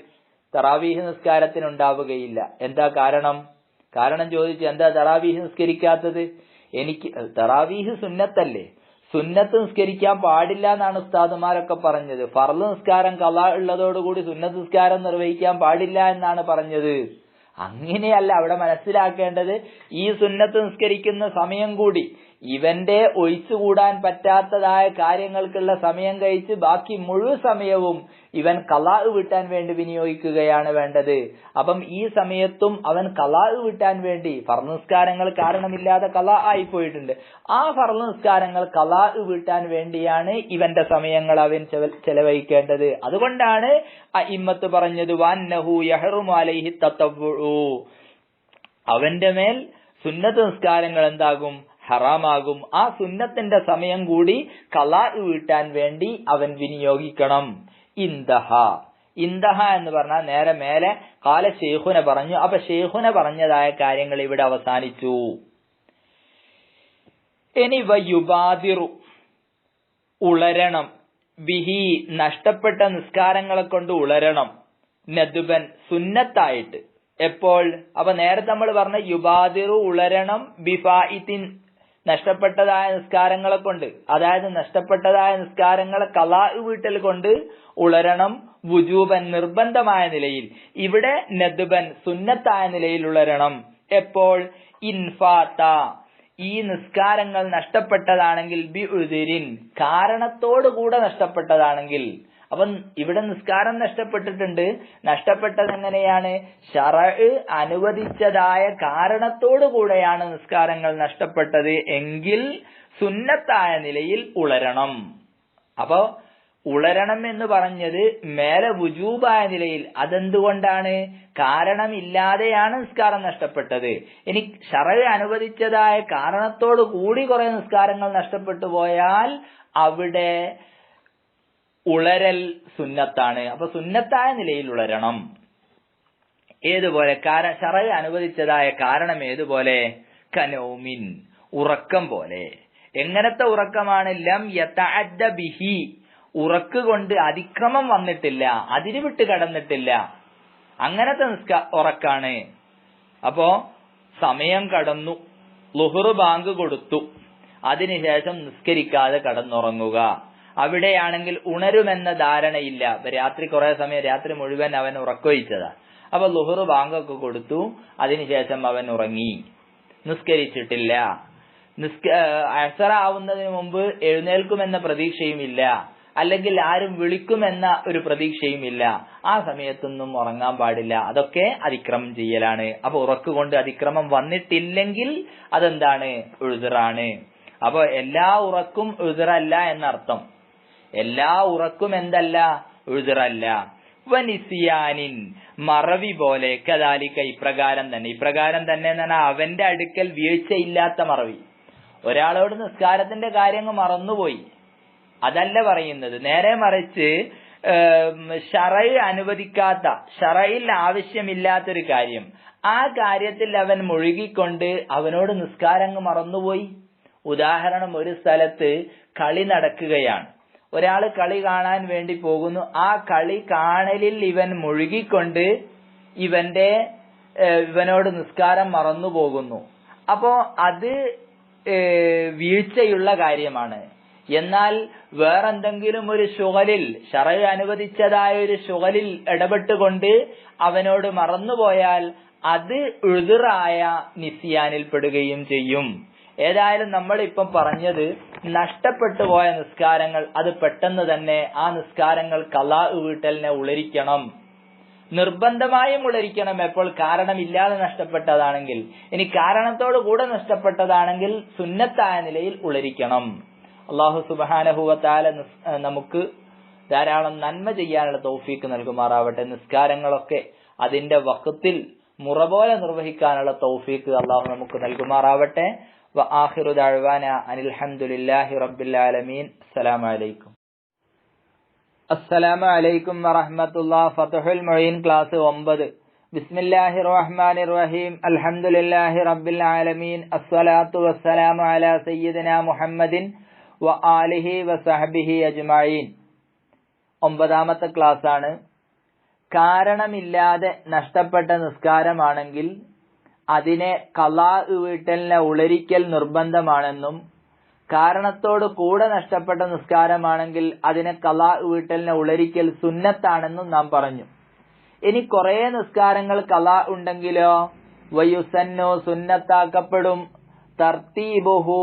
തറാവീഹ് നിസ്കാരത്തിനുണ്ടാവുകയില്ല. എന്താ കാരണം? കാരണം ചോദിച്ചു, എന്താ തറാവീഹ് നിസ്കരിക്കാത്തത്? എനിക്ക് തറാവീഹ് സുന്നത്തല്ലേ, സുന്നത്ത് നിസ്കരിക്കാൻ പാടില്ല എന്നാണ് ഉസ്താദുമാരൊക്കെ പറഞ്ഞത്. ഫർള് നിസ്കാരം ഖലാ ഉള്ളതോടുകൂടി സുന്നത്ത് നിസ്കാരം നിർവഹിക്കാൻ പാടില്ല എന്നാണ് പറഞ്ഞത്. അങ്ങനെയല്ല അവിടെ മനസ്സിലാക്കേണ്ടത്. ഈ സുന്നത്ത് നിസ്കരിക്കുന്ന സമയം കൂടി ഇവന്റെ ഒഴിച്ചുകൂടാൻ പറ്റാത്തതായ കാര്യങ്ങൾക്കുള്ള സമയം കഴിച്ച് ബാക്കി മുഴുവൻ സമയവും ഇവൻ ഖലാഅ് വീട്ടാൻ വേണ്ടി വിനിയോഗിക്കുകയാണ് വേണ്ടത്. അപ്പം ഈ സമയത്തും അവൻ ഖലാഅ് വീട്ടാൻ വേണ്ടി, ഫർള് നിസ്കാരങ്ങൾ കാരണമില്ലാതെ ഖലാ ആയിപ്പോയിട്ടുണ്ട്, ആ ഫർള് നിസ്കാരങ്ങൾ ഖലാഅ് വീട്ടാൻ വേണ്ടിയാണ് ഇവന്റെ സമയങ്ങൾ അവൻ ചെലവഴിക്കേണ്ടത്. അതുകൊണ്ടാണ് അഇമ്മത്ത് പറഞ്ഞത് വഅന്നഹു യഹ്റുമു അലൈഹി തതവ്വുഉ, അവന്റെ മേൽ സുന്നത്ത് നിസ്കാരങ്ങൾ എന്താകും? ഹറാമാകും. ആ സുന്നത്തിന്റെ സമയം കൂടി ഖലാഅ് വീട്ടാൻ വേണ്ടി അവൻ വിനിയോഗിക്കണം. ഇന്ദഹ, ഇന്ദഹ എന്ന് പറഞ്ഞാൽ നേരെ മേലെ ഖാല ശൈഖുന പറഞ്ഞു. അപ്പൊ ശൈഖുന പറഞ്ഞതായ കാര്യങ്ങൾ ഇവിടെ അവസാനിച്ചു. ഇനി വയുബാദിറു, ഉളരണം, ബിഹി, നഷ്ടപ്പെട്ട നിസ്കാരങ്ങളെ കൊണ്ട് ഉളരണം, നദ്ബൻ, സുന്നത്തായിട്ട്. എപ്പോൾ? അപ്പൊ നേരത്തെ നമ്മൾ പറഞ്ഞ യുബാദിറു ഉളരണം ബിഫായിത്തിൻ, നഷ്ടപ്പെട്ടതായ നിസ്കാരങ്ങളെ കൊണ്ട്, അതായത് നഷ്ടപ്പെട്ടതായ നിസ്കാരങ്ങളെ ഖലാഅ് വീട്ടൽ കൊണ്ട് ഉളരണം, വുജൂബൻ, നിർബന്ധമായ നിലയിൽ. ഇവിടെ നദ്ബൻ, സുന്നത്തായ നിലയിൽ ഉളരണം. എപ്പോൾ? ഇൻഫാത്ത, ഈ നിസ്കാരങ്ങൾ നഷ്ടപ്പെട്ടതാണെങ്കിൽ, ബി ഉദിരിൻ, കാരണത്തോടുകൂടെ നഷ്ടപ്പെട്ടതാണെങ്കിൽ. അപ്പം ഇവിടെ നിസ്കാരം നഷ്ടപ്പെട്ടിട്ടുണ്ട്. നഷ്ടപ്പെട്ടത് എങ്ങനെയാണ്? ശറഅ് അനുവദിച്ചതായ കാരണത്തോടു കൂടെയാണ് നിസ്കാരങ്ങൾ നഷ്ടപ്പെട്ടത് എങ്കിൽ സുന്നത്തായ നിലയിൽ ഉളരണം. അപ്പൊ ഉളരണം എന്ന് പറഞ്ഞത് മേലെ വുജൂബായ നിലയിൽ. അതെന്തുകൊണ്ടാണ്? കാരണമില്ലാതെയാണ് നിസ്കാരം നഷ്ടപ്പെട്ടത്. ഇനി ശറഅ് അനുവദിച്ചതായ കാരണത്തോടു കൂടി കുറെ നിസ്കാരങ്ങൾ നഷ്ടപ്പെട്ടു പോയാൽ അവിടെ ഉളരൽ സുന്നത്താണ്. അപ്പൊ സുന്നത്തായ നിലയിൽ ഉളരണം. ഏതുപോലെ? ശറഅ് അനുവദിച്ചതായ കാരണം ഏതുപോലെ? കനൗമിൻ, ഉറക്കം പോലെ. എങ്ങനത്തെ ഉറക്കമാണ്? ലം യതഅദ്ദ ബിഹി, ഉറക്ക് കൊണ്ട് അതിക്രമം വന്നിട്ടില്ല, അതിര് വിട്ട് കടന്നിട്ടില്ല, അങ്ങനത്തെ ഉറക്കാണ്. അപ്പോ സമയം കടന്നു, ളുഹ്ർ ബാങ്ക് കൊടുത്തു, അതിനുശേഷം നിസ്കരിക്കാതെ കടന്നുറങ്ങുക. അവിടെയാണെങ്കിൽ ഉണരുമെന്ന ധാരണയില്ല. രാത്രി കുറെ സമയം, രാത്രി മുഴുവൻ അവൻ ഉറക്കൊഴിച്ചതാ. അപ്പൊ ളുഹ്ർ ബാങ്കൊക്കെ കൊടുത്തു, അതിനുശേഷം അവൻ ഉറങ്ങി, നിസ്കരിച്ചിട്ടില്ല. അസർ ആവുന്നതിന് മുമ്പ് എഴുന്നേൽക്കുമെന്ന പ്രതീക്ഷയുമില്ല, അല്ലെങ്കിൽ ആരും വിളിക്കുമെന്ന ഒരു പ്രതീക്ഷയുമില്ല. ആ സമയത്തൊന്നും ഉറങ്ങാൻ പാടില്ല. അതൊക്കെ അതിക്രമം ചെയ്യലാണ്. അപ്പൊ ഉറക്കുകൊണ്ട് അതിക്രമം വന്നിട്ടില്ലെങ്കിൽ അതെന്താണ്? ഉഴ്ദറാണ്. അപ്പൊ എല്ലാ ഉറക്കും ഉഴ്ദറല്ല എന്നർത്ഥം. എല്ലാ ഉറക്കും എന്തല്ല? ഉഴ്ദറല്ല. വനിസിയാനിൻ, മറവി പോലെ, കദാലിക, ഇപ്രകാരം തന്നെ. ഇപ്രകാരം തന്നെ എന്ന് പറഞ്ഞാൽ അവന്റെ അടുക്കൽ വീഴ്ചയില്ലാത്ത മറവി. ഒരാളോട് നിസ്കാരത്തിന്റെ കാര്യങ്ങൾ മറന്നുപോയി, അതല്ല പറയുന്നത്. നേരെ മറിച്ച് ശറഅ് അനുവദിക്കാത്ത, ശറഇൽ ആവശ്യമില്ലാത്തൊരു കാര്യം, ആ കാര്യത്തിൽ അവൻ മുഴുകിക്കൊണ്ട് അവനോട് നിസ്കാരങ്ങ് മറന്നുപോയി. ഉദാഹരണം, ഒരു സ്ഥലത്ത് കളി നടക്കുകയാണ്, ഒരാൾ കളി കാണാൻ വേണ്ടി പോകുന്നു. ആ കളി കാണലിൽ ഇവൻ മുഴുകിക്കൊണ്ട് ഇവനോട് നിസ്കാരം മറന്നു പോകുന്നു. അപ്പോ അത് വീഴ്ചയുള്ള കാര്യമാണ്. എന്നാൽ വേറെന്തെങ്കിലും ഒരു ശുഗലിൽ, ശറഅ് അനുവദിച്ചതായ ഒരു ശുഗലിൽ ഇടപെട്ടുകൊണ്ട് അവനോട് മറന്നുപോയാൽ അത് ഉദ്റായ നിസ്യാനിൽ പെടുകയും ചെയ്യും. ഏതായാലും നമ്മൾ ഇപ്പം പറഞ്ഞത് നഷ്ടപ്പെട്ടു പോയ നിസ്കാരങ്ങൾ, അത് പെട്ടെന്ന് തന്നെ ആ നിസ്കാരങ്ങൾ ഖളാ വീട്ടലിനെ ഉളരിക്കണം, നിർബന്ധമായും ഉളരിക്കണം. എപ്പോൾ? കാരണമില്ലാതെ നഷ്ടപ്പെട്ടതാണെങ്കിൽ. ഇനി കാരണത്തോട് കൂടെ നഷ്ടപ്പെട്ടതാണെങ്കിൽ സുന്നത്തായ നിലയിൽ ഉളരിക്കണം. അല്ലാഹു സുബ്ഹാനഹു വ തആല നമുക്ക് ധാരാളം നന്മ ചെയ്യാനുള്ള തൗഫീക്ക് നൽകുമാറാവട്ടെ. നിസ്കാരങ്ങളൊക്കെ അതിന്റെ വഖത്തിൽ മുറ പോലെ നിർവഹിക്കാനുള്ള തൗഫീക്ക് അല്ലാഹു നമുക്ക് നൽകുമാറാവട്ടെ. വ ആഖിറു ദഅവാന അനിൽ ഹംദുലില്ലാഹി റബ്ബിൽ ആലമീൻ. അസ്സലാമു അലൈക്കും. അസ്സലാമു അലൈക്കും വറഹ്മത്തുള്ളാഹി. ഫത്ഹുൽ മുഈൻ ക്ലാസ് 9. ബിസ്മില്ലാഹിർ റഹ്മാനിർ റഹീം. അൽഹംദുലില്ലാഹി റബ്ബിൽ ആലമീൻ. അസ്സലാത്തു വസ്സലാമു അലാ സയ്യിദിനാ മുഹമ്മദിൻ വ ആലിഹി വ സഹ്ബിഹി അജ്മഈൻ. 9ാമത്തെ ക്ലാസ് ആണ്. കാരണമില്ലാതെ നഷ്ടപ്പെട്ട നിസ്കാരമാണെങ്കിൽ അതിനെ ഖളാ വീട്ടലിനെ ഉളരിക്കൽ നിർബന്ധമാണെന്നും, കാരണത്തോട് കൂടെ നഷ്ടപ്പെട്ട നിസ്കാരമാണെങ്കിൽ അതിനെ ഖളാ വീട്ടലിനെ ഉളരിക്കൽ സുന്നത്താണെന്നും നാം പറഞ്ഞു. ഇനി കുറെ നിസ്കാരങ്ങൾ ഖളാ ഉണ്ടെങ്കിലോ വയുസന്നു സുന്നത്താക്കപ്പെടും. തർത്തീബുഹു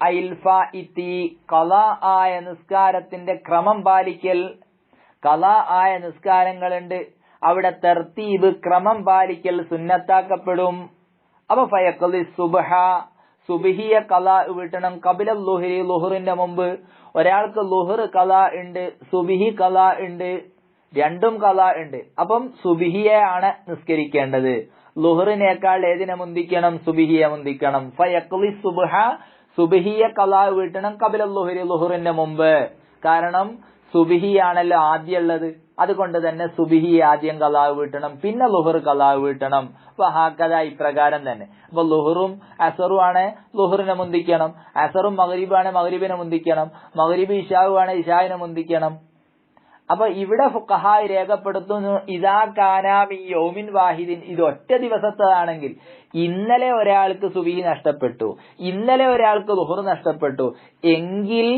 അൽഫാഇതി ഖളാ ആയ നിസ്കാരത്തിന്റെ ക്രമം പാലിക്കൽ. ഖളാ ആയ നിസ്കാരങ്ങളുണ്ട്, അവിടെ തർത്തീബ് ക്രമം പാലിക്കൽ സുന്നത്താക്കപ്പെടും. അപ്പൊ ഫയഖ്ളി സുബ്ഹ, സുബ്ഹിയ ഖളാ വീട്ടണം. ഖബല ളുഹ്രി, ളുഹറിന്റെ മുമ്പ്. ഒരാൾക്ക് ളുഹർ ഖളാ ഉണ്ട്, സുബ്ഹി ഖളാ ഉണ്ട്, രണ്ടും ഖളാ ഉണ്ട്. അപ്പം സുബ്ഹിയെയാണ് നിസ്കരിക്കേണ്ടത്. ളുഹറിനേക്കാൾ ഏതിനെ മുന്തിക്കണം? സുബ്ഹിയെ മുന്തിക്കണം. ഫയഖ്ളി സുബ്ഹ, സുബ്ഹിയ ഖളാ വീട്ടണം. ഖബല ളുഹ്രി, ളുഹറിന്റെ മുമ്പ്. കാരണം സുബ്ഹിയാണല്ലോ ആദ്യം ഉള്ളത്, അതുകൊണ്ട് തന്നെ സുബ്ഹി ആദ്യം ഖളാ വീട്ടണം, പിന്നെ ളുഹർ ഖളാ വീട്ടണം. വഹാകദ, ഇപ്രകാരം തന്നെ. അപ്പൊ ളുഹറും അസറും ആണ്, ളുഹറിനെ മുന്തിക്കണം. അസറും മഗ്രിബാണ്, മഗ്രിബിനെ മുന്തിക്കണം. മഗ്രിബ് ഇശാഉ ആണ്, ഇശാഇനെ മുന്തിക്കണം. അപ്പൊ ഇവിടെ ഫുഖഹാ രേഖപ്പെടുത്തുന്നു, ഇദാ കാനാ മിൻ യൗമിൻ വാഹിദിൻ, ഇത് ഒറ്റ ദിവസത്തേതാണെങ്കിൽ, ഇന്നലെ ഒരാൾക്ക് സുബ്ഹി നഷ്ടപ്പെട്ടു, ഇന്നലെ ഒരാൾക്ക് ളുഹർ നഷ്ടപ്പെട്ടു എങ്കിൽ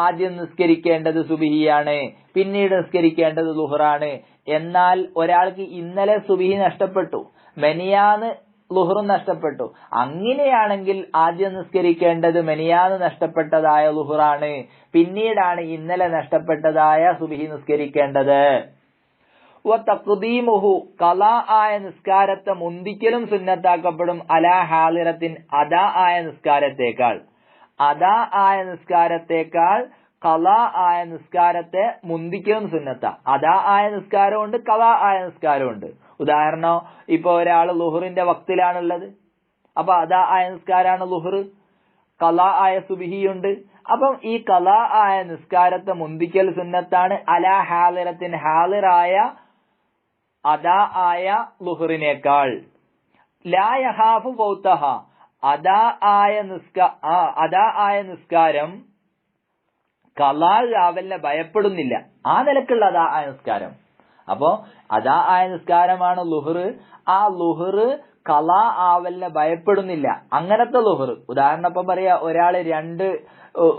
ആദ്യം നിസ്കരിക്കേണ്ടത് സുബ്ഹിയാണ്, പിന്നീട് നിസ്കരിക്കേണ്ടത് ളുഹറാണ്. എന്നാൽ ഒരാൾക്ക് ഇന്നലെ സുബ്ഹി നഷ്ടപ്പെട്ടു, മെനിയാന്ന് ളുഹറും നഷ്ടപ്പെട്ടു, അങ്ങനെയാണെങ്കിൽ ആദ്യം നിസ്കരിക്കേണ്ടത് മെനിയാന്ന് നഷ്ടപ്പെട്ടതായ ളുഹറാണ്, പിന്നീടാണ് ഇന്നലെ നഷ്ടപ്പെട്ടതായ സുബ്ഹി നിസ്കരിക്കേണ്ടത്. വതഖ്ദീമുഹു, ഖളാ ആയ നിസ്കാരത്തെ മുന്തിക്കലും സുന്നത്താക്കപ്പെടും. അലാ ഹാളിറത്തിൻ, അദാ ആയ നിസ്കാരത്തേക്കാൾ. അദാ ആയ നിസ്കാരത്തേക്കാൾ ഖളാ ആയ നിസ്കാരത്തെ മുന്തിക്കലും സുന്നത്ത. അദാ ആയ നിസ്കാരമുണ്ട്, ഖളാ ആയ നിസ്കാരമുണ്ട്. ഉദാഹരണം, ഇപ്പൊ ഒരാൾ ളുഹറിന്റെ വക്തിലാണുള്ളത്, അപ്പൊ അദാ ആയ നിസ്കാരാണ് ളുഹർ, ഖളാ ആയ സുബ്ഹിയുണ്ട്. അപ്പം ഈ ഖളാ ആയ നിസ്കാരത്തെ മുന്തിക്കൽ സുന്നത്താണ്. അലാ ഹാളിറത്തിൻ, ഹാളിറായ അദാ ആയ ളുഹറിനേക്കാൾ. ലാ യഖാഫു ഫൗതഹ, അദാ ആയ നിസ്കാരം ഖളാ ആവലിനെ ഭയപ്പെടുന്നില്ല, ആ നിലക്കുള്ള അദാ ആയ നിസ്കാരം. അപ്പോ അദാ ആയ നിസ്കാരമാണ് ളുഹർ, ആ ളുഹർ ഖളാ ആവലിനെ ഭയപ്പെടുന്നില്ല, അങ്ങനത്തെ ളുഹർ. ഉദാഹരണം ഇപ്പം പറയാ, ഒരാള്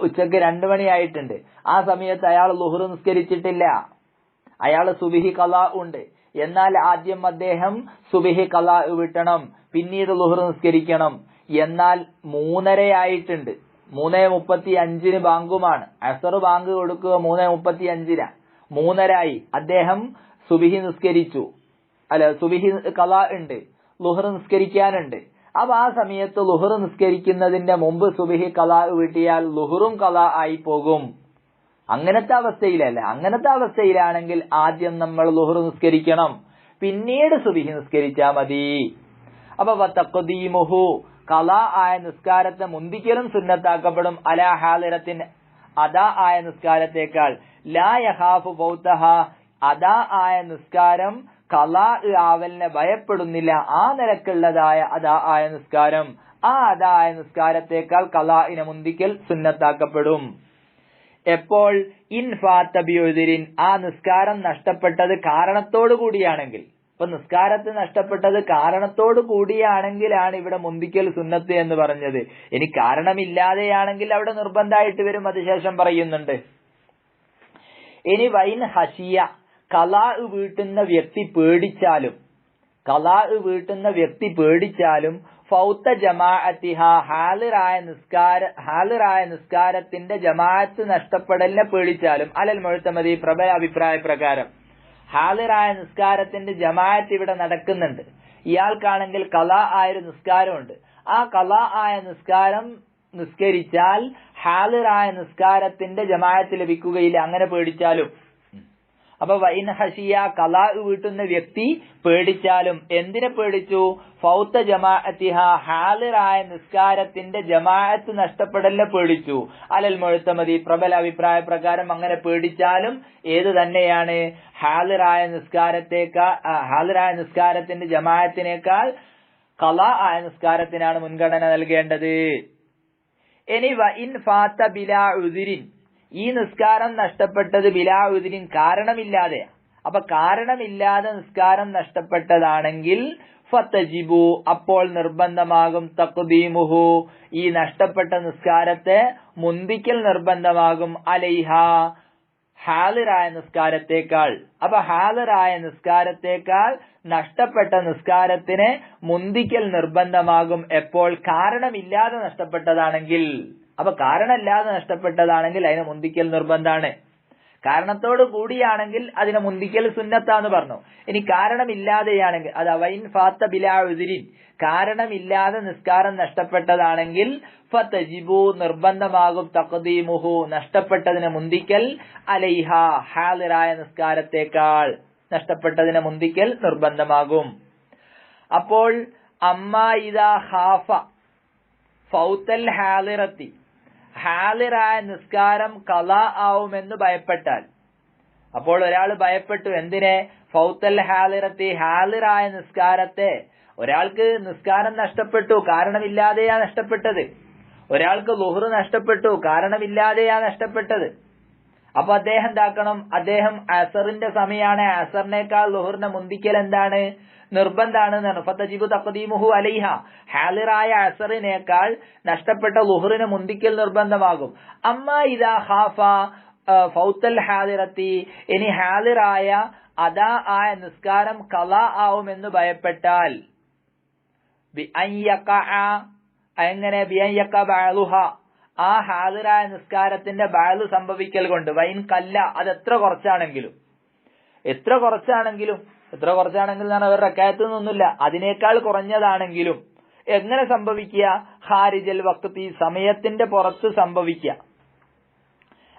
ഉച്ചക്ക് 2 മണിയായിട്ടുണ്ട്, ആ സമയത്ത് അയാൾ ളുഹർ നിസ്കരിച്ചിട്ടില്ല, അയാൾ സുബ്ഹി ഖളാ ഉണ്ട്. എന്നാൽ ആദ്യം അദ്ദേഹം സുബ്ഹി ഖളാ വിട്ടണം, പിന്നീട് ളുഹർ നിസ്കരിക്കണം. എന്നാൽ 3:30 ആയിട്ടുണ്ട്, 3:35 ബാങ്കുമാണ്, അസർ ബാങ്ക് കൊടുക്കുക 3:35, 3:30 ആയി, അദ്ദേഹം സുബ്ഹി നിസ്കരിച്ചു, സുബ്ഹി ഖളാ ഉണ്ട്, ളുഹർ നിസ്കരിക്കാനുണ്ട്. അപ്പൊ ആ സമയത്ത് ളുഹർ നിസ്കരിക്കുന്നതിന്റെ മുമ്പ് സുബ്ഹി ഖളാ വീട്ടിയാൽ ളുഹറും ഖളാ ആയി പോകും. അങ്ങനത്തെ അവസ്ഥയിലല്ല. അങ്ങനത്തെ അവസ്ഥയിലാണെങ്കിൽ ആദ്യം നമ്മൾ ളുഹർ നിസ്കരിക്കണം, പിന്നീട് സുബ്ഹി നിസ്കരിച്ചാ മതി. അപ്പൊ വതഖ്ദീമുഹു, ഖളാ ആയ നിസ്കാരത്തെ മുന്തിക്കലും സുന്നത്താക്കപ്പെടും. അലാ ഹാളിറത്തിൻ, അദാ ആയ നിസ്കാരത്തേക്കാൾ. ലാ യഖാഫു ഫൗതഹ, അദാ ആയ നിസ്കാരം ഖലാ ആവലിനെ ഭയപ്പെടുന്നില്ല, ആ നിലക്കുള്ളതായ അദാആയ നിസ്കാരം, ആ അദാആയ നിസ്കാരത്തെക്കാൾ ഖലാഇനെ മുന്തിക്കൽ സുന്നത്താക്കപ്പെടും. എപ്പോൾ? ഇൻ ഫാത്ത ബിഉദ്രിൻ, ആ നിസ്കാരം നഷ്ടപ്പെട്ടത് കാരണത്തോടു കൂടിയാണെങ്കിൽ. ഇപ്പൊ നിസ്കാരത്തെ നഷ്ടപ്പെട്ടത് കാരണത്തോടു കൂടിയാണെങ്കിലാണ് ഇവിടെ മുന്തിക്കൽ സുന്നത്ത് എന്ന് പറഞ്ഞത്. ഇനി കാരണമില്ലാതെയാണെങ്കിൽ അവിടെ നിർബന്ധമായിട്ട് വരും, അതിനുശേഷം പറയുന്നുണ്ട്. ഇനി വൈൻ ഹഷിയ, ഖലാ വീട്ടുന്ന വ്യക്തി പേടിച്ചാലും, ഖലാ വീട്ടുന്ന വ്യക്തി പേടിച്ചാലും ഫൗത്ത ജമാഅത്തിഹ, ഹാലിറായ നിസ്കാരത്തിന്റെ ജമാഅത്ത് നഷ്ടപ്പെടലിനെ പേടിച്ചാലും, അലൽ മുഅ്തമദി പ്രബല അഭിപ്രായ പ്രകാരം ഹാലിറായ നിസ്കാരത്തിന്റെ ജമാഅത്ത് ഇവിടെ നടക്കുന്നുണ്ട്, ഇയാൾക്കാണെങ്കിൽ ഖലാ ആയൊരു നിസ്കാരമുണ്ട്, ആ ഖലാ ആയ നിസ്കാരം നിസ്കരിച്ചാൽ ഹാലിറായ നിസ്കാരത്തിന്റെ ജമാഅത്ത് ലഭിക്കുകയില്ല, അങ്ങനെ പേടിച്ചാലും. അപ്പൊ വൈൻ ഹഷിയ, ഖലാ വീട്ടുന്ന വ്യക്തി പേടിച്ചാലും. എന്തിനെ പേടിച്ചു? ഫൗത്ത ജമാഅത്തിഹ, ഹാലിറായ നിസ്കാരത്തിന്റെ ജമാഅത്ത് നഷ്ടപ്പെടലിനെ പേടിച്ചു. അലൽ മുഅ്തമദി പ്രബല അഭിപ്രായ പ്രകാരം അങ്ങനെ പേടിച്ചാലും ഏത് തന്നെയാണ്? ഹാലിറായ നിസ്കാരത്തിന്റെ ജമാഅത്തിനേക്കാൾ ഖലാ ആയ നിസ്കാരത്തിനാണ് മുൻഗണന നൽകേണ്ടത്. ഇനി വഇൻ ഫാത്ത ബിലാ ഉദ്രിൻ, ഈ നിസ്കാരം നഷ്ടപ്പെട്ടത് ബിലാ ഉദ്രിൻ, കാരണമില്ലാതെ. അപ്പൊ കാരണമില്ലാതെ നിസ്കാരം നഷ്ടപ്പെട്ടതാണെങ്കിൽ ഫതജിബു, അപ്പോൾ നിർബന്ധമാകും തഖ്ദീമുഹു, ഈ നഷ്ടപ്പെട്ട നിസ്കാരത്തെ മുന്തിക്കൽ നിർബന്ധമാകും, അലൈഹ, ഹാലിറായ നിസ്കാരത്തെക്കാൾ. അപ്പൊ ഹാലിറായ നിസ്കാരത്തെക്കാൾ നഷ്ടപ്പെട്ട നിസ്കാരത്തിന് മുന്തിക്കൽ നിർബന്ധമാകും. എപ്പോൾ? കാരണമില്ലാതെ നഷ്ടപ്പെട്ടതാണെങ്കിൽ. അപ്പൊ കാരണമില്ലാതെ നഷ്ടപ്പെട്ടതാണെങ്കിൽ അതിനെ മുന്തിക്കൽ നിർബന്ധാണ്. കാരണത്തോട് കൂടിയാണെങ്കിൽ അതിനെ മുന്തിക്കൽ സുന്നത്താന്ന് പറഞ്ഞു. ഇനി കാരണമില്ലാതെയാണെങ്കിൽ, അത് വൈൻ ഫാത്ത ബിലാ ഉദ്രിൻ, കാരണമില്ലാതെ നിസ്കാരം നഷ്ടപ്പെട്ടതാണെങ്കിൽ ഫതജിബു, നിർബന്ധമാകും തഖ്ദീമുഹു, നഷ്ടപ്പെട്ടതിനെ മുന്തിക്കൽ, അലൈഹ, ഹാലിറായ നിസ്കാരത്തെക്കാൾ നഷ്ടപ്പെട്ടതിനെ മുന്തിക്കൽ നിർബന്ധമാകും. അപ്പോൾ അമ്മ ഇദാ ഖാഫ ഫൗത്തൽ ഹാലിറത്തി, ഹാലിറായ നിസ്കാരം ഖലാ ആവുമെന്ന് ഭയപ്പെട്ടാൽ. അപ്പോൾ ഒരാൾ ഭയപ്പെട്ടു, എന്തിനെ? ഫൗത്തൽ ഹാലിറത്തി, ഹാലിറായ നിസ്കാരത്തെ. ഒരാൾക്ക് നിസ്കാരം നഷ്ടപ്പെട്ടു, കാരണമില്ലാതെയാ നഷ്ടപ്പെട്ടത്. ഒരാൾക്ക് ളുഹ്ർ നഷ്ടപ്പെട്ടു, കാരണമില്ലാതെയാ നഷ്ടപ്പെട്ടത്. അപ്പൊ അദ്ദേഹം എന്താക്കണം? അദ്ദേഹം അസറിന്റെ സമയമാണ്, അസറിനേക്കാൾ ളുഹ്റിനെ മുന്തിക്കൽ എന്താണ്? നിർബന്ധാണ്. ഫതജിബു തഖ്ദീമുഹു അലൈഹ, ഹാലിറായ അസറിനേക്കാൾ നഷ്ടപ്പെട്ട ളുഹ്റിനെ മുന്തിക്കൽ നിർബന്ധമാകും. അമ്മ ഇദാ ഖാഫ ഫൗത്തൽ ഹാലിറത്തി, ഇനി ഹാലിറായ അദാ ആയ നിസ്കാരം ഖലാ ആവുമെന്ന് ഭയപ്പെട്ടാൽ, എങ്ങനെ? ബഅലുഹ, ആ ഹാലിറായ നിസ്കാരത്തിന്റെ ബഅല് സംഭവിക്കൽ കൊണ്ട്. വൈൻ കല്ല, അത് എത്ര കുറച്ചാണെങ്കിലും ഒരു റക്അത്ത് ഒന്നുമില്ല, അതിനേക്കാൾ കുറഞ്ഞതാണെങ്കിലും എങ്ങനെ സംഭവിക്കുക? ഖാരിജൽ വഖ്തി, സമയത്തിന്റെ പുറത്ത് സംഭവിക്കുക.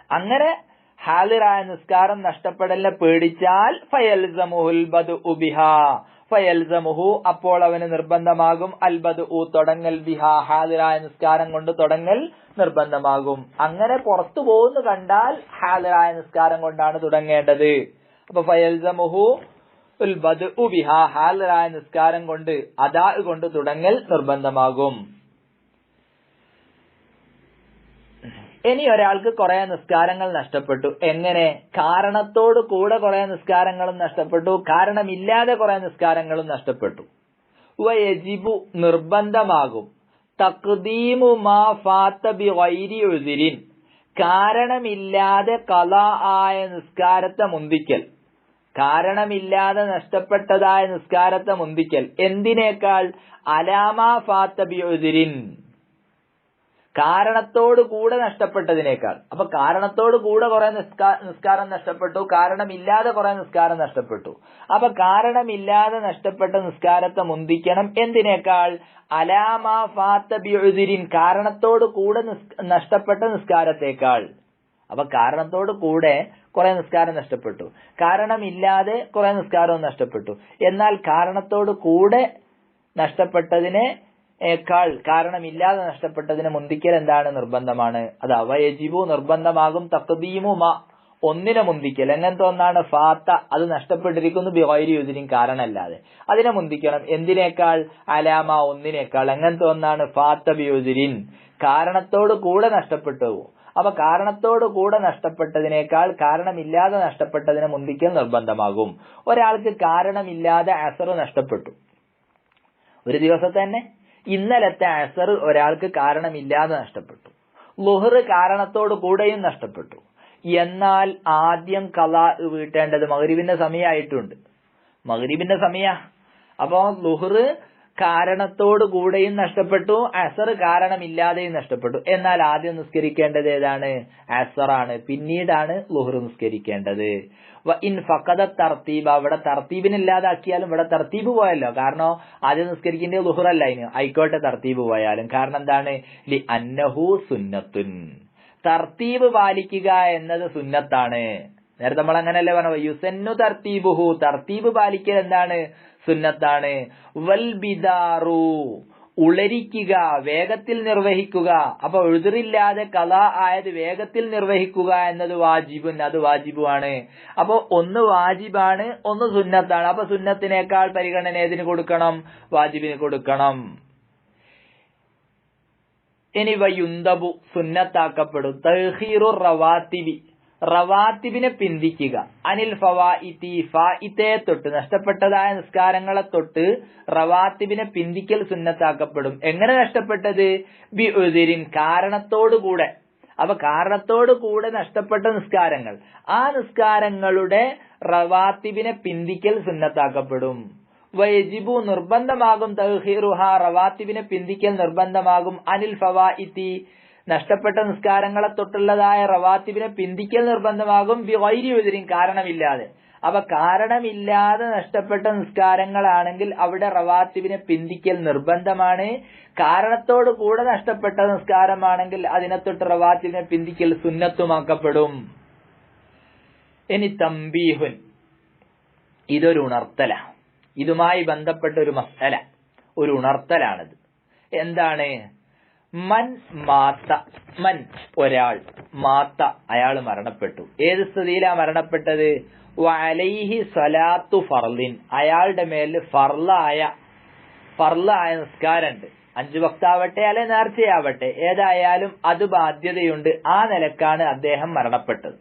അങ്ങനെ ഹാലിറായ നിസ്കാരം നഷ്ടപ്പെടലിനെ പേടിച്ചാൽ ഫയൽസമുഹുൽ ബദ്ഉ ബിഹാ, ഫയൽസമുഹു, അപ്പോൾ അവന് നിർബന്ധമാകും അൽ ബദ്ഉ, തുടങ്ങൽ, ബിഹാ, ഹാലിറായ നിസ്കാരം കൊണ്ട് തുടങ്ങൽ നിർബന്ധമാകും. അങ്ങനെ പുറത്തു പോകുന്നു കണ്ടാൽ ഹാലിറായ നിസ്കാരം കൊണ്ടാണ് തുടങ്ങേണ്ടത്. അപ്പൊ ഫയൽസമുഹു ഉൽ ബദ്ഉ ബിഹാ, ഹാലിറായ നിസ്കാരം കൊണ്ട്, അദാ കൊണ്ട് തുടങ്ങൽ നിർബന്ധമാകും. ഇനി ഒരാൾക്ക് കുറെ നിസ്കാരങ്ങൾ നഷ്ടപ്പെട്ടു. എങ്ങനെ? കാരണത്തോട് കൂടെ കുറെ നിസ്കാരങ്ങളും നഷ്ടപ്പെട്ടു, കാരണമില്ലാതെ കുറെ നിസ്കാരങ്ങളും നഷ്ടപ്പെട്ടു. വയജിബു, നിർബന്ധമാകും തഖ്ദീമു മാ ഫാത്ത ബിഗൈരി ഉദ്രിൻ, കാരണമില്ലാതെ ഖലാ ആയ നിസ്കാരത്തെ മുന്തിക്കൽ, കാരണമില്ലാതെ നഷ്ടപ്പെട്ടതായ നിസ്കാരത്തെ മുന്തിക്കൽ. എന്തിനേക്കാൾ? അലാമാ ഫാത്ത ബിഉദ്രിൻ, കാരണത്തോട് കൂടെ നഷ്ടപ്പെട്ടതിനേക്കാൾ. അപ്പൊ കാരണത്തോട് കൂടെ കുറെ നിസ്കാരം നഷ്ടപ്പെട്ടു, കാരണമില്ലാതെ കുറെ നിസ്കാരം നഷ്ടപ്പെട്ടു. അപ്പൊ കാരണമില്ലാതെ നഷ്ടപ്പെട്ട നിസ്കാരത്തെ മുന്തിക്കണം. എന്തിനേക്കാൾ? അലാമാ ഫാത്ത ബിഉദ്രിൻ, കാരണത്തോട് കൂടെ നഷ്ടപ്പെട്ട നിസ്കാരത്തെക്കാൾ. അപ്പൊ കാരണത്തോട് കൂടെ കുറെ നിസ്കാരം നഷ്ടപ്പെട്ടു, കാരണമില്ലാതെ കുറെ നിസ്കാരവും നഷ്ടപ്പെട്ടു. എന്നാൽ കാരണത്തോട് കൂടെ നഷ്ടപ്പെട്ടതിനേക്കാൾ കാരണമില്ലാതെ നഷ്ടപ്പെട്ടതിനെ മുന്തിക്കൽ എന്താണ്? നിർബന്ധമാണ്. അത് വയജിബു, നിർബന്ധമാകും തഖ്ദീമു മാ, ഒന്നിനെ മുന്തിക്കൽ. എങ്ങനത്തെ ഒന്നാണ്? ഫാത്ത, അത് നഷ്ടപ്പെട്ടിരിക്കുന്നു ബിഗൈരി ഉദ്രിൻ, കാരണമല്ലാതെ. അതിനെ മുന്തിക്കണം. എന്തിനേക്കാൾ? അലാമ, ഒന്നിനേക്കാൾ. എങ്ങനത്തെ ഒന്നാണ്? ഫാത്ത ബി ഉദ്രിൻ, കാരണത്തോട് കൂടെ നഷ്ടപ്പെട്ടു. അപ്പൊ കാരണത്തോട് കൂടെ നഷ്ടപ്പെട്ടതിനേക്കാൾ കാരണമില്ലാതെ നഷ്ടപ്പെട്ടതിനെ മുന്തിക്കൽ നിർബന്ധമാകും. ഒരാൾക്ക് കാരണമില്ലാതെ അസർ നഷ്ടപ്പെട്ടു, ഒരു ദിവസത്തെ തന്നെ ഇന്നലത്തെ അസർ ഒരാൾക്ക് കാരണമില്ലാതെ നഷ്ടപ്പെട്ടു. ളുഹർ കാരണത്തോട് കൂടെയും നഷ്ടപ്പെട്ടു. എന്നാൽ ആദ്യം ഖളാ വീട്ടേണ്ടത് മഗ്രിബിന്റെ സമയമായിട്ടുണ്ട്. മഗ്രിബിന്റെ സമയ. അപ്പോ ളുഹർ കാരണത്തോട് കൂടെയും നഷ്ടപ്പെട്ടു, അസർ കാരണമില്ലാതെയും നഷ്ടപ്പെട്ടു. എന്നാൽ ആദ്യം നിസ്കരിക്കേണ്ടത് ഏതാണ്? അസറാണ്. പിന്നീടാണ് ളുഹർ നിസ്കരിക്കേണ്ടത്. ഇൻ ഫഖദ തർത്തീബ്, അവിടെ തർത്തീബിനില്ലാതാക്കിയാലും ഇവിടെ തർത്തീബ് പോയല്ലോ. കാരണം ആദ്യം നിസ്കരിക്കേണ്ടത് ളുഹർ അല്ല, ഇനി ആയിക്കോട്ടെ തർത്തീബ് പോയാലും. കാരണം എന്താണ്? ലി അന്നഹു സുന്നത്തുൻ, തർത്തീബ് പാലിക്കുക എന്നത് സുന്നത്താണ്. നേരത്തെ നമ്മൾ അങ്ങനെയല്ലേ പറഞ്ഞു, യുസന്നു തർത്തീബുഹു, തർത്തീബ് പാലിക്കൽ എന്താണ്? സുന്നത്താണ്. വൽ ബിദാറു, ഉളരിക്കുക, വേഗത്തിൽ നിർവഹിക്കുക. അപ്പൊ ഉഴുതിറില്ലാതെ ഖളാ ആയത് വേഗത്തിൽ നിർവഹിക്കുക എന്നത് വാജിബുൻ, അത് വാജിബുമാണ്. അപ്പൊ ഒന്ന് വാജിബാണ്, ഒന്ന് സുന്നത്താണ്. അപ്പൊ സുന്നത്തിനേക്കാൾ പരിഗണന ഏതിന് കൊടുക്കണം? വാജിബിന് കൊടുക്കണം. ഇനി വയുന്തബു, സുന്നത്താക്കപ്പെടും. തഖീറു റവാത്തിബി, റവാത്തിബിനെ പിന്തിക്കുക. അനിൽ ഫവാഇതി, ഫായിത്തെ തൊട്ട്, നഷ്ടപ്പെട്ടതായ നിസ്കാരങ്ങളെ തൊട്ട് റവാത്തിബിനെ പിന്തിക്കൽ സുന്നത്താക്കപ്പെടും. എങ്ങനെ നഷ്ടപ്പെട്ടത്? ബി ഉദിരിൻ, കാരണത്തോടുകൂടെ. അപ്പൊ കാരണത്തോടു കൂടെ നഷ്ടപ്പെട്ട നിസ്കാരങ്ങൾ, ആ നിസ്കാരങ്ങളുടെ റവാത്തിബിനെ പിന്തിക്കൽ സുന്നത്താക്കപ്പെടും. വയജിബു, നിർബന്ധമാകും. തഖീറുഹ, റവാത്തിബിനെ പിന്തിക്കൽ നിർബന്ധമാകും. അനിൽ ഫവാഇതി, നഷ്ടപ്പെട്ട നിസ്കാരങ്ങളെ തൊട്ടുള്ളതായ റവാത്തിബിനെ പിന്തിക്കൽ നിർബന്ധമാകും. ബിഗൈരി ഉദ്രിൻ, കാരണമില്ലാതെ. അപ്പൊ കാരണമില്ലാതെ നഷ്ടപ്പെട്ട നിസ്കാരങ്ങളാണെങ്കിൽ അവിടെ റവാത്തിബിനെ പിന്തിക്കൽ നിർബന്ധമാണ്. കാരണത്തോട് കൂടെ നഷ്ടപ്പെട്ട നിസ്കാരമാണെങ്കിൽ അതിനെ തൊട്ട് റവാത്തിബിനെ പിന്തിക്കൽ സുന്നത്തുമാക്കപ്പെടും. ഇനി തംബീഹുൻ, ഇതൊരു ഉണർത്തല, ഇതുമായി ബന്ധപ്പെട്ട ഒരു മസ്അല, ഒരു ഉണർത്തലാണിത്. എന്താണ്? മൻ മാത്ത, മൻ ഒരാൾ, മാത്ത അയാൾ മരണപ്പെട്ടു. ഏത് സ്ഥിതിയിലാ മരണപ്പെട്ടത്? വഅലൈഹി സ്വലാത്തു ഫർളിൻ, അയാളുടെ മേൽ ഫർളായ നിസ്കാരമുണ്ട്. 5 വക്താവട്ടെ അല്ലെ നേർച്ചയാവട്ടെ, ഏതായാലും അത് ബാധ്യതയുണ്ട്. ആ നിലക്കാണ് അദ്ദേഹം മരണപ്പെട്ടത്.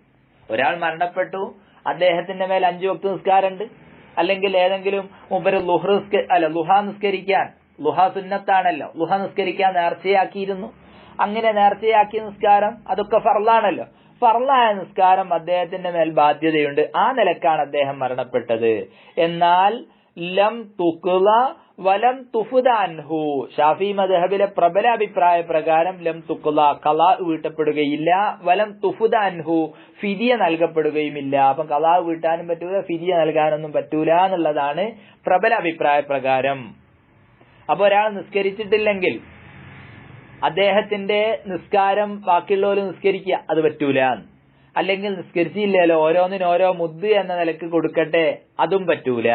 ഒരാൾ മരണപ്പെട്ടു, അദ്ദേഹത്തിന്റെ മേൽ 5 വക്ത നിസ്കാരമുണ്ട്. അല്ലെങ്കിൽ ഏതെങ്കിലും മൂപ്പര് ളുഹ നിസ്കരിക്കാൻ, ളുഹ സുന്നത്താണല്ലോ, ളുഹ നിസ്കരിക്കാൻ നേർച്ചയാക്കിയിരുന്നു. അങ്ങനെ നേർച്ചയാക്കിയ നിസ്കാരം അതൊക്കെ ഫർളാണല്ലോ. ഫർളായ നിസ്കാരം അദ്ദേഹത്തിന്റെ മേൽ ബാധ്യതയുണ്ട്. ആ നിലക്കാണ് അദ്ദേഹം മരണപ്പെട്ടത്. എന്നാൽ ലം തുഖ്ള വലം തുഫ്ദ അൻഹു, ഷാഫി മദ്ഹബിലെ പ്രബല അഭിപ്രായ പ്രകാരം ലം തുഖ്ള, ഖളാ വീട്ടപ്പെടുകയില്ല. വലം തുഫ്ദ അൻഹു, ഫിദിയ നൽകപ്പെടുകയുമില്ല. അപ്പൊ ഖളാ വീട്ടാനും പറ്റൂല, ഫിദിയ നൽകാനൊന്നും പറ്റൂല എന്നുള്ളതാണ് പ്രബല അഭിപ്രായ പ്രകാരം. അപ്പൊ ഒരാൾ നിസ്കരിച്ചിട്ടില്ലെങ്കിൽ അദ്ദേഹത്തിന്റെ നിസ്കാരം ബാക്കിയുള്ളവർ നിസ്കരിക്കുക, അത് പറ്റൂല. അല്ലെങ്കിൽ നിസ്കരിച്ചില്ലല്ലോ, ഓരോന്നിനും ഓരോ മുദ് എന്ന നിലക്ക് കൊടുക്കട്ടെ, അതും പറ്റൂല.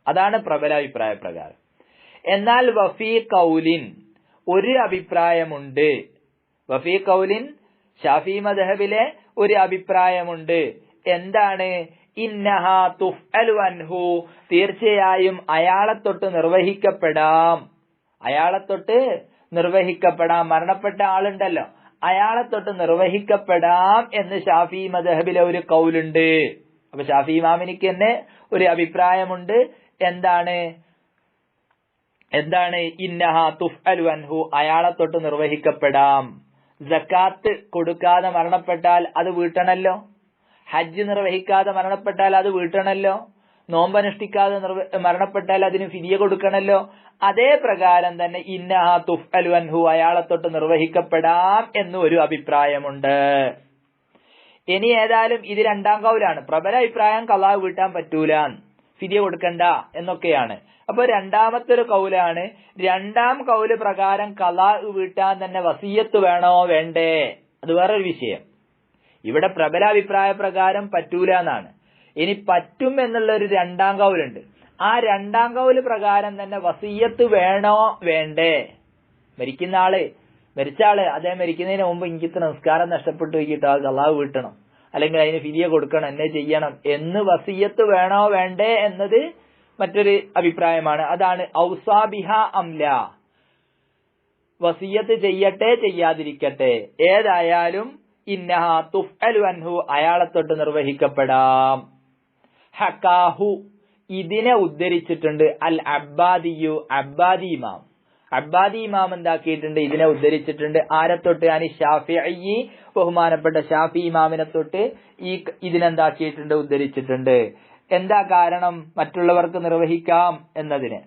അതാണ് പ്രബല അഭിപ്രായ പ്രകാരം. എന്നാൽ വഫീ ഖൗലിൻ, ഒരു അഭിപ്രായമുണ്ട്. വഫീ ഖൗലിൻ, ഷാഫി മദ്ഹബിലെ ഒരു അഭിപ്രായമുണ്ട്. എന്താണ്? ഇന്നഹാ തുഫ്അലു അൻഹു, തീർച്ചയായും അയാളെ തൊട്ട് നിർവഹിക്കപ്പെടാം. അയാളെ തൊട്ട് നിർവഹിക്കപ്പെടാം. മരണപ്പെട്ട ആളുണ്ടല്ലോ, അയാളെ തൊട്ട് നിർവഹിക്കപ്പെടാം എന്ന് ഷാഫി മദ്ഹബിലെ ഒരു ഖൗലുണ്ട്. അപ്പൊ ഷാഫി ഇമാമിനിക്ക് തന്നെ ഒരു അഭിപ്രായമുണ്ട്. എന്താണ്? ഇന്നഹാ തുഫ്അലു അൻഹു, അയാളെ തൊട്ട് നിർവഹിക്കപ്പെടാം. സക്കാത്ത് കൊടുക്കാതെ മരണപ്പെട്ടാൽ അത് വീട്ടണല്ലോ. ഹജ്ജ് നിർവഹിക്കാതെ മരണപ്പെട്ടാൽ അത് വീട്ടണല്ലോ. നോമ്പനുഷ്ഠിക്കാതെ മരണപ്പെട്ടാൽ അതിന് ഫിദിയ കൊടുക്കണല്ലോ. അതേ പ്രകാരം തന്നെ ഇന്നഹാ തുഫ്അലു അൻഹു, അയാളെ തൊട്ട് നിർവഹിക്കപ്പെടാം എന്നും ഒരു അഭിപ്രായമുണ്ട്. ഇനി ഏതായാലും ഇത് രണ്ടാം കൗലാണ്. പ്രബല അഭിപ്രായം ഖളാ വീട്ടാൻ പറ്റൂല, ഫിദിയ കൊടുക്കണ്ട എന്നൊക്കെയാണ്. അപ്പൊ രണ്ടാമത്തെ ഒരു കൗലാണ്. രണ്ടാം കൗല് പ്രകാരം ഖളാ വീട്ടാൻ തന്നെ വസിയ്യത്ത് വേണോ വേണ്ടേ, അത് വേറൊരു വിഷയം. ഇവിടെ പ്രബല അഭിപ്രായ പ്രകാരം പറ്റൂല എന്നാണ്. ഇനി പറ്റും എന്നുള്ള ഒരു രണ്ടാം കൗലുണ്ട്. ആ രണ്ടാം കൗല് പ്രകാരം തന്നെ വസിയ്യത്ത് വേണോ വേണ്ടേ. മരിച്ച ആള് അദ്ദേഹം മരിക്കുന്നതിന് മുമ്പ് എനിക്ക് ഇത്ര നിസ്കാരം നഷ്ടപ്പെട്ടു വയ്ക്കിട്ടോ, അത് ഖളാ വീട്ടണം, അല്ലെങ്കിൽ അതിന് ഫിദിയ കൊടുക്കണം, എന്നെ ചെയ്യണം എന്ന് വസിയത്ത് വേണോ വേണ്ടേ എന്നത് മറ്റൊരു അഭിപ്രായമാണ്. അതാണ് ഔസാ ബിഹ അംല, വസിയത്ത് ചെയ്യട്ടെ ചെയ്യാതിരിക്കട്ടെ, ഏതായാലും ഇന്നഹ തുഫ്അലു അൻഹു, അയാളെ തൊട്ട് നിർവഹിക്കപ്പെടാം. ഹക്കാഹു, ഇതിനെ ഉദ്ധരിച്ചിട്ടുണ്ട് അൽ അബ്ബാദിയു, അബ്ബാദി ഇമാം. അബ്ബാദി ഇമാം എന്താക്കിയിട്ടുണ്ട്, ഇതിനെ ഉദ്ധരിച്ചിട്ടുണ്ട്. ആരെ തൊട്ട്? അനി ഷാഫിഈ, ബഹുമാനപ്പെട്ട ഷാഫി ഇമാമിനെ തൊട്ട് ഇതിനെന്താക്കിയിട്ടുണ്ട്, ഉദ്ധരിച്ചിട്ടുണ്ട്. എന്താ കാരണം മറ്റുള്ളവർക്ക് നിർവഹിക്കാം എന്നതിന്?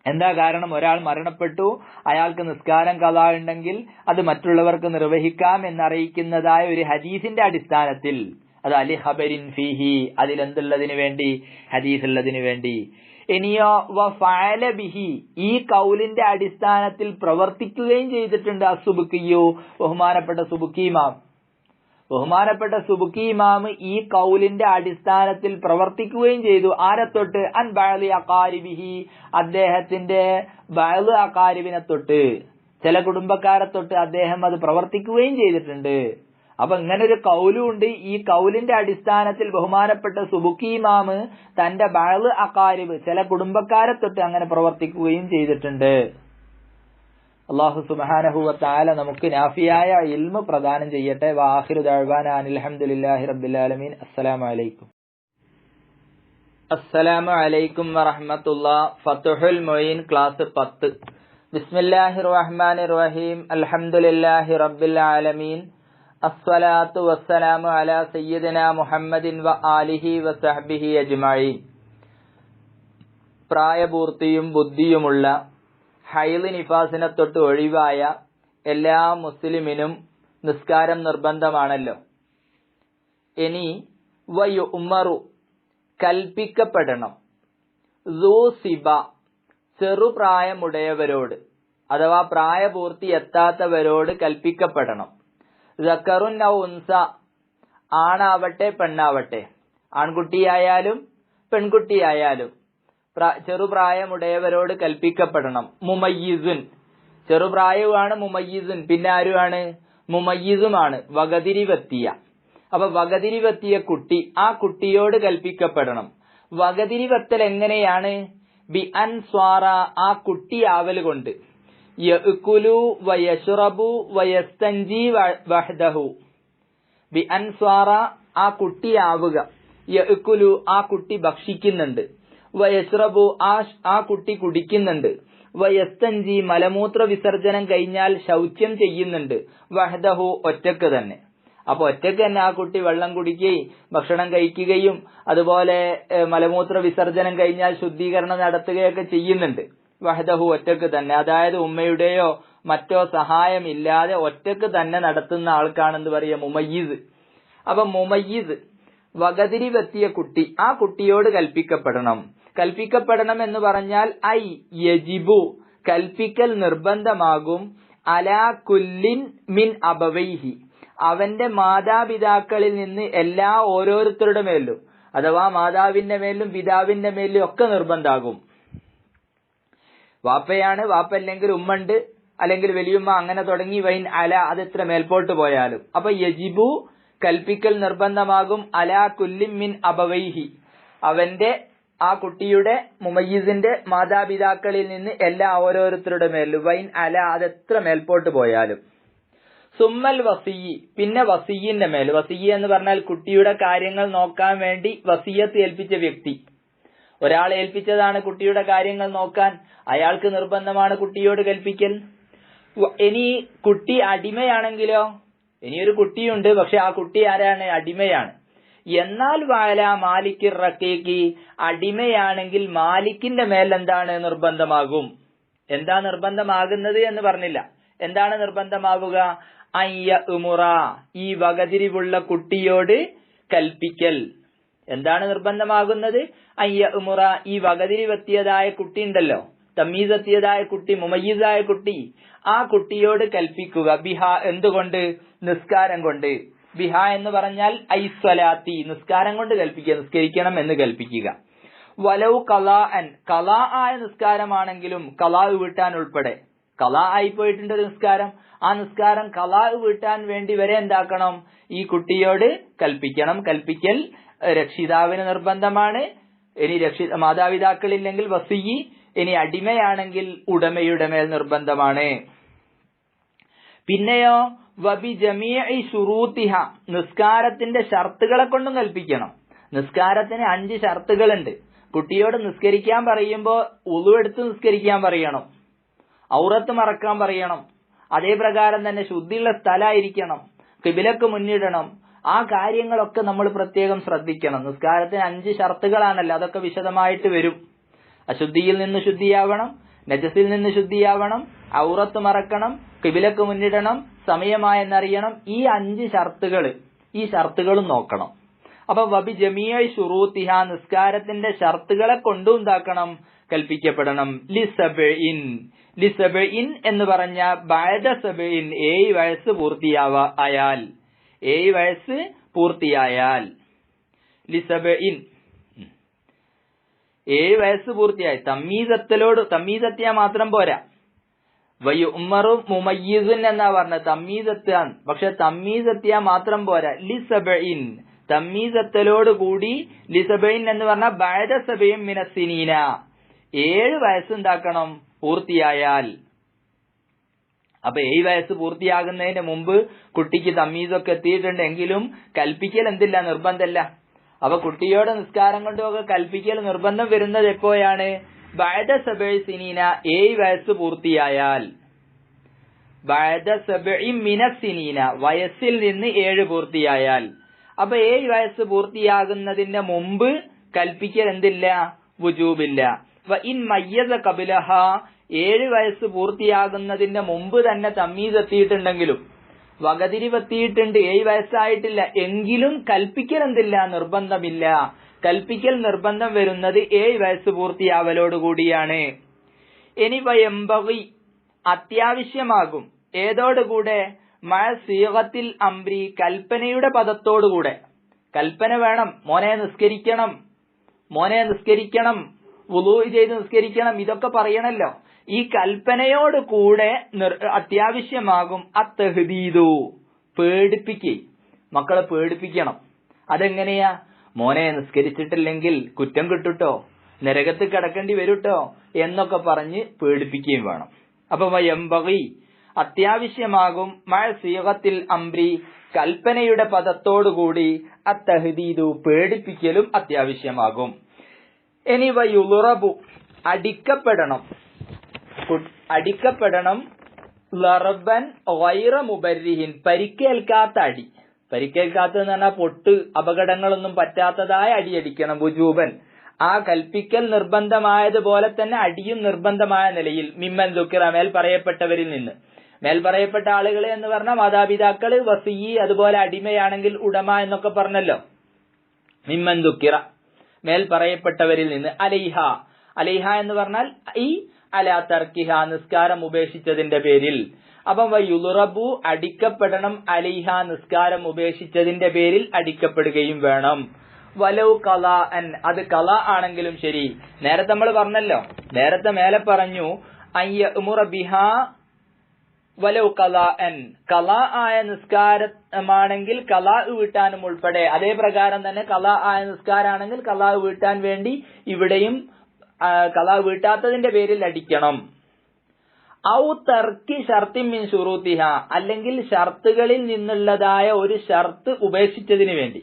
എന്താ കാരണം? ഒരാൾ മരണപ്പെട്ടു, അയാൾക്ക് നിസ്കാരം ഖളാ ഉണ്ടെങ്കിൽ അത് മറ്റുള്ളവർക്ക് നിർവഹിക്കാം എന്നറിയിക്കുന്നതായ ഒരു ഹദീസിന്റെ അടിസ്ഥാനത്തിൽ, അത് അലി ഖബരിൻ ഫീഹി, അതിലെന്തുള്ളതിന് വേണ്ടി? ഹദീസ് ഉള്ളതിന് വേണ്ടി. ഇനിയോ വഫഅല ബിഹി, ഈ കൗലിന്റെ അടിസ്ഥാനത്തിൽ പ്രവർത്തിക്കുകയും ചെയ്തിട്ടുണ്ട് അസ്സുബുക്കിയു, ബഹുമാനപ്പെട്ട സുബുക്കി ഇമാം. ബഹുമാനപ്പെട്ട സുബുക്കി ഇമാം ഈ കൗലിന്റെ അടിസ്ഥാനത്തിൽ പ്രവർത്തിക്കുകയും ചെയ്തു. ആരെ തൊട്ട്? അൻ ബഅലി അഖാരിബിഹി, അദ്ദേഹത്തിന്റെ ബഅലി അഖാരിബിനെ തൊട്ട്, ചില കുടുംബക്കാരെ തൊട്ട് അദ്ദേഹം അത് പ്രവർത്തിക്കുകയും ചെയ്തിട്ടുണ്ട്. അപ്പൊ ഇങ്ങനെ ഒരു കൗലും ഉണ്ട്. ഈ കൗലിന്റെ അടിസ്ഥാനത്തിൽ ബഹുമാനപ്പെട്ട സുബുക്കി ഇമാം തന്റെ ബഅലി അഖാരിബ്, ചില കുടുംബക്കാരെ തൊട്ട് അങ്ങനെ പ്രവർത്തിക്കുകയും ചെയ്തിട്ടുണ്ട്. അല്ലാഹു സുബ്ഹാനഹു വ തആല നമുക്ക് നാഫിയായ ഇൽമു പ്രദാനം ചെയ്യട്ടെ. വആഖിറു ദഅ്വാനാ അനിൽ ഹംദുലില്ലാഹി റബ്ബിൽ ആലമീൻ. അസ്സലാമു അലൈക്കും. അസ്സലാമു അലൈക്കും വറഹ്മത്തുള്ളാഹി. ഫത്ഹുൽ മുഈൻ ക്ലാസ് 10. ബിസ്മില്ലാഹിർ റഹ്മാനിർ റഹീം. അൽഹംദുലില്ലാഹി റബ്ബിൽ ആലമീൻ. അസ്സലാത്തു വസ്സലാമു അലാ സയ്യിദിനാ മുഹമ്മദിൻ വ ആലിഹി വ സഹ്ബിഹി അജ്മഈൻ. പ്രായപൂർത്തിയും ബുദ്ധിയുമുള്ള ഹൈള് നിഫാസിനെ തൊട്ട് ഒഴിവായ എല്ലാ മുസ്ലിമിനും നിസ്കാരം നിർബന്ധമാണല്ലോ. ഇനി വയുഉമറു, കൽപ്പിക്കപ്പെടണം, സിബ, ചെറുപ്രായമുടയവരോട് അഥവാ പ്രായപൂർത്തി എത്താത്തവരോട് കൽപ്പിക്കപ്പെടണം. സക്കറുൻ ഔ ഉൻസ, ആണാവട്ടെ പെണ്ണാവട്ടെ, ആൺകുട്ടിയായാലും പെൺകുട്ടിയായാലും ചെറുപ്രായമുടയവരോട് കൽപ്പിക്കപ്പെടണം. മുമയ്യിസുൻ, ചെറുപ്രായവുമാണ് മുമയ്യിസുൻ, പിന്നെ ആരുമാണ്? മുമയ്യിസുമാണ്, വകതിരിവെത്തിയ. അപ്പൊ വകതിരിവെത്തിയ കുട്ടി, ആ കുട്ടിയോട് കൽപ്പിക്കപ്പെടണം. വകതിരിവെത്തൽ എങ്ങനെയാണ്? ബി അൻ സ്വാറ, ആ കുട്ടി ആവൽ കൊണ്ട്, യഅ്കുലു വയശ്റബു വയസ്തൻജി വഹ്ദഹു. ബി അൻ സ്വാറ, ആ കുട്ടി ആവുക, യഅ്കുലു, ആ കുട്ടി ഭക്ഷിക്കുന്നുണ്ട്, വയശ്റബു, ആ കുട്ടി കുടിക്കുന്നുണ്ട്, വയസ്തൻജി, മലമൂത്ര വിസർജനം കഴിഞ്ഞാൽ ശൗച്യം ചെയ്യുന്നുണ്ട്, വഹ്ദഹു, ഒറ്റക്ക് തന്നെ. അപ്പൊ ഒറ്റക്ക് തന്നെ ആ കുട്ടി വെള്ളം കുടിക്കുകയും ഭക്ഷണം കഴിക്കുകയും അതുപോലെ മലമൂത്ര വിസർജനം കഴിഞ്ഞാൽ ശുദ്ധീകരണം നടത്തുകയൊക്കെ ചെയ്യുന്നുണ്ട്. വഹ്ദഹു, ഒറ്റക്ക് തന്നെ. അതായത് ഉമ്മയുടെയോ മറ്റോ സഹായമില്ലാതെ ഒറ്റക്ക് തന്നെ നടത്തുന്ന ആൾക്കാണെന്ന് പറയാം മുമയ്യിസ്. അപ്പൊ മുമയ്യിസ്, വകതിരിവെത്തിയ കുട്ടി, ആ കുട്ടിയോട് കൽപ്പിക്കപ്പെടണം. കൽപ്പിക്കപ്പെടണം എന്ന് പറഞ്ഞാൽ ഐ യജിബു, കൽപ്പിക്കൽ നിർബന്ധമാകും, അലാ കുല്ലിൻ മിൻ അബവൈഹി, അവന്റെ മാതാപിതാക്കളിൽ നിന്ന് എല്ലാ ഓരോരുത്തരുടെ മേലും, അഥവാ മാതാവിന്റെ മേലും പിതാവിന്റെ മേലും ഒക്കെ നിർബന്ധാകും. വാപ്പയാണ്, വാപ്പല്ലെങ്കിൽ ഉമ്മണ്ട്, അല്ലെങ്കിൽ വലിയുമ്മ, അങ്ങനെ തുടങ്ങി വൈൻ അല, അത് എത്ര മേൽപോട്ട് പോയാലും. അപ്പൊ യജിബു, കൽപ്പിക്കൽ നിർബന്ധമാകും, അലാ കുല്ലിൻ മിൻ അബവൈഹി, അവന്റെ, ആ കുട്ടിയുടെ മുമയ്യിസിന്റെ മാതാപിതാക്കളിൽ നിന്ന് എല്ലാ ഓരോരുത്തരുടെ മേലും, വൈൻ അല, അത് എത്ര മേൽപോട്ട് പോയാലും. സുമ്മൽ വസിയി, പിന്നെ വസിയിന്റെ മേൽ. വസിയ എന്ന് പറഞ്ഞാൽ കുട്ടിയുടെ കാര്യങ്ങൾ നോക്കാൻ വേണ്ടി വസിയത്ത് ഏൽപ്പിച്ച വ്യക്തി. ഒരാൾ ഏൽപ്പിച്ചതാണ് കുട്ടിയുടെ കാര്യങ്ങൾ നോക്കാൻ, അയാൾക്ക് നിർബന്ധമാണ് കുട്ടിയോട് കൽപ്പിക്കൽ. ഇനി കുട്ടി അടിമയാണെങ്കിലോ? ഇനിയൊരു കുട്ടിയുണ്ട്, പക്ഷെ ആ കുട്ടി ആരാണ്? അടിമയാണ്. എന്നാൽ വാല മാലിക്കിർ റക്കീഖി, അടിമയാണെങ്കിൽ മാലിക്കിന്റെ മേൽ എന്താണ്? നിർബന്ധമാകും. എന്താ നിർബന്ധമാകുന്നത് എന്ന് പറഞ്ഞില്ല. എന്താണ് നിർബന്ധമാവുക? അയ്യ ഉമുറ, ഈ വകതിരിവുള്ള കുട്ടിയോട് കൽപ്പിക്കൽ. എന്താണ് നിർബന്ധമാകുന്നത്? അയ്യ ഉമുറ, ഈ വകതിരിവെത്തിയതായ കുട്ടി ഉണ്ടല്ലോ, തമീസ് എത്തിയതായ കുട്ടി, മുമയ്യിസായ കുട്ടി, ആ കുട്ടിയോട് കൽപ്പിക്കുക. ബിഹ, എന്തുകൊണ്ട്? നിസ്കാരം കൊണ്ട്. ബിഹ എന്ന് പറഞ്ഞാൽ ഐസ്വലാത്തി, നിസ്കാരം കൊണ്ട് കൽപ്പിക്കുക, നിസ്കരിക്കണം എന്ന് കൽപ്പിക്കുക. വലൗ ഖലാഅൻ, ഖലാ ആയ നിസ്കാരമാണെങ്കിലും, ഖലാ വീട്ടാൻ ഉൾപ്പെടെ, ഖലാ ആയി പോയിട്ടുണ്ട് ഒരു നിസ്കാരം. ആ നിസ്കാരം ഖലാ വീട്ടാൻ വേണ്ടി വരെ എന്താക്കണം, ഈ കുട്ടിയോട് കൽപ്പിക്കണം. കൽപ്പിക്കൽ രക്ഷിതാവിന് നിർബന്ധമാണ്. ഇനി മാതാപിതാക്കളില്ലെങ്കിൽ വസിയ്യി, ഇനി അടിമയാണെങ്കിൽ ഉടമയുടെ മേൽ നിർബന്ധമാണ്. പിന്നെയോ വബി ജമീഇ ശുറൂത്തിഹ, നിസ്കാരത്തിന്റെ ഷർത്തുകളെ കൊണ്ടും കൽപ്പിക്കണം. നിസ്കാരത്തിന് 5 ഷർത്തുകളുണ്ട്. കുട്ടിയോട് നിസ്കരിക്കാൻ പറയുമ്പോൾ ഉളു എടുത്ത് നിസ്കരിക്കാൻ പറയണം, ഔറത്ത് മറക്കാൻ പറയണം, അതേ പ്രകാരം തന്നെ ശുദ്ധിയുള്ള സ്ഥലമായിരിക്കണം, ഖിബിലക്ക് മുന്നിടണം. ആ കാര്യങ്ങളൊക്കെ നമ്മൾ പ്രത്യേകം ശ്രദ്ധിക്കണം. നിസ്കാരത്തിന് 5 ഷർത്തുകളാണല്ലോ, അതൊക്കെ വിശദമായിട്ട് വരും. അശുദ്ധിയിൽ നിന്ന് ശുദ്ധിയാവണം, നജസിൽ നിന്ന് ശുദ്ധിയാവണം, ഔറത്ത് മറക്കണം, ഖിബിലക്ക് മുന്നിടണം, സമയമായെന്നറിയണം. ഈ 5 ഷർത്തുകൾ, ഈ ഷർത്തുകളും നോക്കണം. അപ്പൊ വബി ജമീഇ ശുറൂത്തിഹ, നിസ്കാരത്തിന്റെ ഷർത്തുകളെ കൊണ്ടും എന്താക്കണം, കൽപ്പിക്കപ്പെടണം. ലിസബഇൻ, ലിസബഇൻ എന്ന് പറഞ്ഞ ബഅദ സബഇൻ, 7 വയസ്സ് പൂർത്തിയായാൽ, 7 വയസ്സ് പൂർത്തിയായാൽ, ലിസബഇൻ 7 വയസ്സ് പൂർത്തിയായി. തമ്മീസെത്തിയാൽ മാത്രം പോരാ. വയുഅ്മറു മുമയ്യിസുൻ എന്നാ പറഞ്ഞത്, തമ്മീസെത്താൻ. പക്ഷെ തമ്മീസെത്തിയാൽ മാത്രം പോരാ. ലിസബഇൻ, തമ്മീസെത്തലോട് കൂടി. ലിസബഇൻ എന്ന് പറഞ്ഞാൽ ബഅദ സബഇൻ മിനസ്സിനീന, 7 വയസ്സ് എന്താക്കണം, പൂർത്തിയായാൽ. അപ്പൊ 7 വയസ്സ് പൂർത്തിയാകുന്നതിന് മുമ്പ് കുട്ടിക്ക് തമ്മീസൊക്കെ എത്തിയിട്ടുണ്ടെങ്കിലും കൽപ്പിക്കൽ എന്തില്ല, നിർബന്ധമല്ല. അപ്പൊ കുട്ടിയോട് നിസ്കാരം കൊണ്ടുമൊക്കെ കൽപ്പിക്കൽ നിർബന്ധം വരുന്നത് എപ്പോഴാണ്, ബഅദ സബഇ സിനീന, 7 വയസ്സ് പൂർത്തിയായാൽ. ബഅദ സബഇ മിനസ്സിനീന, വയസ്സിൽ നിന്ന് 7 പൂർത്തിയായാൽ. അപ്പൊ 7 വയസ്സ് പൂർത്തിയാകുന്നതിന്റെ മുമ്പ് കൽപ്പിക്കൽ എന്തില്ല, വുജൂബില്ല. വ ഇൻ മയ്യസ ഖബലഹ, 7 വയസ്സ് പൂർത്തിയാകുന്നതിന്റെ മുമ്പ് തന്നെ തമ്മീസ് എത്തിയിട്ടുണ്ടെങ്കിലും, വകതിരിവെത്തിയിട്ടുണ്ട്, 7 വയസ്സായിട്ടില്ല എങ്കിലും കൽപ്പിക്കൽ എന്തില്ല, നിർബന്ധമില്ല. കൽപ്പിക്കൽ നിർബന്ധം വരുന്നത് 7 വയസ്സ് പൂർത്തിയാവലോടുകൂടിയാണ്. ഇനി വയംബഗി, അത്യാവശ്യമാകും. ഏതോടുകൂടെ, മഅ സീഗത്തിൽ അംരി, കൽപ്പനയുടെ പദത്തോടുകൂടെ. കൽപ്പന വേണം, മോനെ നിസ്കരിക്കണം, മോനെ നിസ്കരിക്കണം, വുളൂ ചെയ്ത് നിസ്കരിക്കണം, ഇതൊക്കെ പറയണല്ലോ. ഈ കൽപ്പനയോട് കൂടെ അത്യാവശ്യമാകും അത്തഹ്ദീദു, പേടിപ്പിക്കേ, മക്കളെ പേടിപ്പിക്കണം. അതെങ്ങനെയാ, മോനെ നിസ്കരിച്ചിട്ടില്ലെങ്കിൽ കുറ്റം കിട്ടുട്ടോ, നരകത്ത് കിടക്കേണ്ടി വരുട്ടോ എന്നൊക്കെ പറഞ്ഞ് പേടിപ്പിക്കുകയും വേണം. അപ്പൊ വയംബഗി, അത്യാവശ്യമാകും, മഅ സീഗത്തിൽ അംരി, കൽപ്പനയുടെ പദത്തോടുകൂടി, അത്തഹ്ദീദു, പേടിപ്പിക്കലും അത്യാവശ്യമാകും. ഇനി വയുളറബു, അടിക്കപ്പെടണം, അടിക്കപ്പെടണം. ലറബൻ ഗൈറ മുബർരിഹിൻ, പരിക്കേൽക്കാത്ത അടി. പരിക്കേൽക്കാത്തതെന്ന് പറഞ്ഞാൽ പൊട്ട്, അപകടങ്ങളൊന്നും പറ്റാത്തതായ അടിയടിക്കണം. വുജൂബൻ, ആ കൽപ്പിക്കൽ നിർബന്ധമായതുപോലെ തന്നെ അടിയും നിർബന്ധമായ നിലയിൽ. മിമ്മൻ ദുക്കിറ, മേൽ പറയപ്പെട്ടവരിൽ നിന്ന്. മേൽ പറയപ്പെട്ട ആളുകൾ എന്ന് പറഞ്ഞാൽ മാതാപിതാക്കള്, വസിയ്യി, അതുപോലെ അടിമയാണെങ്കിൽ ഉടമ എന്നൊക്കെ പറഞ്ഞല്ലോ. മിമ്മൻ ദുക്കിറ, മേൽ പറയപ്പെട്ടവരിൽ നിന്ന്. അലൈഹ, അലൈഹ എന്ന് പറഞ്ഞാൽ ഈ അലാ തർക്കിഹ, നിസ്കാരം ഉപേക്ഷിച്ചതിന്റെ പേരിൽ. അപ്പം വയുളറബു, അടിക്കപ്പെടണം. അലൈഹ, നിസ്കാരം ഉപേക്ഷിച്ചതിന്റെ പേരിൽ അടിക്കപ്പെടുകയും വേണം. വലൗ ഖലാഅൻ, അത് ഖലാ ആണെങ്കിലും ശരി. നേരത്തെ നമ്മൾ പറഞ്ഞല്ലോ, നേരത്തെ മേലെ പറഞ്ഞു അയ്യഉമുറ ബിഹാ വലൗ ഖലാഅൻ, ഖലാ ആയ നിസ്കാരമാണെങ്കിൽ ഖലാ വീട്ടാനും ഉൾപ്പെടെ. അതേ പ്രകാരം തന്നെ ഖലാ ആയ നിസ്കാരാണെങ്കിൽ ഖലാ വീട്ടാൻ വേണ്ടി ഇവിടെയും ഖലാ വീട്ടാത്തതിന്റെ പേരിൽ അടിക്കണം. ഔ തർക്കി ഷർത്തിൻ മിൻ ശുറൂത്തിഹ, അല്ലെങ്കിൽ ഷർത്തുകളിൽ നിന്നുള്ളതായ ഒരു ഷർത്ത് ഉപേക്ഷിച്ചതിന് വേണ്ടി.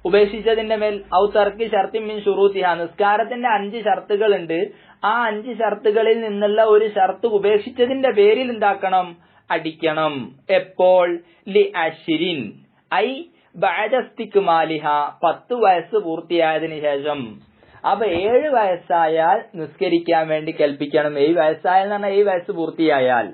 ഉപേക്ഷിച്ചതിന്റെ മേൽ ഔ തർക്കി ഷർത്തിൻ മിൻ ശുറൂത്തിഹ, നിസ്കാരത്തിന്റെ 5 ഷർത്തുകൾ ഉണ്ട്. ആ 5 ഷർത്തുകളിൽ നിന്നുള്ള ഒരു ഷർത്ത് ഉപേക്ഷിച്ചതിന്റെ പേരിൽ എന്താക്കണം, അടിക്കണം. എപ്പോൾ, ലി അശ്രിൻ ഐ ബഅദ ഇസ്തിക്മാലിഹ, 10 വയസ്സ് പൂർത്തിയായതിനു ശേഷം. അപ്പൊ 7 വയസ്സായാൽ നിസ്കരിക്കാൻ വേണ്ടി കൽപ്പിക്കണം. 7 വയസ്സായാൽ എന്ന് പറഞ്ഞാൽ 7 വയസ്സ് പൂർത്തിയായാൽ.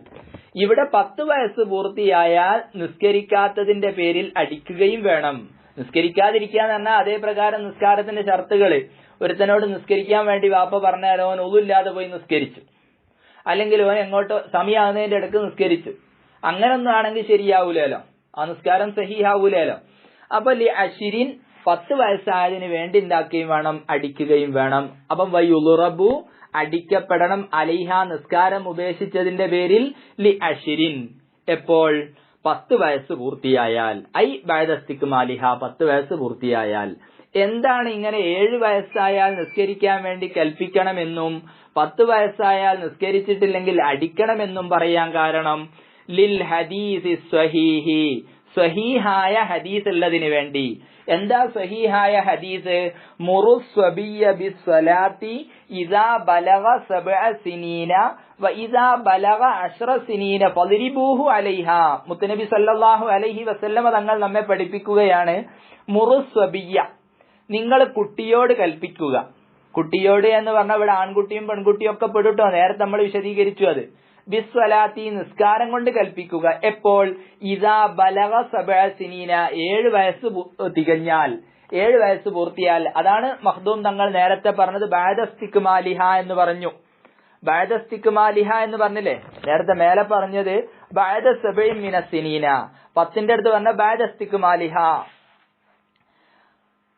ഇവിടെ 10 വയസ്സ് പൂർത്തിയായാൽ നിസ്കരിക്കാത്തതിന്റെ പേരിൽ അടിക്കുകയും വേണം. നിസ്കരിക്കാതിരിക്കുക എന്ന് പറഞ്ഞാൽ അതേ പ്രകാരം നിസ്കാരത്തിന്റെ ഷർത്തുകള്. ഒരുത്തനോട് നിസ്കരിക്കാൻ വേണ്ടി വാപ്പ പറഞ്ഞാൽ ഓൻ ഒന്നുമില്ലാതെ പോയി നിസ്കരിച്ചു, അല്ലെങ്കിൽ ഓൻ എങ്ങോട്ടോ സമയമാകുന്നതിന്റെ ഇടക്ക് നിസ്കരിച്ചു, അങ്ങനൊന്നും ആണെങ്കിൽ ശരിയാവൂലല്ലോ, ആ നിസ്കാരം സഹീഹാവൂലല്ലോ. അപ്പൊ ലി അശ്രിൻ, 10 വയസ്സായതിന് വേണ്ടി ഉണ്ടാക്കുകയും വേണം, അടിക്കുകയും വേണം. അപ്പം വയുളറബു, അടിക്കപ്പെടണം അലൈഹ നിസ്കാരം ഉപേക്ഷിച്ചതിന്റെ പേരിൽ ലി അശ്രിൻ എപ്പോൾ 10 വയസ്സ് പൂർത്തിയായാൽ ഐ ബഅദസ്തിക്മാലിഹ 10 വയസ്സ് പൂർത്തിയായാൽ. എന്താണ് ഇങ്ങനെ 7 വയസ്സായാൽ നിസ്കരിക്കാൻ വേണ്ടി കൽപ്പിക്കണമെന്നും 10 വയസ്സായാൽ നിസ്കരിച്ചിട്ടില്ലെങ്കിൽ അടിക്കണമെന്നും പറയാൻ കാരണം ലിൽ ഹദീസ് സ്വഹീഹി സ്വഹീഹായ ഹദീസ് ഉള്ളതിന് വേണ്ടി. എന്താ സ്വഹീഹായ ഹദീസ്? മുറുസ്വബിയ ബിസ്വലാത്തി ഇദാ ബലഗ 7 സിനീന വ ഇദാ ബലഗ 10 സിനീന ഫദ്രിബൂഹു അലൈഹ. മുത്തനബി സല്ലല്ലാഹു അലൈഹി വസല്ലമ തങ്ങൾ നമ്മെ പഠിപ്പിക്കുകയാണ്, മുറുസ്വബിയ നിങ്ങൾ കുട്ടിയോട് കൽപ്പിക്കുക. കുട്ടിയോട് എന്ന് പറഞ്ഞാൽ ഇവിടെ ആൺകുട്ടിയും പെൺകുട്ടിയും ഒക്കെ പെടുട്ടോ, നേരത്തെ നമ്മൾ വിശദീകരിച്ചു അത്. ബിസ്വലാത്തി നിസ്കാരം കൊണ്ട് കൽപ്പിക്കുക. എപ്പോൾ? ഇദാ ബലഗ 7 സിനീന 7 വയസ്സ് തികഞ്ഞാൽ, 7 വയസ്സ് പൂർത്തിയാൽ. അതാണ് മഖ്ദൂം തങ്ങൾ നേരത്തെ പറഞ്ഞത് ബഅദസ്തിക്മാലിഹ എന്ന് പറഞ്ഞു. ബഅദസ്തിക്മാലിഹ എന്ന് പറഞ്ഞില്ലേ നേരത്തെ മേലെ പറഞ്ഞത് ബഅദ 7 മിനസ് സിനീന, 10ന്റെ അടുത്ത് പറഞ്ഞ ബഅദസ്തിക്മാലിഹ.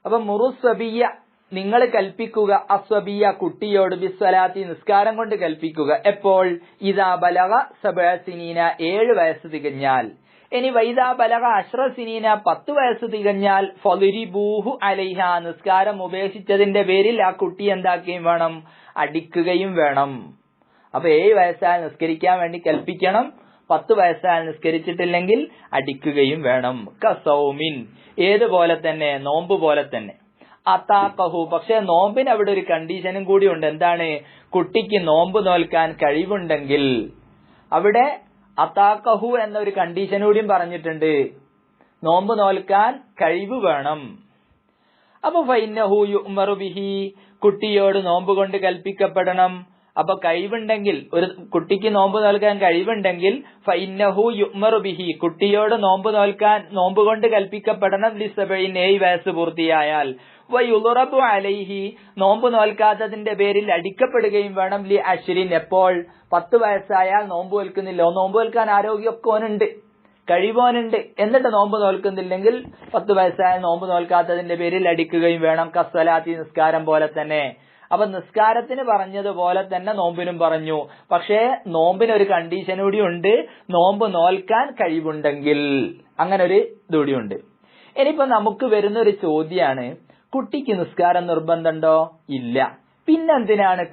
അപ്പൊ മുറുസ്വബിയ നിങ്ങൾ കൽപ്പിക്കുക, അസ്വബിയ കുട്ടിയോട് ബിസ്വലാത്തി നിസ്കാരം കൊണ്ട് കൽപ്പിക്കുക. എപ്പോൾ? ഇദാ ബലഗ 7 സിനീന 7 വയസ്സ് തികഞ്ഞാൽ. ഇനി വൈദാ ബലഗ 10 സിനീന 10 വയസ്സ് തികഞ്ഞാൽ ഫദ്രിബൂഹു അലൈഹ നിസ്കാരം ഉപേക്ഷിച്ചതിന്റെ പേരിൽ ആ കുട്ടി എന്താക്കുകയും വേണം? അടിക്കുകയും വേണം. അപ്പൊ 7 വയസ്സായാൽ നിസ്കരിക്കാൻ വേണ്ടി കൽപ്പിക്കണം, 10 വയസ്സായാൽ നിസ്കരിച്ചിട്ടില്ലെങ്കിൽ അടിക്കുകയും വേണം. കസൗമിൻ ഏതുപോലെ തന്നെ, നോമ്പ് പോലെ തന്നെ. അതാഖഹു പക്ഷെ നോമ്പിന് അവിടെ ഒരു കണ്ടീഷനും കൂടി ഉണ്ട്. എന്താണ്? കുട്ടിക്ക് നോമ്പ് നോൽക്കാൻ കഴിവുണ്ടെങ്കിൽ. അവിടെ അതാഖഹു എന്നൊരു കണ്ടീഷൻ കൂടിയും പറഞ്ഞിട്ടുണ്ട്, നോമ്പ് നോൽക്കാൻ കഴിവ് വേണം. അപ്പൊ ഫൈന്നഹു യുഅ്മറു ബിഹി കുട്ടിയോട് നോമ്പ് കൊണ്ട് കൽപ്പിക്കപ്പെടണം. അപ്പൊ കഴിവുണ്ടെങ്കിൽ, ഒരു കുട്ടിക്ക് നോമ്പ് നോൽക്കാൻ കഴിവുണ്ടെങ്കിൽ ഫൈന്നഹു യുഅ്മറു ബിഹി കുട്ടിയോട് നോമ്പ് കൊണ്ട് കൽപ്പിക്കപ്പെടണം. ലിസബഇൻ 7 വയസ്സ് പൂർത്തിയായാൽ. വയുളറബു അലൈഹി നോമ്പ് നോൽക്കാത്തതിന്റെ പേരിൽ അടിക്കപ്പെടുകയും വേണം. ലി അശ്രിൻ എപ്പോൾ? 10 വയസ്സായാൽ നോമ്പ് നോൽക്കുന്നില്ല, നോമ്പ് നോൽക്കാൻ ആരോഗ്യമൊക്കെ ഓനുണ്ട്, കഴിവോനുണ്ട്, എന്നിട്ട് നോമ്പ് നോൽക്കുന്നില്ലെങ്കിൽ 10 വയസ്സായാൽ നോമ്പ് നോൽക്കാത്തതിന്റെ പേരിൽ അടിക്കുകയും വേണം. കസ്വലാത്തി നിസ്കാരം പോലെ തന്നെ. അപ്പൊ നിസ്കാരത്തിന് പറഞ്ഞതുപോലെ തന്നെ നോമ്പിനും പറഞ്ഞു. പക്ഷേ നോമ്പിന് ഒരു കണ്ടീഷൻ കൂടി ഉണ്ട്, നോമ്പ് നോൽക്കാൻ കഴിവുണ്ടെങ്കിൽ. അങ്ങനെ ഒരു ഇതുകൂടിയുണ്ട്. ഇനിയിപ്പോ നമുക്ക് വരുന്ന ഒരു ചോദ്യമാണ്, കുട്ടിക്ക് നിസ്കാരം നിർബന്ധമുണ്ടോ? ഇല്ല. പിന്നെന്തിനാണ്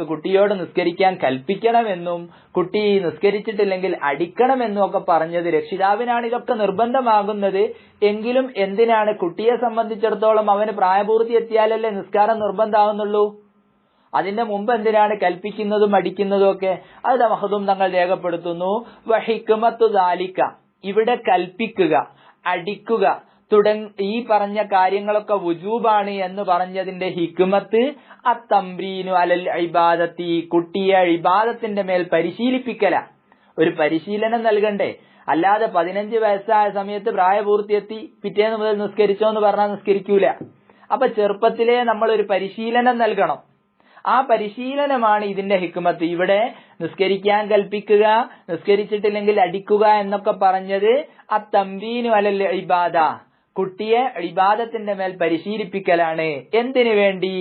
കുട്ടിയോട് നിസ്കരിക്കാൻ കൽപ്പിക്കണമെന്നും കുട്ടി നിസ്കരിച്ചിട്ടില്ലെങ്കിൽ അടിക്കണമെന്നും ഒക്കെ പറഞ്ഞത്? രക്ഷിതാവിനാണ് ഇതൊക്കെ നിർബന്ധമാകുന്നത്. എങ്കിലും എന്തിനാണ്? കുട്ടിയെ സംബന്ധിച്ചിടത്തോളം അവന് പ്രായപൂർത്തി എത്തിയാലല്ലേ നിസ്കാരം നിർബന്ധമാകുന്നുള്ളൂ. അതിന്റെ മുമ്പ് എന്തിനാണ് കൽപ്പിക്കുന്നതും അടിക്കുന്നതും ഒക്കെ? അത് മഖ്ദൂം തങ്ങൾ രേഖപ്പെടുത്തുന്നു. വഹിക്മത്തു ദാലിക ഇവിടെ കൽപ്പിക്കുക, അടിക്കുക ഈ പറഞ്ഞ കാര്യങ്ങളൊക്കെ വുജൂബാണ് എന്ന് പറഞ്ഞതിന്റെ ഹിക്മത്ത് അത്തംബ്രീനു അലൽ ഇബാദത്തി കുട്ടിയെ ഇബാദത്തിന്റെ മേൽ പരിശീലിപ്പിക്കല. ഒരു പരിശീലനം നൽകണ്ടേ? അല്ലാതെ 15 വയസ്സായ സമയത്ത് പ്രായപൂർത്തിയെത്തി പിറ്റേന്ന് മുതൽ നിസ്കരിച്ചോ എന്ന് പറഞ്ഞാൽ നിസ്കരിക്കൂല. അപ്പൊ ചെറുപ്പത്തിലേ നമ്മൾ ഒരു പരിശീലനം നൽകണം. ആ പരിശീലനമാണ് ഇതിന്റെ ഹിക്മത്ത്. ഇവിടെ നിസ്കരിക്കാൻ കൽപ്പിക്കുക, നിസ്കരിച്ചിട്ടില്ലെങ്കിൽ അടിക്കുക എന്നൊക്കെ പറഞ്ഞത് അത്തംബീനു അലൽ ഇബാദ കുട്ടിയെ ഇബാദത്തിന്റെ മേൽ പരിശീലിപ്പിക്കലാണ്. എന്തിനു വേണ്ടി?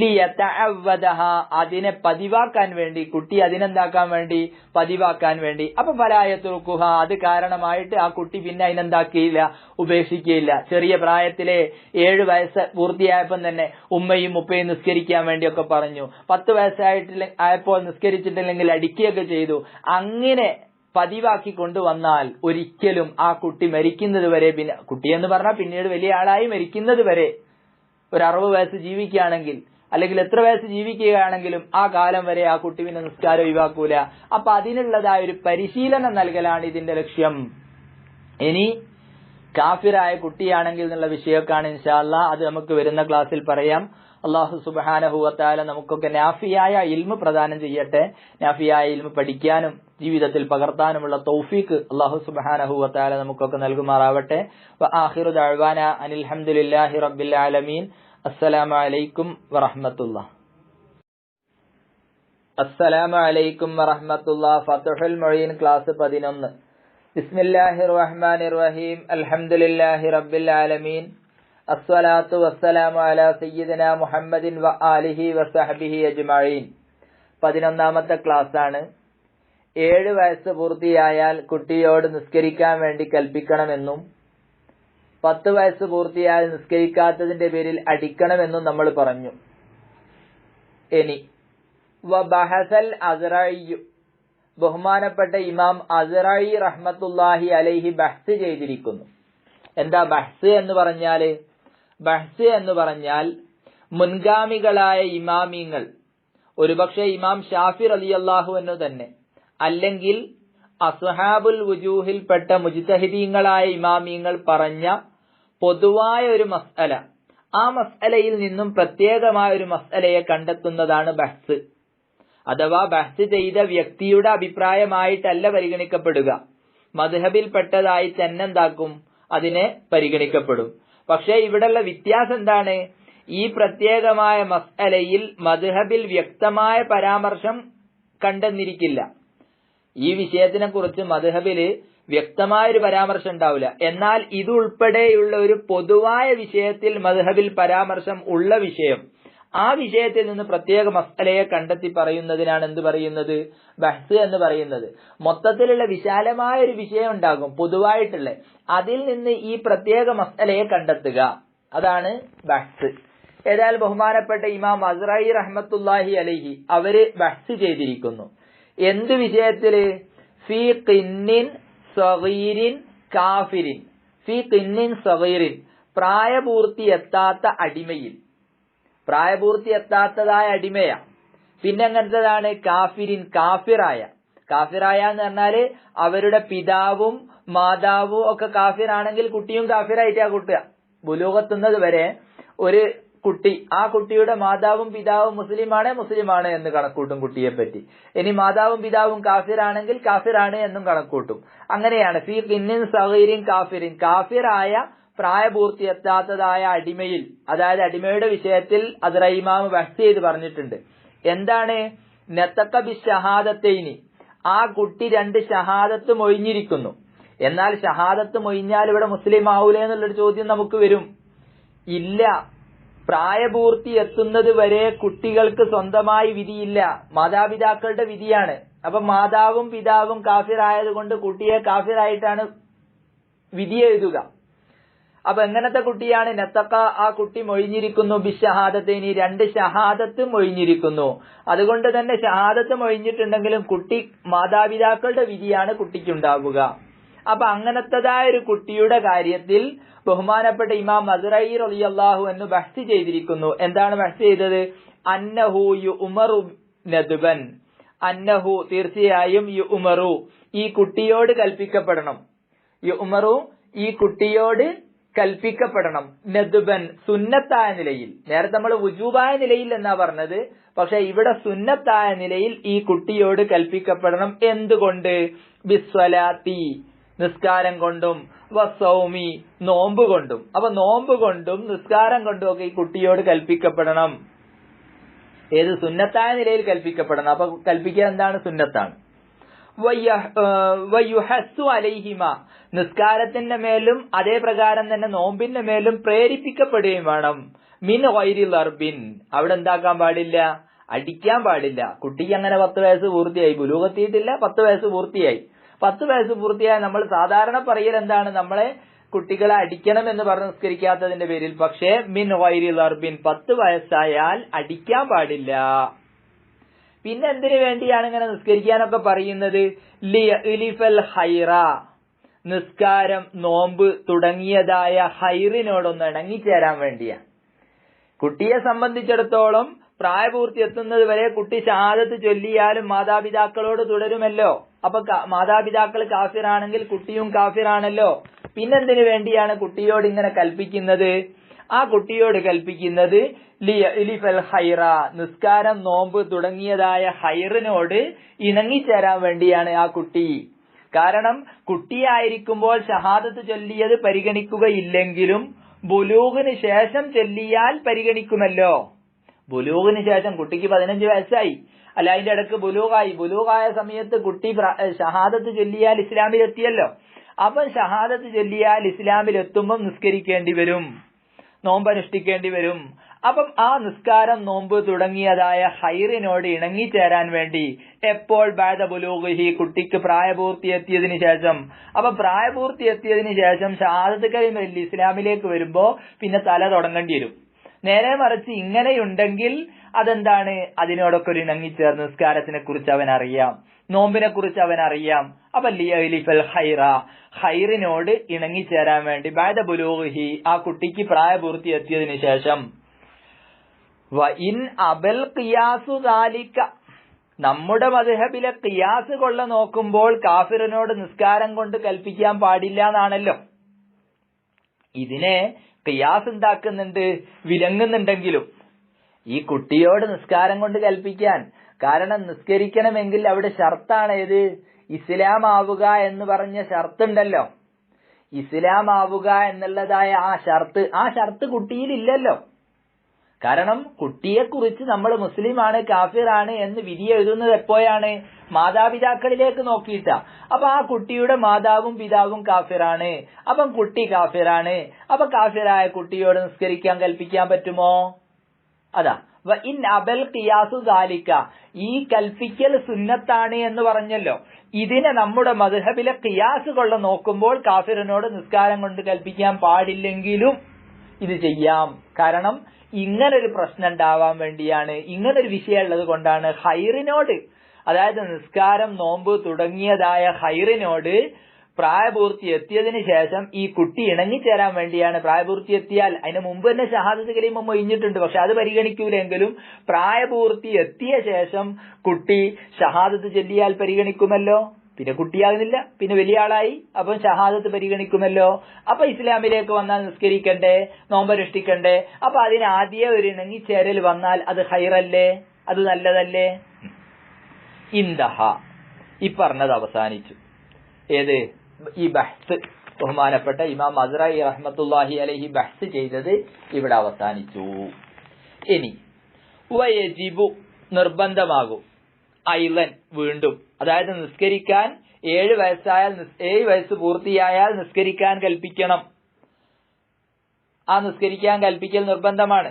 ലിയതഅവദഹ അതിനെ പതിവാക്കാൻ വേണ്ടി, കുട്ടി അതിനെന്താക്കാൻ വേണ്ടി? പതിവാക്കാൻ വേണ്ടി. അപ്പൊ ഫലായതുറുഖുഹ അത് കാരണമായിട്ട് ആ കുട്ടി പിന്നെ അതിനെന്താക്കിയില്ല, ഉപേക്ഷിക്കുകയില്ല. ചെറിയ പ്രായത്തിലെ 7 വയസ്സ് പൂർത്തിയായപ്പം തന്നെ ഉമ്മയും ഉപ്പയും നിസ്കരിക്കാൻ വേണ്ടിയൊക്കെ പറഞ്ഞു. 10 വയസ്സായപ്പോൾ നിസ്കരിച്ചിട്ടില്ലെങ്കിൽ അടിക്കുകയൊക്കെ ചെയ്തു. അങ്ങനെ പതിവാക്കി കൊണ്ടുവന്നാൽ ഒരിക്കലും ആ കുട്ടി മരിക്കുന്നത് വരെ, പിന്നെ കുട്ടിയെന്ന് പറഞ്ഞാൽ പിന്നീട് വലിയ ആളായി മരിക്കുന്നത് വരെ, ഒരു 60 വയസ്സ് ജീവിക്കുകയാണെങ്കിൽ അല്ലെങ്കിൽ എത്ര വയസ്സ് ജീവിക്കുകയാണെങ്കിലും ആ കാലം വരെ ആ കുട്ടി പിന്നെ നിസ്കാരം ഒഴിവാക്കൂല. അപ്പൊ അതിനുള്ളതായ ഒരു പരിശീലനം നൽകലാണ് ഇതിന്റെ ലക്ഷ്യം. ഇനി കാഫിറായ കുട്ടിയാണെങ്കിൽ എന്നുള്ള വിഷയമൊക്കെയാണ് ഇൻഷാ അല്ലാഹ്, അത് നമുക്ക് വരുന്ന ക്ലാസ്സിൽ പറയാം. അല്ലാഹു സുബ്ഹാനഹു വ തആല നമുക്കൊക്കെ നാഫിയായ ഇൽമ് പ്രദാനം ചെയ്യട്ടെ. നാഫിയായ ഇൽമ് പഠിക്കാനും ജീവിതത്തിൽ പകർത്താനുമുള്ള തൗഫീഖ് അല്ലാഹു സുബ്ഹാനഹു വ തആല നമുക്കൊക്കെ നൽകുമാറാവട്ടെ. വ ആഖിറു ദഅ്വാന അനിൽ ഹംദുലില്ലാഹി റബ്ബിൽ ആലമീൻ. അസ്സലാമു അലൈക്കും വറഹ്മത്തുള്ളാഹി. അസ്സലാമു അലൈക്കും വറഹ്മത്തുള്ളാഹി. ഫത്ഹുൽ മുഈൻ ക്ലാസ് 11. ബിസ്മില്ലാഹിർ റഹ്മാനിർ റഹീം. അൽഹംദുലില്ലാഹി റബ്ബിൽ ആലമീൻ. അസ്സലാത്തു വസ്സലാമു അലാ സയ്യിദിനാ മുഹമ്മദിൻ വ ആലിഹി വസഹ്ബിഹി അജ്മഈൻ. 11ാമത്തെ ക്ലാസ് ആണ്. 7 വയസ്സ് പൂർത്തിയായാൽ കുട്ടിയോട് നിസ്കരിക്കാൻ വേണ്ടി കൽപ്പിക്കണമെന്നും 10 വയസ്സ് പൂർത്തിയായാൽ നിസ്കരിക്കാത്തതിന്റെ പേരിൽ അടിക്കണമെന്നും നമ്മൾ പറഞ്ഞു. ഇനി വബഹസൽ അസ്റഈ, ബഹുമാനപ്പെട്ട ഇമാം അസ്റഈ റഹ്മത്തുള്ളാഹി അലൈഹി ബഹ്സ് ചെയ്തിരിക്കുന്നു. എന്താ ബഹ്സ് എന്ന് പറഞ്ഞാല്? ബഹ്സ് എന്ന് പറഞ്ഞാൽ മുൻഗാമികളായ ഇമാമിങ്ങൾ, ഒരുപക്ഷെ ഇമാം ഷാഫി റളിയല്ലാഹു അൻഹു തന്നെ, അല്ലെങ്കിൽ അസ്ഹാബുൽ വുജൂഹിൽപ്പെട്ട മുജ്തഹിദീങ്ങളായ ഇമാമിങ്ങൾ പറഞ്ഞ പൊതുവായ ഒരു മസ്അല, ആ മസ്അലയിൽ നിന്നും പ്രത്യേകമായ ഒരു മസ്അലയെ കണ്ടെത്തുന്നതാണ് ബഹ്സ്. അഥവാ ബഹ്സ് ചെയ്ത വ്യക്തിയുടെ അഭിപ്രായമായിട്ടല്ല പരിഗണിക്കപ്പെടുക, മദ്ഹബിൽപ്പെട്ടതായി തന്നെ എന്താക്കും, അതിനെ പരിഗണിക്കപ്പെടും. പക്ഷേ ഇവിടെയുള്ള വ്യത്യാസം എന്താണ്? ഈ പ്രത്യേകമായ മസ്അലയിൽ മദ്ഹബിൽ വ്യക്തമായ പരാമർശം കണ്ടെന്നിരിക്കില്ല. ഈ വിഷയത്തിനെ കുറിച്ച് മദ്ഹബില് വ്യക്തമായൊരു പരാമർശം ഉണ്ടാവില്ല. എന്നാൽ ഇതുൾപ്പെടെയുള്ള ഒരു പൊതുവായ വിഷയത്തിൽ മദ്ഹബിൽ പരാമർശം ഉള്ള വിഷയം, ആ വിഷയത്തിൽ നിന്ന് പ്രത്യേക മസ്അലയെ കണ്ടെത്തി പറയുന്നതിനാണ് എന്ത് പറയുന്നത്? ബഹ്സ് എന്ന് പറയുന്നത്. മൊത്തത്തിലുള്ള വിശാലമായ ഒരു വിഷയം ഉണ്ടാകും പൊതുവായിട്ടുള്ള, അതിൽ നിന്ന് ഈ പ്രത്യേക മസ്അലയെ കണ്ടെത്തുക, അതാണ് ബഹ്സ്. ഏതായാലും ബഹുമാനപ്പെട്ട ഇമാം അസ്റഈ റഹ്മത്തുള്ളാഹി അലൈഹി അവര് ബഹ്സ് ചെയ്തിരിക്കുന്നു. എന്ത് വിഷയത്തില്? ഫീ ഖിന്നിൻ സഗീരിൻ കാഫിരിൻ. ഫീ ഖിന്നിൻ സഗീരിൻ, പ്രായപൂർത്തിയെത്താത്ത അടിമയിൽ. പ്രായപൂർത്തി എത്താത്തതായ അടിമയാ. പിന്നെ എങ്ങനത്തതാണ്? കാഫിരിൻ, കാഫിറായ. കാഫിറായ എന്ന് പറഞ്ഞാല് അവരുടെ പിതാവും മാതാവും ഒക്കെ കാഫിറാണെങ്കിൽ കുട്ടിയും കാഫിറായിട്ടാ കൂട്ടുക. ബുലൂഗെത്തുന്നത് വരെ ഒരു കുട്ടി, ആ കുട്ടിയുടെ മാതാവും പിതാവും മുസ്ലിമാണ് എന്ന് കണക്കൂട്ടും കുട്ടിയെ പറ്റി. ഇനി മാതാവും പിതാവും കാഫിറാണെങ്കിൽ കാഫിറാണ് എന്നും കണക്കൂട്ടും. അങ്ങനെയാണ്. ഫീ ഖിന്നിൻ സഗീരിൻ കാഫിരിൻ, കാഫിറായ പ്രായപൂർത്തി എത്താത്തതായ അടിമയിൽ, അതായത് അടിമയുടെ വിഷയത്തിൽ അസ്റഈ ഇമാം ബഹ്സ് ചെയ്ത് പറഞ്ഞിട്ടുണ്ട്. എന്താണ്? നതഖ ബിശ്ശഹാദത്തൈനി, ആ കുട്ടി 2 ഷഹാദത്ത് മൊഴിഞ്ഞിരിക്കുന്നു. എന്നാൽ ഷഹാദത്ത് മൊഴിഞ്ഞാൽ ഇവിടെ മുസ്ലിം ആവൂലേ എന്നുള്ളൊരു ചോദ്യം നമുക്ക് വരും. ഇല്ല, പ്രായപൂർത്തി എത്തുന്നത് വരെ കുട്ടികൾക്ക് സ്വന്തമായി വിധിയില്ല, മാതാപിതാക്കളുടെ വിധിയാണ്. അപ്പൊ മാതാവും പിതാവും കാഫിറായത് കൊണ്ട് കുട്ടിയെ കാഫിറായിട്ടാണ് വിധി എഴുതുക. അപ്പൊ എങ്ങനത്തെ കുട്ടിയാണ്? നതഖ, ആ കുട്ടി മൊഴിഞ്ഞിരിക്കുന്നു. ബിശ്ശഹാദത്തൈനി, 2 ഷഹാദത്ത് മൊഴിഞ്ഞിരിക്കുന്നു. അതുകൊണ്ട് തന്നെ ഷഹാദത്ത് മൊഴിഞ്ഞിട്ടുണ്ടെങ്കിലും കുട്ടി, മാതാപിതാക്കളുടെ വിധിയാണ് കുട്ടിക്കുണ്ടാവുക. അപ്പൊ അങ്ങനത്തതായ ഒരു കുട്ടിയുടെ കാര്യത്തിൽ ബഹുമാനപ്പെട്ട ഇമാം അസ്റഈ റളിയല്ലാഹു അൻഹു ബഹ്സ് ചെയ്തിരിക്കുന്നു. എന്താണ് ബഹ്സ് ചെയ്തത്? അന്നഹു യുഅ്മറു നദ്ബൻ, അന്നഹു തീർച്ചയായും യുഅ്മറു, ഈ കുട്ടിയോട് കൽപ്പിക്കപ്പെടണം. യുഅ്മറു, ഈ കുട്ടിയോട് കൽപ്പിക്കപ്പെടണം. നദ്ബൻ, സുന്നത്തായ നിലയിൽ. നേരത്തെ നമ്മൾ വുജൂബായ നിലയിൽ എന്നാ പറഞ്ഞത്, പക്ഷെ ഇവിടെ സുന്നത്തായ നിലയിൽ ഈ കുട്ടിയോട് കൽപ്പിക്കപ്പെടണം. എന്തുകൊണ്ട്? ബിസ്വലാത്തി, നിസ്കാരം കൊണ്ടും, വസൗമി, നോമ്പ് കൊണ്ടും. അപ്പൊ നോമ്പ് കൊണ്ടും നിസ്കാരം കൊണ്ടും ഒക്കെ ഈ കുട്ടിയോട് കൽപ്പിക്കപ്പെടണം. ഏത്? സുന്നത്തായ നിലയിൽ കൽപ്പിക്കപ്പെടണം. അപ്പൊ കൽപ്പിക്കുക എന്താണ്? സുന്നത്താണ്. വയുഹസ്സു അലൈഹിമ, നിസ്കാരത്തിന്റെ മേലും അതേ പ്രകാരം തന്നെ നോമ്പിന്റെ മേലും പ്രേരിപ്പിക്കപ്പെടുകയും വേണം. മിൻ ഗൈരി ലർബിൻ, അവിടെ എന്താക്കാൻ പാടില്ല? അടിക്കാൻ പാടില്ല. കുട്ടിക്ക് അങ്ങനെ 10 വയസ്സ് പൂർത്തിയായി, ബുലൂഗെത്തിയിട്ടില്ല, 10 വയസ്സ് പൂർത്തിയായി. 10 വയസ്സ് പൂർത്തിയായി നമ്മൾ സാധാരണ പറയൽ എന്താണ്? നമ്മളെ കുട്ടികളെ അടിക്കണം എന്ന് പറഞ്ഞ് നിസ്കരിക്കാത്തതിന്റെ പേരിൽ. പക്ഷേ മിൻ ഗൈരി ലർബിൻ, 10 വയസ്സായാൽ അടിക്കാൻ പാടില്ല. പിന്നെ എന്തിനു വേണ്ടിയാണ് ഇങ്ങനെ നിസ്കരിക്കാനൊക്കെ പറയുന്നത്? ലിയഅ്ലിഫൽ ഹൈറ, നിസ്കാരം, നോമ്പ് തുടങ്ങിയതായ ഹൈറിനോടൊന്ന് ഇണങ്ങിച്ചേരാൻ വേണ്ടിയാണ്. കുട്ടിയെ സംബന്ധിച്ചിടത്തോളം പ്രായപൂർത്തി എത്തുന്നത് വരെ കുട്ടി ഷഹാദത്ത് ചൊല്ലിയാലും മാതാപിതാക്കളോട് തുടരുമല്ലോ. അപ്പൊ മാതാപിതാക്കൾ കാഫിറാണെങ്കിൽ കുട്ടിയും കാഫിറാണല്ലോ. പിന്നെന്തിനു വേണ്ടിയാണ് കുട്ടിയോട് ഇങ്ങനെ കൽപ്പിക്കുന്നത്? ആ കുട്ടിയോട് കൽപ്പിക്കുന്നത് ലിയഅ്ലിഫൽ ഹൈറ, നിസ്കാരം, നോമ്പ് തുടങ്ങിയതായ ഹൈറിനോട് ഇണങ്ങിച്ചേരാൻ വേണ്ടിയാണ് ആ കുട്ടി. കാരണം കുട്ടിയായിരിക്കുമ്പോൾ ഷഹാദത്ത് ചൊല്ലിയത് പരിഗണിക്കുകയില്ലെങ്കിലും ബുലൂഗിന് ശേഷം ചൊല്ലിയാൽ പരിഗണിക്കുമല്ലോ. ബുലൂഗിന് ശേഷം കുട്ടിക്ക് 15 വയസ്സായി, അല്ല അതിന്റെ ഇടക്ക് ബുലൂഗായി. ബുലൂഗായ സമയത്ത് കുട്ടി ഷഹാദത്ത് ചൊല്ലിയാൽ ഇസ്ലാമിലെത്തിയല്ലോ. അപ്പം ഷഹാദത്ത് ചൊല്ലിയാൽ ഇസ്ലാമിലെത്തുമ്പം നിസ്കരിക്കേണ്ടി വരും. നോമ്പനുഷ്ഠിക്കേണ്ടി വരും. അപ്പം ആ നിസ്കാരം, നോമ്പ് തുടങ്ങിയതായ ഹൈറിനോട് ഇണങ്ങിച്ചേരാൻ വേണ്ടി എപ്പോൾ ബഅദ ബുലൂഗിഹി, കുട്ടിക്ക് പ്രായപൂർത്തി എത്തിയതിനു ശേഷം. അപ്പൊ പ്രായപൂർത്തി എത്തിയതിനു ശേഷം ഷഹാദത്ത് കലിമ ചൊല്ലി ഇസ്ലാമിലേക്ക് വരുമ്പോ പിന്നെ തല തുടങ്ങേണ്ടി വരും. നേരെ മറിച്ച് ഇങ്ങനെയുണ്ടെങ്കിൽ അതെന്താണ്, അതിനോടൊക്കെ ഒരു ഇണങ്ങിച്ചേർന്ന് നിസ്കാരത്തിനെ കുറിച്ച് അവൻ അറിയാം, നോമ്പിനെ കുറിച്ച് അവൻ അറിയാം. അപ്പൊ ലിയലിഫൽ ഹൈറ, ഹൈറിനോട് ഇണങ്ങിച്ചേരാൻ വേണ്ടി ബഅദ ബുലൂഗിഹി, ആ കുട്ടിക്ക് പ്രായപൂർത്തി എത്തിയതിനു ശേഷം. വഇൻ അബൽ ഖിയാസു ദാലിക, നമ്മുടെ മദ്ഹബിലെ ഖിയാസ് കൊള്ള നോക്കുമ്പോൾ കാഫിറിനോട് നിസ്കാരം കൊണ്ട് കൽപ്പിക്കാൻ പാടില്ല എന്നാണല്ലോ. ഇതിനെ ഖിയാസ് ഉണ്ടാക്കുന്നുണ്ട്, വിലങ്ങുന്നുണ്ടെങ്കിലും ഈ കുട്ടിയോട് നിസ്കാരം കൊണ്ട് കൽപ്പിക്കാൻ, കാരണം നിസ്കരിക്കണമെങ്കിൽ അവിടെ ഷർത്താണ് ഏത്, ഇസ്ലാം ആവുക എന്ന് പറഞ്ഞ ഷർത്തുണ്ടല്ലോ. ഇസ്ലാം ആവുക എന്നുള്ളതായ ആ ഷർത്ത് കുട്ടിയിലില്ലല്ലോ. കാരണം കുട്ടിയെക്കുറിച്ച് നമ്മൾ മുസ്ലിമാണ് കാഫിറാണ് എന്ന് വിധി എഴുതുന്നത് എപ്പോഴാണ്, മാതാപിതാക്കളിലേക്ക് നോക്കിയിട്ടാ. അപ്പൊ ആ കുട്ടിയുടെ മാതാവും പിതാവും കാഫിറാണ്, അപ്പം കുട്ടി കാഫിറാണ്. അപ്പൊ കാഫിറായ കുട്ടിയോട് നിസ്കരിക്കാൻ കൽപ്പിക്കാൻ പറ്റുമോ? അതാ ഇൻ അബൽ ഖിയാസു ദാലിക, ഈ കൽപ്പിക്കൽ സുന്നത്താണ് എന്ന് പറഞ്ഞല്ലോ. ഇതിനെ നമ്മുടെ മദ്ഹബിലെ ഖിയാസ് കൊള്ള നോക്കുമ്പോൾ കാഫിറിനോട് നിസ്കാരം കൊണ്ട് കൽപ്പിക്കാൻ പാടില്ലെങ്കിലും ഇത് ചെയ്യാം. കാരണം ഇങ്ങനൊരു പ്രശ്നം ഉണ്ടാവാൻ വേണ്ടിയാണ്, ഇങ്ങനൊരു വിഷയം ഉള്ളത് കൊണ്ടാണ് ഹൈറിനോട്, അതായത് നിസ്കാരം, നോമ്പ് തുടങ്ങിയതായ ഹൈറിനോട് പ്രായപൂർത്തി എത്തിയതിനു ശേഷം ഈ കുട്ടി ഇണങ്ങിച്ചേരാൻ വേണ്ടിയാണ്. പ്രായപൂർത്തി എത്തിയാൽ അതിന് മുമ്പ് തന്നെ ഷഹാദത്ത് കലിമ മൊഴിഞ്ഞിട്ടുണ്ട്, പക്ഷെ അത് പരിഗണിക്കൂലെങ്കിലും പ്രായപൂർത്തി എത്തിയ ശേഷം കുട്ടി ഷഹാദത്ത് ചൊല്ലിയാൽ പരിഗണിക്കുമല്ലോ. പിന്നെ കുട്ടിയാകുന്നില്ല, പിന്നെ വലിയ ആളായി, അപ്പം ഷഹാദത്ത് പരിഗണിക്കുമല്ലോ. അപ്പൊ ഇസ്ലാമിലേക്ക് വന്നാൽ നിസ്കരിക്കണ്ടേ, നോമ്പനുഷ്ഠിക്കണ്ടേ. അപ്പൊ അതിന് ആദ്യം ഒരു ഇണങ്ങിച്ചേരൽ വന്നാൽ അത് ഹൈറല്ലേ, അത് നല്ലതല്ലേ. ഇന്ദഹ, ഈ പറഞ്ഞത് അവസാനിച്ചു. ഏത്, ഈ ബഹ്സ് ബഹുമാനപ്പെട്ട ഇമാം മസ്റഈ റഹ്മത്തുള്ളാഹി അലൈഹി ബഹ്സ് ചെയ്തത് ഇവിടെ അവസാനിച്ചു. ഇനി വയജിബു, നിർബന്ധമാകും, ഐലൻ, വീണ്ടും, അതായത് നിസ്കരിക്കാൻ 7 വയസ്സ് പൂർത്തിയായാൽ നിസ്കരിക്കാൻ കൽപ്പിക്കണം. ആ നിസ്കരിക്കാൻ കൽപ്പിക്കൽ നിർബന്ധമാണ്.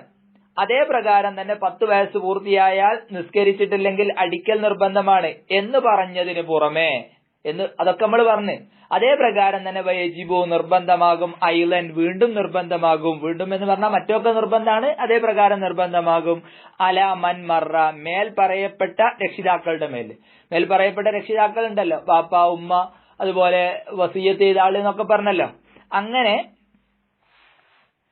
അതേ പ്രകാരം തന്നെ 10 വയസ്സ് പൂർത്തിയായാൽ നിസ്കരിച്ചിട്ടില്ലെങ്കിൽ അടിക്കൽ നിർബന്ധമാണ് എന്ന് പറഞ്ഞതിന് പുറമെ, അതൊക്കെ നമ്മൾ പറഞ്ഞ്, അതേ പ്രകാരം തന്നെ വയജിബു, നിർബന്ധമാകും, ഐലൻ, വീണ്ടും നിർബന്ധമാകും. വീണ്ടും എന്ന് പറഞ്ഞാൽ മറ്റൊക്കെ നിർബന്ധമാണ്, അതേ പ്രകാരം നിർബന്ധമാകും. അല മൻ മറ, മേൽ പറയപ്പെട്ട രക്ഷിതാക്കളുടെ മേൽ പറയപ്പെട്ട രക്ഷിതാക്കൾ ഉണ്ടല്ലോ, ബാപ്പ, ഉമ്മ, അതുപോലെ വസിയ്യത്ത് ചെയ്ത ആള് എന്നൊക്കെ പറഞ്ഞല്ലോ. അങ്ങനെ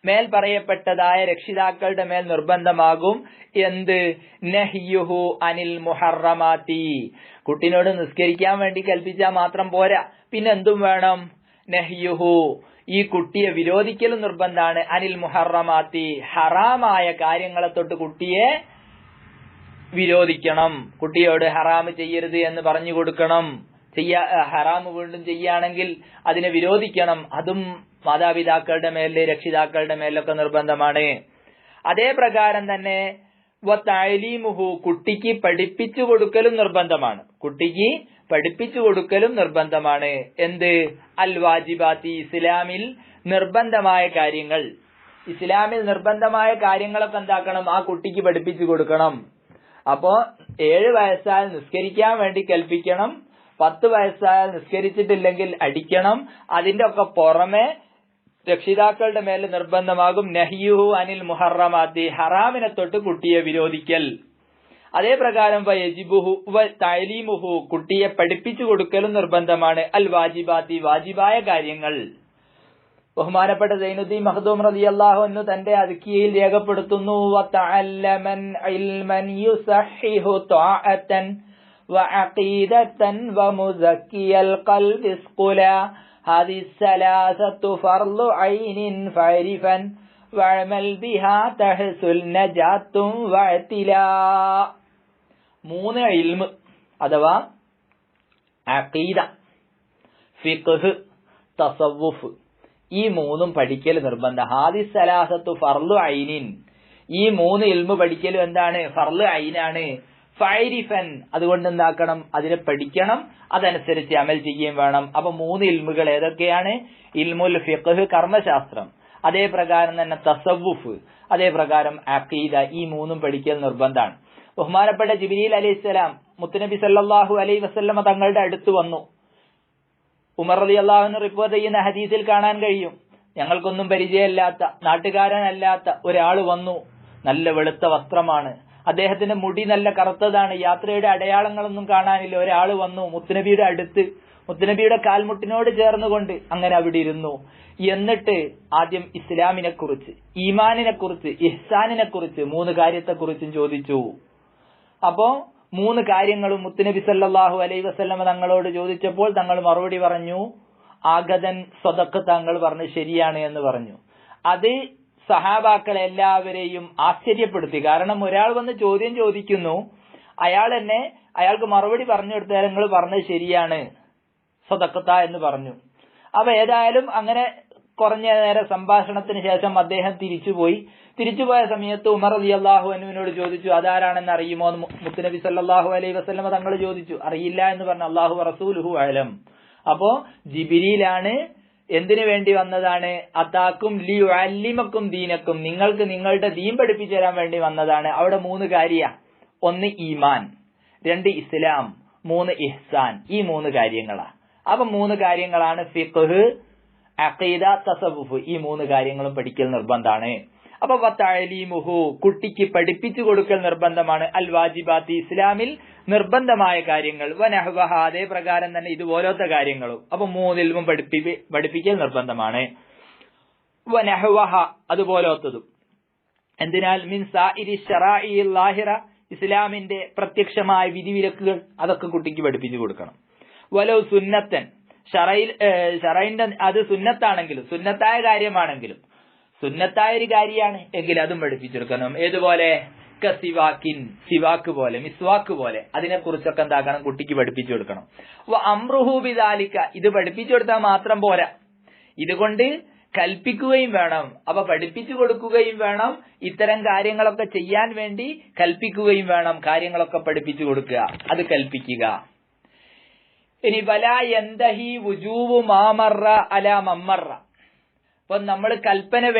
മേൽ പറയപ്പെട്ടതായ രക്ഷിതാക്കളുടെ മേൽ നിർബന്ധമാകും. എന്ത്, നഹ്യുഹു അനിൽ മുഹറമാതി, കുട്ടിനോട് നിസ്കരിക്കാൻ വേണ്ടി കൽപ്പിച്ചാൽ മാത്രം പോരാ, പിന്നെ എന്തും വേണം. നഹ്യുഹു, ഈ കുട്ടിയെ വിരോധിക്കലും നിർബന്ധാണ്. അനിൽ മുഹറമാതി, ഹറാമായ കാര്യങ്ങളെ തൊട്ട് കുട്ടിയെ വിരോധിക്കണം. കുട്ടിയോട് ഹറാമ് ചെയ്യരുത് എന്ന് പറഞ്ഞു കൊടുക്കണം. ഹറാമ് വീണ്ടും ചെയ്യുകയാണെങ്കിൽ അതിനെ വിരോധിക്കണം. അതും മാതാപിതാക്കളുടെ മേലില്, രക്ഷിതാക്കളുടെ മേലൊക്കെ നിർബന്ധമാണ്. അതേ പ്രകാരം തന്നെ വതഅലീമുഹു, കുട്ടിക്ക് പഠിപ്പിച്ചു കൊടുക്കലും നിർബന്ധമാണ്. കുട്ടിക്ക് പഠിപ്പിച്ചു കൊടുക്കലും നിർബന്ധമാണ്. എന്ത്, അൽ വാജിബാത്തി, ഇസ്ലാമിൽ നിർബന്ധമായ കാര്യങ്ങൾ. ഇസ്ലാമിൽ നിർബന്ധമായ കാര്യങ്ങളൊക്കെ എന്താക്കണം, ആ കുട്ടിക്ക് പഠിപ്പിച്ചു കൊടുക്കണം. അപ്പോ 7 വയസ്സായാൽ നിസ്കരിക്കാൻ വേണ്ടി കൽപ്പിക്കണം, 10 വയസ്സായാൽ നിസ്കരിച്ചിട്ടില്ലെങ്കിൽ അടിക്കണം. അതിന്റെ ഒക്കെ പുറമെ രക്ഷിതാക്കളുടെ മേൽ നിർബന്ധമാകും നഹ്യുഹു അനിൽ മുഹറമാതി, ഹറാമിനെ തൊട്ട് കുട്ടിയെ വിരോധിക്കൽ. അതേ പ്രകാരം വയജിബുഹു തഅലീമുഹു, കുട്ടിയെ പഠിപ്പിച്ചു കൊടുക്കലും നിർബന്ധമാണ്. അൽ വാജിബാത്തി, വാജിബായ കാര്യങ്ങൾ. ബഹുമാനപ്പെട്ട സൈനുദ്ദീൻ മഖ്ദൂം റളിയല്ലാഹു അൻഹു തന്റെ അദ്കിയയിൽ രേഖപ്പെടുത്തുന്നു, വതഅല്ലമൻ ഇൽമൻ യുസഹിഹു തആഅതൻ വഅഖീദതൻ വമുസക്കിയൽ ഖൽബി ഇസ്ഖുലാ ഹാദിഹി സലാസത്തു ഫർളു ഐനിൻ ഫഅരിഫൻ വഅമൽ ബിഹാ തഹസുൽ നജാത്തും വഅതിലാ. 3 ഇൽമ് അഥവാ അഖീദ, ഫിഖ്ഹ്, തസവ്വുഫ്, ഈ 3ഉം പഠിക്കൽ നിർബന്ധം. ഹാദിഹി സലാസത്തു ഫർളു ഐനിൻ, ഈ 3 ഇൽമ് പഠിക്കലും എന്താണ്, ഫർളു ഐനാണ്. ഫഅരിഫൻ, അതുകൊണ്ട് എന്താക്കണം, അതിനെ പഠിക്കണം, അതനുസരിച്ച് അമൽ ചെയ്യുകയും വേണം. അപ്പൊ 3 ഇൽമുകൾ ഏതൊക്കെയാണ്? ഇൽമുൽ ഫിഖ്ഹ്, കർമ്മശാസ്ത്രം. അതേ പ്രകാരം തന്നെ തസവുഫ്, അതേ പ്രകാരം അഖീദ, ഈ മൂന്നും പഠിക്കൽ നിർബന്ധമാണ്. ബഹുമാനപ്പെട്ട ജിബ്രീൽ അലൈഹിസ്സലാം മുത്തുനബി സല്ലല്ലാഹു അലൈഹി വസല്ലമ തങ്ങളുടെ അടുത്ത് വന്നു. ഉമർ റളിയല്ലാഹു അൻഹു റിപ്പോർട്ട് ചെയ്യുന്ന ഹദീസിൽ കാണാൻ കഴിയും, ഞങ്ങൾക്കൊന്നും പരിചയമില്ലാത്ത, നാട്ടുകാരനല്ലാത്ത ഒരാൾ വന്നു. നല്ല വെളുത്ത വസ്ത്രമാണ്, അദ്ദേഹത്തിന്റെ മുടി നല്ല കറുത്തതാണ്, യാത്രയുടെ അടയാളങ്ങളൊന്നും കാണാനില്ല. ഒരാൾ വന്നു മുത്തുനബിയുടെ അടുത്ത്, മുത്തുനബിയുടെ കാൽമുട്ടിനോട് ചേർന്നുകൊണ്ട് അങ്ങനെ അവിടെ ഇരുന്നു. എന്നിട്ട് ആദ്യം ഇസ്ലാമിനെ കുറിച്ച്, ഈമാനിനെ കുറിച്ച്, ഇഹ്സാനിനെ കുറിച്ച്, 3 കാര്യത്തെക്കുറിച്ചും ചോദിച്ചു. അപ്പോ 3 കാര്യങ്ങളും മുത്തുനബി സല്ലല്ലാഹു അലൈഹി വസല്ലമ തങ്ങളോട് ചോദിച്ചപ്പോൾ തങ്ങൾ മറുപടി പറഞ്ഞു, ആഗതൻ സ്വതക്ക് താങ്കൾ പറഞ്ഞു ശരിയാണ് എന്ന് പറഞ്ഞു. അത് സഹാബാക്കളെ എല്ലാവരെയും ആശ്ചര്യപ്പെടുത്തി. കാരണം ഒരാൾ വന്ന് ചോദ്യം ചോദിക്കുന്നു, അയാൾക്ക് മറുപടി പറഞ്ഞു കൊടുത്ത നിങ്ങൾ പറഞ്ഞത് ശരിയാണ്, സ്വതക്കത്ത എന്ന് പറഞ്ഞു. അപ്പൊ ഏതായാലും അങ്ങനെ കുറഞ്ഞ നേരം സംഭാഷണത്തിന് ശേഷം അദ്ദേഹം തിരിച്ചുപോയ സമയത്ത് ഉമർ റളിയല്ലാഹു അൻഹുവിനോട് ചോദിച്ചു, അതാരാണെന്ന് അറിയുമോ എന്ന് മുത്തുനബി സല്ലല്ലാഹു അലൈഹി വസല്ലമ തങ്ങൾ ചോദിച്ചു. അറിയില്ല എന്ന് പറഞ്ഞു. അല്ലാഹു റസൂലുഹു അഅലം. അപ്പോ ജിബ്രീലാണ് എന്തിനു വേണ്ടി വന്നതാണ്? അതാക്കും ലിയുഅല്ലിമക്കും ദീനക്കും, നിങ്ങൾക്ക് നിങ്ങളുടെ ദീൻ പഠിപ്പിച്ചു തരാൻ വേണ്ടി വന്നതാണ്. അവിടെ 3 കാര്യ. 1 ഈമാൻ, 2 ഇസ്ലാം, 3 ഇഹ്സാൻ. ഈ 3 കാര്യങ്ങളാ. അപ്പൊ 3 കാര്യങ്ങളാണ് ഫിഖ്ഹ്, അഖീദ, തസവുഫ്. ഈ 3 കാര്യങ്ങളും പഠിക്കൽ നിർബന്ധമാണ്. അപ്പൊ വതഅലീമുഹു, കുട്ടിക്ക് പഠിപ്പിച്ചു കൊടുക്കൽ നിർബന്ധമാണ്. അൽ വാജിബാത്തി, ഇസ്ലാമിൽ നിർബന്ധമായ കാര്യങ്ങൾ. വനഹ്വഹ, അതേ പ്രകാരം തന്നെ ഇതുപോലത്തെ കാര്യങ്ങളും. അപ്പൊ 3 പഠിപ്പിക്കൽ നിർബന്ധമാണ്. വനഹ്വഹ, അതുപോലത്തതും. എന്തിനാൽ മിൻ സായിരി ശറാഇൽ ലാഹിറ, ഇസ്ലാമിന്റെ പ്രത്യക്ഷമായ വിധിവിലക്കുകൾ അതൊക്കെ കുട്ടിക്ക് പഠിപ്പിച്ചു കൊടുക്കണം. വലൗ സുന്നത്തൻ, ഷറൈന്റെ അത് സുന്നത്താണെങ്കിലും, സുന്നത്തായ കാര്യമാണെങ്കിലും, സുന്നത്തായ ഒരു കാര്യമാണ് എങ്കിൽ അതും പഠിപ്പിച്ചെടുക്കണം. ഏതുപോലെ? കസിവാക്കിൻ, സിവാക്ക് പോലെ, മിസ്വാക്ക് പോലെ, അതിനെ കുറിച്ചൊക്കെ എന്താക്കണം? കുട്ടിക്ക് പഠിപ്പിച്ചു കൊടുക്കണം. അംറുഹു ബിദാലിക, ഇത് പഠിപ്പിച്ചു കൊടുത്താൽ മാത്രം പോരാ, ഇതുകൊണ്ട് കൽപ്പിക്കുകയും വേണം. അപ്പൊ പഠിപ്പിച്ചു കൊടുക്കുകയും വേണം, ഇത്തരം കാര്യങ്ങളൊക്കെ ചെയ്യാൻ വേണ്ടി കൽപ്പിക്കുകയും വേണം. കാര്യങ്ങളൊക്കെ പഠിപ്പിച്ചു കൊടുക്കുക, അത് കൽപ്പിക്കുക. ഇനി വലാ യന്തഹി വുജൂബു മാമറ അലാ മമ്മറ. അപ്പൊ നമ്മൾ കൽപ്പനയും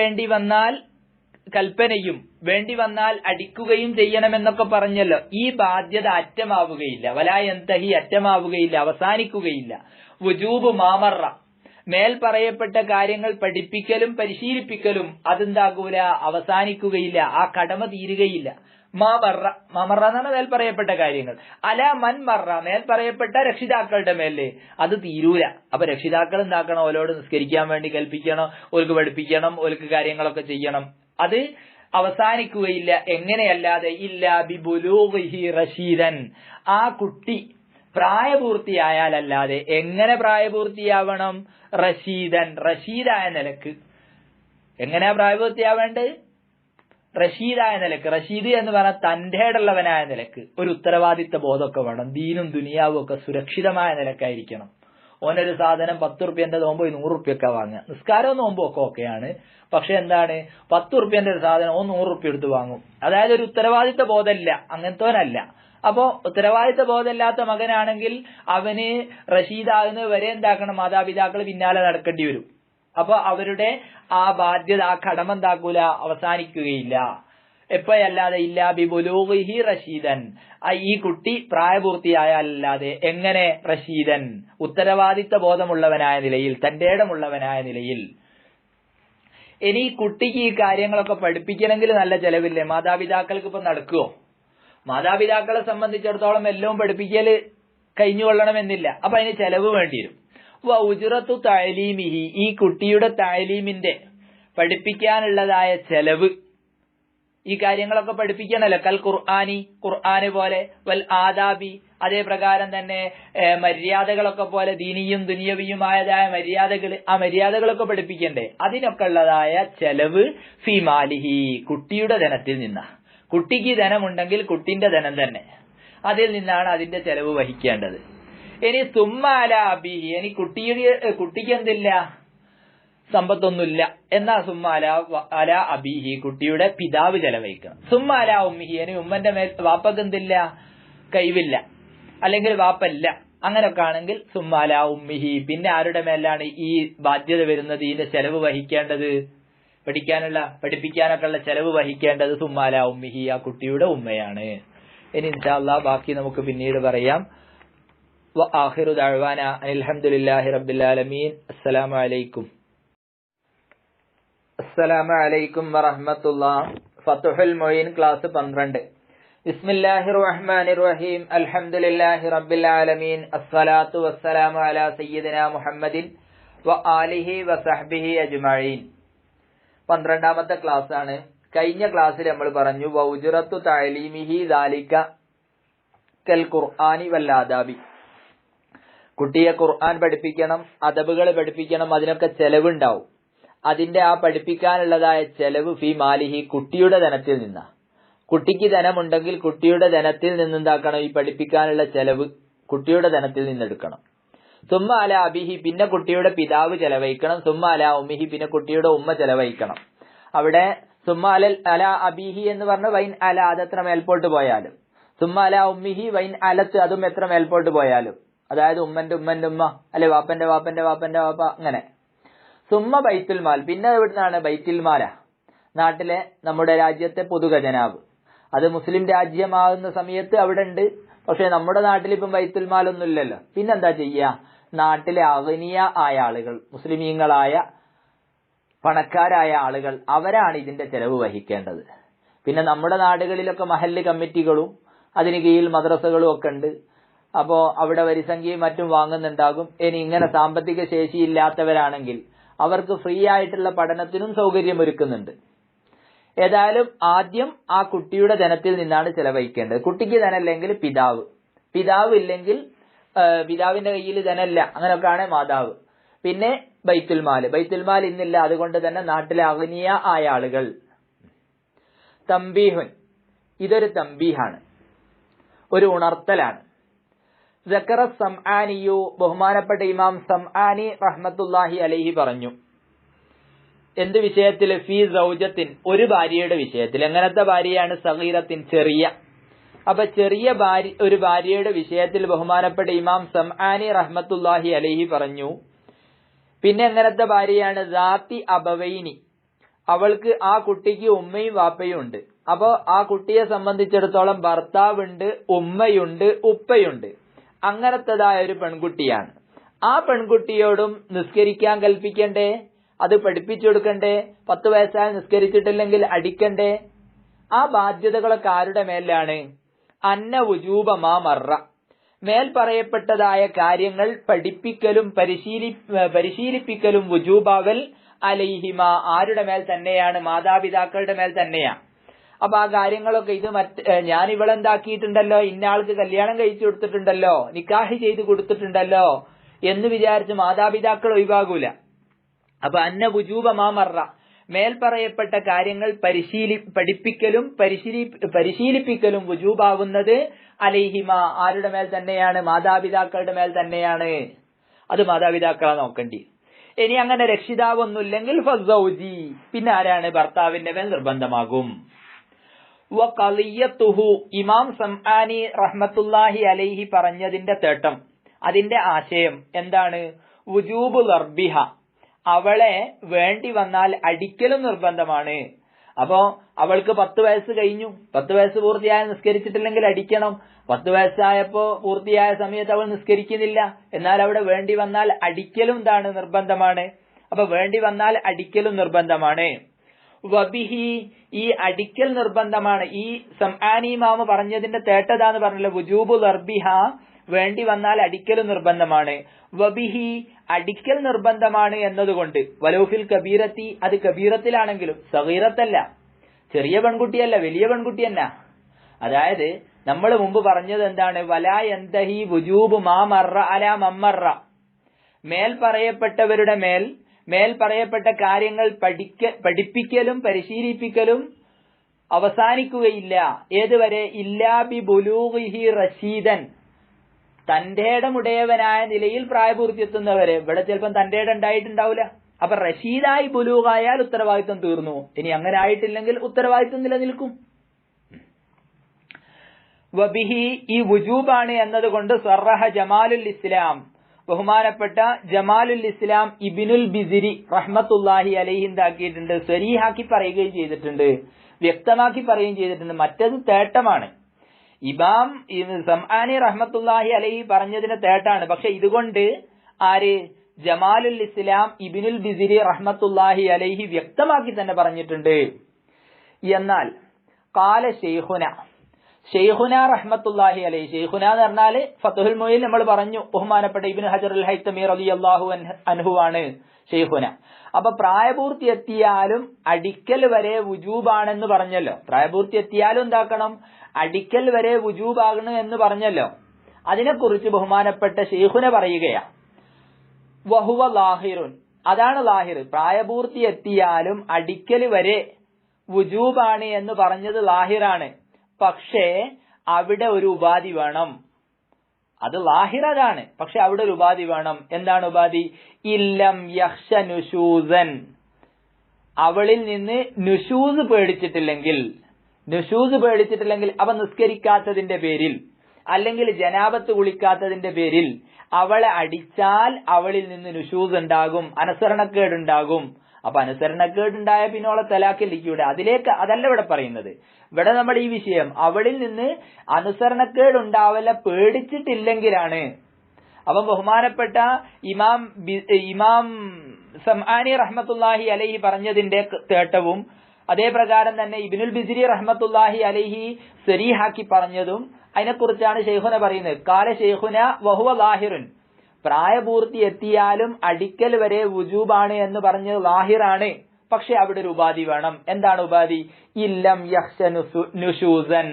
വേണ്ടി വന്നാൽ അടിക്കുകയും ചെയ്യണമെന്നൊക്കെ പറഞ്ഞല്ലോ. ഈ ബാധ്യത അറ്റമാവുകയില്ല. വലാ യന്തഹി, അറ്റമാവുകയില്ല, അവസാനിക്കുകയില്ല. വുജൂബു മാമറ, മേൽ പറയപ്പെട്ട കാര്യങ്ങൾ പഠിപ്പിക്കലും പരിശീലിപ്പിക്കലും അതെന്താകൂല? അവസാനിക്കുകയില്ല, ആ കടമ തീരുകയില്ല. മറ എന്നാണ് മേൽ പറയപ്പെട്ട കാര്യങ്ങൾ. അല മൻ മറ, മേൽ പറയപ്പെട്ട രക്ഷിതാക്കളുടെ മേലെ അത് തീരൂല. അപ്പൊ രക്ഷിതാക്കൾ എന്താക്കണം? ഓലോട് നിസ്കരിക്കാൻ വേണ്ടി കൽപ്പിക്കണം, ഓർക്ക് പഠിപ്പിക്കണം, ഓർക്ക് കാര്യങ്ങളൊക്കെ ചെയ്യണം. അത് അവസാനിക്കുകയില്ല. എങ്ങനെയല്ലാതെ? ഇല്ലാ ബിബുലൂഗിഹി റഷീദൻ, ആ കുട്ടി പ്രായപൂർത്തിയായാലല്ലാതെ. എങ്ങനെ പ്രായപൂർത്തിയാവണം? റഷീദൻ, റഷീദായ നിലക്ക്. എങ്ങനെയാ പ്രായപൂർത്തിയാവേണ്ടത്? റഷീദായ നിലക്ക്. റഷീദ് എന്ന് പറഞ്ഞാൽ തന്റേടുള്ളവനായ നിലക്ക്. ഒരു ഉത്തരവാദിത്ത ബോധമൊക്കെ വേണം. ദീനും ദുനിയാവും ഒക്കെ സുരക്ഷിതമായ നിലക്കായിരിക്കണം. ഓനൊരു സാധനം 10 റുപ്യന്റെ നോമ്പോ 100 റുപ്യൊക്കെ വാങ്ങുക. നിസ്കാരവും നോമ്പോ ഒക്കെ ഓക്കെയാണ്. പക്ഷെ എന്താണ്, 10 റുപ്യന്റെ ഒരു സാധനം 100 റുപ്യ എടുത്ത് വാങ്ങും. അതായത് ഒരു ഉത്തരവാദിത്ത ബോധമില്ല, അങ്ങനത്തോനല്ല. അപ്പോ ഉത്തരവാദിത്ത ബോധമില്ലാത്ത മകനാണെങ്കിൽ അവന് റഷീദാകുന്നത് വരെ എന്താക്കണം? മാതാപിതാക്കൾ പിന്നാലെ നടക്കേണ്ടി വരും. അപ്പൊ അവരുടെ ആ ബാധ്യത, ആ കടമ എന്താക്കൂല? അവസാനിക്കുകയില്ല. എപ്പോഴല്ലാതെ? ഇല്ലാ ബിബുലൂഗിഹി റഷീദൻ, ഈ കുട്ടി പ്രായപൂർത്തിയായാലല്ലാതെ. എങ്ങനെ? റഷീദൻ, ഉത്തരവാദിത്ത ബോധമുള്ളവനായ നിലയിൽ, തന്റെ ഇടമുള്ളവനായ നിലയിൽ. ഇനി കുട്ടിക്ക് ഈ കാര്യങ്ങളൊക്കെ പഠിപ്പിക്കണമെങ്കിൽ നല്ല ചെലവില്ലേ? മാതാപിതാക്കൾക്ക് ഇപ്പൊ നടക്കുവോ? മാതാപിതാക്കളെ സംബന്ധിച്ചിടത്തോളം എല്ലാം പഠിപ്പിക്കല് കഴിഞ്ഞുകൊള്ളണമെന്നില്ല. അപ്പൊ അതിന് ചെലവ് വേണ്ടി വരും. ഉജ്റത്തു തഅലീമിഹി, ഈ കുട്ടിയുടെ തഅലീമിന്റെ പഠിപ്പിക്കാനുള്ളതായ ചെലവ്. ഈ കാര്യങ്ങളൊക്കെ പഠിപ്പിക്കണല്ലോ. കൽ ഖുർആനി, ഖുർആന് പോലെ, വൽ ആദാബി, അതേ പ്രകാരം തന്നെ മര്യാദകളൊക്കെ പോലെ, ദീനിയും ദുനിയവിയുമായതായ മര്യാദകൾ, ആ മര്യാദകളൊക്കെ പഠിപ്പിക്കണ്ടേ? അതിനൊക്കെ ഉള്ളതായ ചെലവ് ഫീ മാലിഹി, കുട്ടിയുടെ ധനത്തിൽ നിന്നാ. കുട്ടിക്ക് ധനമുണ്ടെങ്കിൽ കുട്ടിന്റെ ധനം തന്നെ, അതിൽ നിന്നാണ് അതിന്റെ ചെലവ് വഹിക്കേണ്ടത്. ഇനി സുമ്മ അല അബിഹി, ഇനി കുട്ടിക്ക് എന്തില്ല? സമ്പത്തൊന്നുമില്ല. എന്നാ സുമ്മ അല അബിഹി, കുട്ടിയുടെ പിതാവ് ചെലവഴിക്കണം. സുമ്മ അല ഉമ്മിഹി, ഇനി ഉമ്മന്റെ മേൽ, വാപ്പക്ക് എന്തില്ല? കഴിവില്ല, അല്ലെങ്കിൽ വാപ്പല്ല. അങ്ങനൊക്കെ ആണെങ്കിൽ സുമ്മ അല ഉമ്മിഹി, പിന്നെ ആരുടെ മേലാണ് ഈ ബാധ്യത വരുന്നത്? ഇതിന്റെ ചെലവ് വഹിക്കേണ്ടത്? പഠിപ്പിക്കാനൊക്കെ ഉള്ള ചെലവ് വഹിക്കേണ്ടത് സുമ്മാല ഉമ്മിഹി, ആ കുട്ടിയുടെ ഉമ്മയാണ്. ഇനി ഇൻഷാ അല്ലാഹ് ബാക്കി നമുക്ക് പിന്നീട് പറയാം. വആഖിറു ദഅവാന അൽഹംദുലില്ലാഹി റബ്ബിൽ ആലമീൻ. അസ്സലാമു അലൈക്കും. അസ്സലാമു അലൈക്കും വറഹ്മത്തുള്ളാഹി. ഫത്ഹുൽ മുഈൻ ക്ലാസ് 12. ബിസ്മില്ലാഹിർ റഹ്മാനിർ റഹീം. അൽഹംദുലില്ലാഹി റബ്ബിൽ ആലമീൻ. അസ്സലാത്തു വസ്സലാമു അലാ സയ്യിദിനാ മുഹമ്മദിൻ വആലിഹി വസഹ്ബിഹി അജ്മഈൻ. 12ാമത്തെ ക്ലാസ് ആണ്. കഴിഞ്ഞ ക്ലാസ്സിൽ നമ്മൾ പറഞ്ഞു വഉജ്റത്തു തഅലീമിഹി ദാലിക കൽ ഖുർആനി വൽ ആദാബി. കുട്ടിയെ ഖുർആൻ പഠിപ്പിക്കണം, അദബുകൾ പഠിപ്പിക്കണം, അതിനൊക്കെ ചെലവുണ്ടാവും. അതിന്റെ ആ പഠിപ്പിക്കാനുള്ളതായ ചെലവ് ഫീ മാലിഹി, കുട്ടിയുടെ ധനത്തിൽ നിന്നാ. കുട്ടിക്ക് ധനമുണ്ടെങ്കിൽ കുട്ടിയുടെ ധനത്തിൽ നിന്നെന്താക്കണം, ഈ പഠിപ്പിക്കാനുള്ള ചെലവ് കുട്ടിയുടെ ധനത്തിൽ നിന്നെടുക്കണം. സുമ്മ അല അബിഹി, പിന്നെ കുട്ടിയുടെ പിതാവ് ചെലവഴിക്കണം. സുമ്മ അല ഉമ്മിഹി, പിന്നെ കുട്ടിയുടെ ഉമ്മ ചെലവഴിക്കണം. അവിടെ സുമ്മ അല അബിഹി എന്ന് പറഞ്ഞ വൈൻ അല, അതെത്ര മേൽപോട്ട് പോയാലും. സുമ്മ അല ഉമ്മിഹി വൈൻ അലത്ത്, അതും എത്ര മേൽപോട്ട് പോയാലും. അതായത് ഉമ്മന്റെ ഉമ്മ, അല്ലെ വാപ്പന്റെ വാപ്പ, അങ്ങനെ. സുമ്മ ബൈത്തുൽ മാൽ, പിന്നെ എവിടുന്നാണ് ബൈത്തുൽ മാല, നാട്ടിലെ നമ്മുടെ രാജ്യത്തെ പൊതുഖജനാവ്. അത് മുസ്ലിം രാജ്യമാകുന്ന സമയത്ത് അവിടെ ഉണ്ട്. പക്ഷെ നമ്മുടെ നാട്ടിൽ ഇപ്പം ബൈത്തുൽ മാൽ ഒന്നും ഇല്ലല്ലോ. പിന്നെന്താ ചെയ്യുക, നാട്ടിലെ അഗ്നിയ ആയ ആളുകൾ, മുസ്ലിമീങ്ങളായ പണക്കാരായ ആളുകൾ, അവരാണ് ഇതിന്റെ ചെലവ് വഹിക്കേണ്ടത്. പിന്നെ നമ്മുടെ നാടുകളിലൊക്കെ മഹല്ല് കമ്മിറ്റികളും അതിന് കീഴിൽ മദ്രസകളും ഒക്കെ ഉണ്ട്. അപ്പോ അവിടെ വരിസംഖ്യയും മറ്റും വാങ്ങുന്നുണ്ടാകും. ഇനി ഇങ്ങനെ സാമ്പത്തിക ശേഷിയില്ലാത്തവരാണെങ്കിൽ അവർക്ക് ഫ്രീ ആയിട്ടുള്ള പഠനത്തിനും സൗകര്യം ഒരുക്കുന്നുണ്ട്. ഏതായാലും ആദ്യം ആ കുട്ടിയുടെ ധനത്തിൽ നിന്നാണ് ചെലവഴിക്കേണ്ടത്. കുട്ടിക്ക് ധനമില്ലെങ്കിൽ പിതാവ് ഇല്ലെങ്കിൽ പിതാവിന്റെ കയ്യിൽ ധനമില്ല, അങ്ങനെയൊക്കെയാണ് മാതാവ്. പിന്നെ ബൈത്തുൽ മാൽ ഇന്നില്ല, അതുകൊണ്ട് തന്നെ നാട്ടിലെ അഗ്നിയ ആയ ആളുകൾ. തംബീഹുൻ, ഇതൊരു തംബീഹാണ്, ഒരു ഉണർത്തലാണ്. സക്കറ സംആനിയു, ബഹുമാനപ്പെട്ട ഇമാം സംആനി റഹ്മത്തുള്ളാഹി അലൈഹി പറഞ്ഞു. എന്ത് വിഷയത്തിൽ? ഫീ സൗജത്തിൻ, ഒരു ഭാര്യയുടെ വിഷയത്തിൽ. എങ്ങനത്തെ ഭാര്യയാണ്? സഗീറത്തിൻ, ചെറിയ. അപ്പൊ ചെറിയ ഒരു ഭാര്യയുടെ വിഷയത്തിൽ ബഹുമാനപ്പെട്ട ഇമാം സംആനി റഹ്മത്തുള്ളാഹി അലൈഹി പറഞ്ഞു. പിന്നെ എങ്ങനത്തെ ഭാര്യയാണ്? ദാത്തി അബവൈനി, അവൾക്ക് ആ കുട്ടിക്ക് ഉമ്മയും വാപ്പയും ഉണ്ട്. അപ്പോ ആ കുട്ടിയെ സംബന്ധിച്ചിടത്തോളം ഭർത്താവുണ്ട്, ഉമ്മയുണ്ട്, ഉപ്പയുണ്ട്. അങ്ങനത്തതായ ഒരു പെൺകുട്ടിയാണ്. ആ പെൺകുട്ടിയോടും നിസ്കരിക്കാൻ കൽപ്പിക്കണ്ടേ? അത് പഠിപ്പിച്ചു കൊടുക്കണ്ടേ? 10 വയസ്സായ നിസ്കരിച്ചിട്ടില്ലെങ്കിൽ അടിക്കണ്ടേ? ആ ബാധ്യതകളൊക്കെ ആരുടെ മേലാണ്? അന്ന വുജൂബ മാ മറ, മേൽ പറയപ്പെട്ടതായ കാര്യങ്ങൾ പഠിപ്പിക്കലും പരിശീലിപ്പിക്കലും വുജൂബാവൽ അലൈഹിമ, ആരുടെ മേൽ തന്നെയാണ്? മാതാപിതാക്കളുടെ മേൽ തന്നെയാണ്. അപ്പൊ ആ കാര്യങ്ങളൊക്കെ ഞാൻ ഇവളെന്താക്കിയിട്ടുണ്ടല്ലോ, ഇന്ന ആൾക്ക് കല്യാണം കഴിച്ചു കൊടുത്തിട്ടുണ്ടല്ലോ, നിക്കാഹ് ചെയ്ത് കൊടുത്തിട്ടുണ്ടല്ലോ എന്ന് വിചാരിച്ച് മാതാപിതാക്കൾ ഒഴിവാകൂല. അപ്പൊ അന്ന വുജൂബ മാ മറ, മേൽ പറയപ്പെട്ട കാര്യങ്ങൾ പഠിപ്പിക്കലും പരിശീലിപ്പിക്കലും വുജൂബാവുന്നത് അലൈഹിമ, ആരുടെ മേൽ തന്നെയാണ്? മാതാപിതാക്കളുടെ മേൽ തന്നെയാണ്. അത് മാതാപിതാക്കളെ നോക്കണ്ടി. ഇനി അങ്ങനെ രക്ഷിതാവൊന്നുമില്ലെങ്കിൽ ഫസൗജി, പിന്നെ ആരാണ്? ഭർത്താവിന്റെ മേൽ നിർബന്ധമാകും. വഖളിയതുഹു, ഇമാം സംആനി റഹ്മത്തുള്ളാഹി അലൈഹി പറഞ്ഞതിന്റെ തേട്ടം, അതിന്റെ ആശയം എന്താണ്? വുജൂബു ദർബിഹ, അവളെ വേണ്ടി വന്നാൽ അടിക്കലും നിർബന്ധമാണ്. അപ്പോ അവൾക്ക് 10 വയസ്സ് കഴിഞ്ഞു, 10 വയസ്സ് പൂർത്തിയായ നിസ്കരിച്ചിട്ടില്ലെങ്കിൽ അടിക്കണം. 10 വയസ്സായപ്പോ പൂർത്തിയായ സമയത്ത് അവൾ നിസ്കരിക്കുന്നില്ല, എന്നാൽ അവിടെ വേണ്ടി വന്നാൽ അടിക്കലും നിർബന്ധമാണ്. അപ്പൊ വേണ്ടി വന്നാൽ അടിക്കലും നിർബന്ധമാണ്. വബിഹി, ഈ അടിക്കൽ നിർബന്ധമാണ്. ഈ സംആനി ഇമാം പറഞ്ഞതിന്റെ തേട്ടതാന്ന് പറഞ്ഞല്ലോ, വുജൂബു ദർബിഹ, വേണ്ടി വന്നാൽ അടിക്കലും നിർബന്ധമാണ്. വബിഹി, അടിക്കൽ നിർബന്ധമാണ് എന്നതുകൊണ്ട് വലൗഫിൽ കബീറത്തി, അത് കബീറത്തിലാണെങ്കിലും, സഗീറത്തല്ല, ചെറിയ പെൺകുട്ടിയല്ല, വലിയ പെൺകുട്ടി തന്നെ. അതായത് നമ്മൾ മുമ്പ് പറഞ്ഞത് എന്താണ്? വലാ യന്തഹി വുജൂബു മാ മറ അലാ മമ്മറ, മേൽ പറയപ്പെട്ടവരുടെ മേൽ പറയപ്പെട്ട കാര്യങ്ങൾ പഠിപ്പിക്കലും പരിശീലിപ്പിക്കലും അവസാനിക്കുകയില്ല. ഏതുവരെ? ഇല്ലാ ബി ബുലൂഗിഹി റഷീദൻ, തന്റെ ഇടമുടയവനായ നിലയിൽ പ്രായപൂർത്തിയെത്തുന്നവരെ. ഇവിടെ ചിലപ്പം തന്റെ ഇടം ഉണ്ടായിട്ടുണ്ടാവില്ല. അപ്പൊ റഷീദായി ബുലൂഗായാൽ ഉത്തരവാദിത്വം തീർന്നു. ഇനി അങ്ങനെ ആയിട്ടില്ലെങ്കിൽ ഉത്തരവാദിത്വം നിലനിൽക്കും. വബിഹി, ഈ വുജൂബാണ് എന്നതുകൊണ്ട് സർറഹ ജമാലുൽ ഇസ്ലാം, ബഹുമാനപ്പെട്ട ജമാലുൽ ഇസ്ലാം ഇബ്നുൽ ബിസിരി റഹ്മത്തുള്ളാഹി അലൈഹി എന്താക്കിയിട്ടുണ്ട്, സ്വരീഹാക്കി പറയുകയും ചെയ്തിട്ടുണ്ട്, വ്യക്തമാക്കി പറയുകയും ചെയ്തിട്ടുണ്ട്. മറ്റത് തേട്ടമാണ്. ഇമാം സംആനി റഹ്മത്തുള്ളാഹി അലൈഹി പറഞ്ഞതിന് തേട്ടാണ്. പക്ഷെ ഇതുകൊണ്ട് ആര് ജമാലുൽ ഇസ്ലാം ഇബ്നുൽ ബിസിരി റഹ്മത്തുള്ളാഹി അലൈഹി വ്യക്തമാക്കി തന്നെ പറഞ്ഞിട്ടുണ്ട്. എന്നാൽ ഖാല ഷെയ്ഖുന റഹ്മത്തുള്ളാഹി അലൈഹി, ഷെയ്ഖുന എന്ന് പറഞ്ഞാല് ഫത്ഹുൽ മുഈൻ നമ്മൾ പറഞ്ഞു ബഹുമാനപ്പെട്ട ഇബ്നു ഹജറുൽ ഹൈതമി റളിയല്ലാഹു അൻഹു ആണ് ഷെയ്ഖുന. അപ്പൊ പ്രായപൂർത്തി എത്തിയാലും അടിക്കൽ വരെ വുജൂബാണെന്ന് പറഞ്ഞല്ലോ. പ്രായപൂർത്തി എത്തിയാലും എന്താക്കണം, അടിക്കൽ വരെ വുജൂബാകണം എന്ന് പറഞ്ഞല്ലോ. അതിനെക്കുറിച്ച് ബഹുമാനപ്പെട്ട ഷെയ്ഖുന പറയുകയാ, വഹുവ ലാഹിറുൻ, അതാണ് ലാഹിർ. പ്രായപൂർത്തി എത്തിയാലും അടിക്കൽ വരെ വുജൂബാണ് എന്ന് പറഞ്ഞത് ലാഹിറാണ്. പക്ഷേ അവിടെ ഒരു ഉപാധി വേണം. അത് ലാഹിർ അതാണ്, പക്ഷെ അവിടെ ഒരു ഉപാധി വേണം. എന്താണ് ഉപാധി? ഇല്ലം യഖ്ശ നുശൂസൻ, അവളിൽ നിന്ന് നുശൂസ് പേടിച്ചിട്ടില്ലെങ്കിൽ. അവ നിസ്കരിക്കാത്തതിന്റെ പേരിൽ അല്ലെങ്കിൽ ജനാബത്ത് കുളിക്കാത്തതിന്റെ പേരിൽ അവളെ അടിച്ചാൽ അവളിൽ നിന്ന് നുശൂസ് ഉണ്ടാകും, അനുസരണക്കേടുണ്ടാകും. അപ്പൊ അനുസരണക്കേടുണ്ടായ പിന്നെ അവളെ തലാഖിലിക്കൂടെ, അതല്ല ഇവിടെ പറയുന്നത്. ഇവിടെ നമ്മൾ ഈ വിഷയം അവളിൽ നിന്ന് അനുസരണക്കേടുണ്ടാവല പേടിച്ചിട്ടില്ലെങ്കിലാണ്. അപ്പം ബഹുമാനപ്പെട്ട ഇമാം സംആനി റഹ്മത്തുള്ളാഹി അലൈഹി പറഞ്ഞതിന്റെ തേട്ടവും അതേപ്രകാരം തന്നെ ഇബ്നുൽ ബിസിരി റഹ്മത്തുള്ളാഹി അലൈഹി സരീഹാക്കി പറഞ്ഞതും അതിനെക്കുറിച്ചാണ് ഷെയ്ഖുന പറയുന്നത്. കാല ഷെയ്ഖുന വഹുവ ലാഹിറുൻ, പ്രായപൂർത്തി എത്തിയാലും അടിക്കൽ വരെ വുജൂബാണ് എന്ന് പറഞ്ഞത് ലാഹിറാണ്. പക്ഷെ അവിടെ ഒരു ഉപാധി വേണം. എന്താണ് ഉപാധി? ഇല്ലം യഖ്ശ നുശൂസൻ,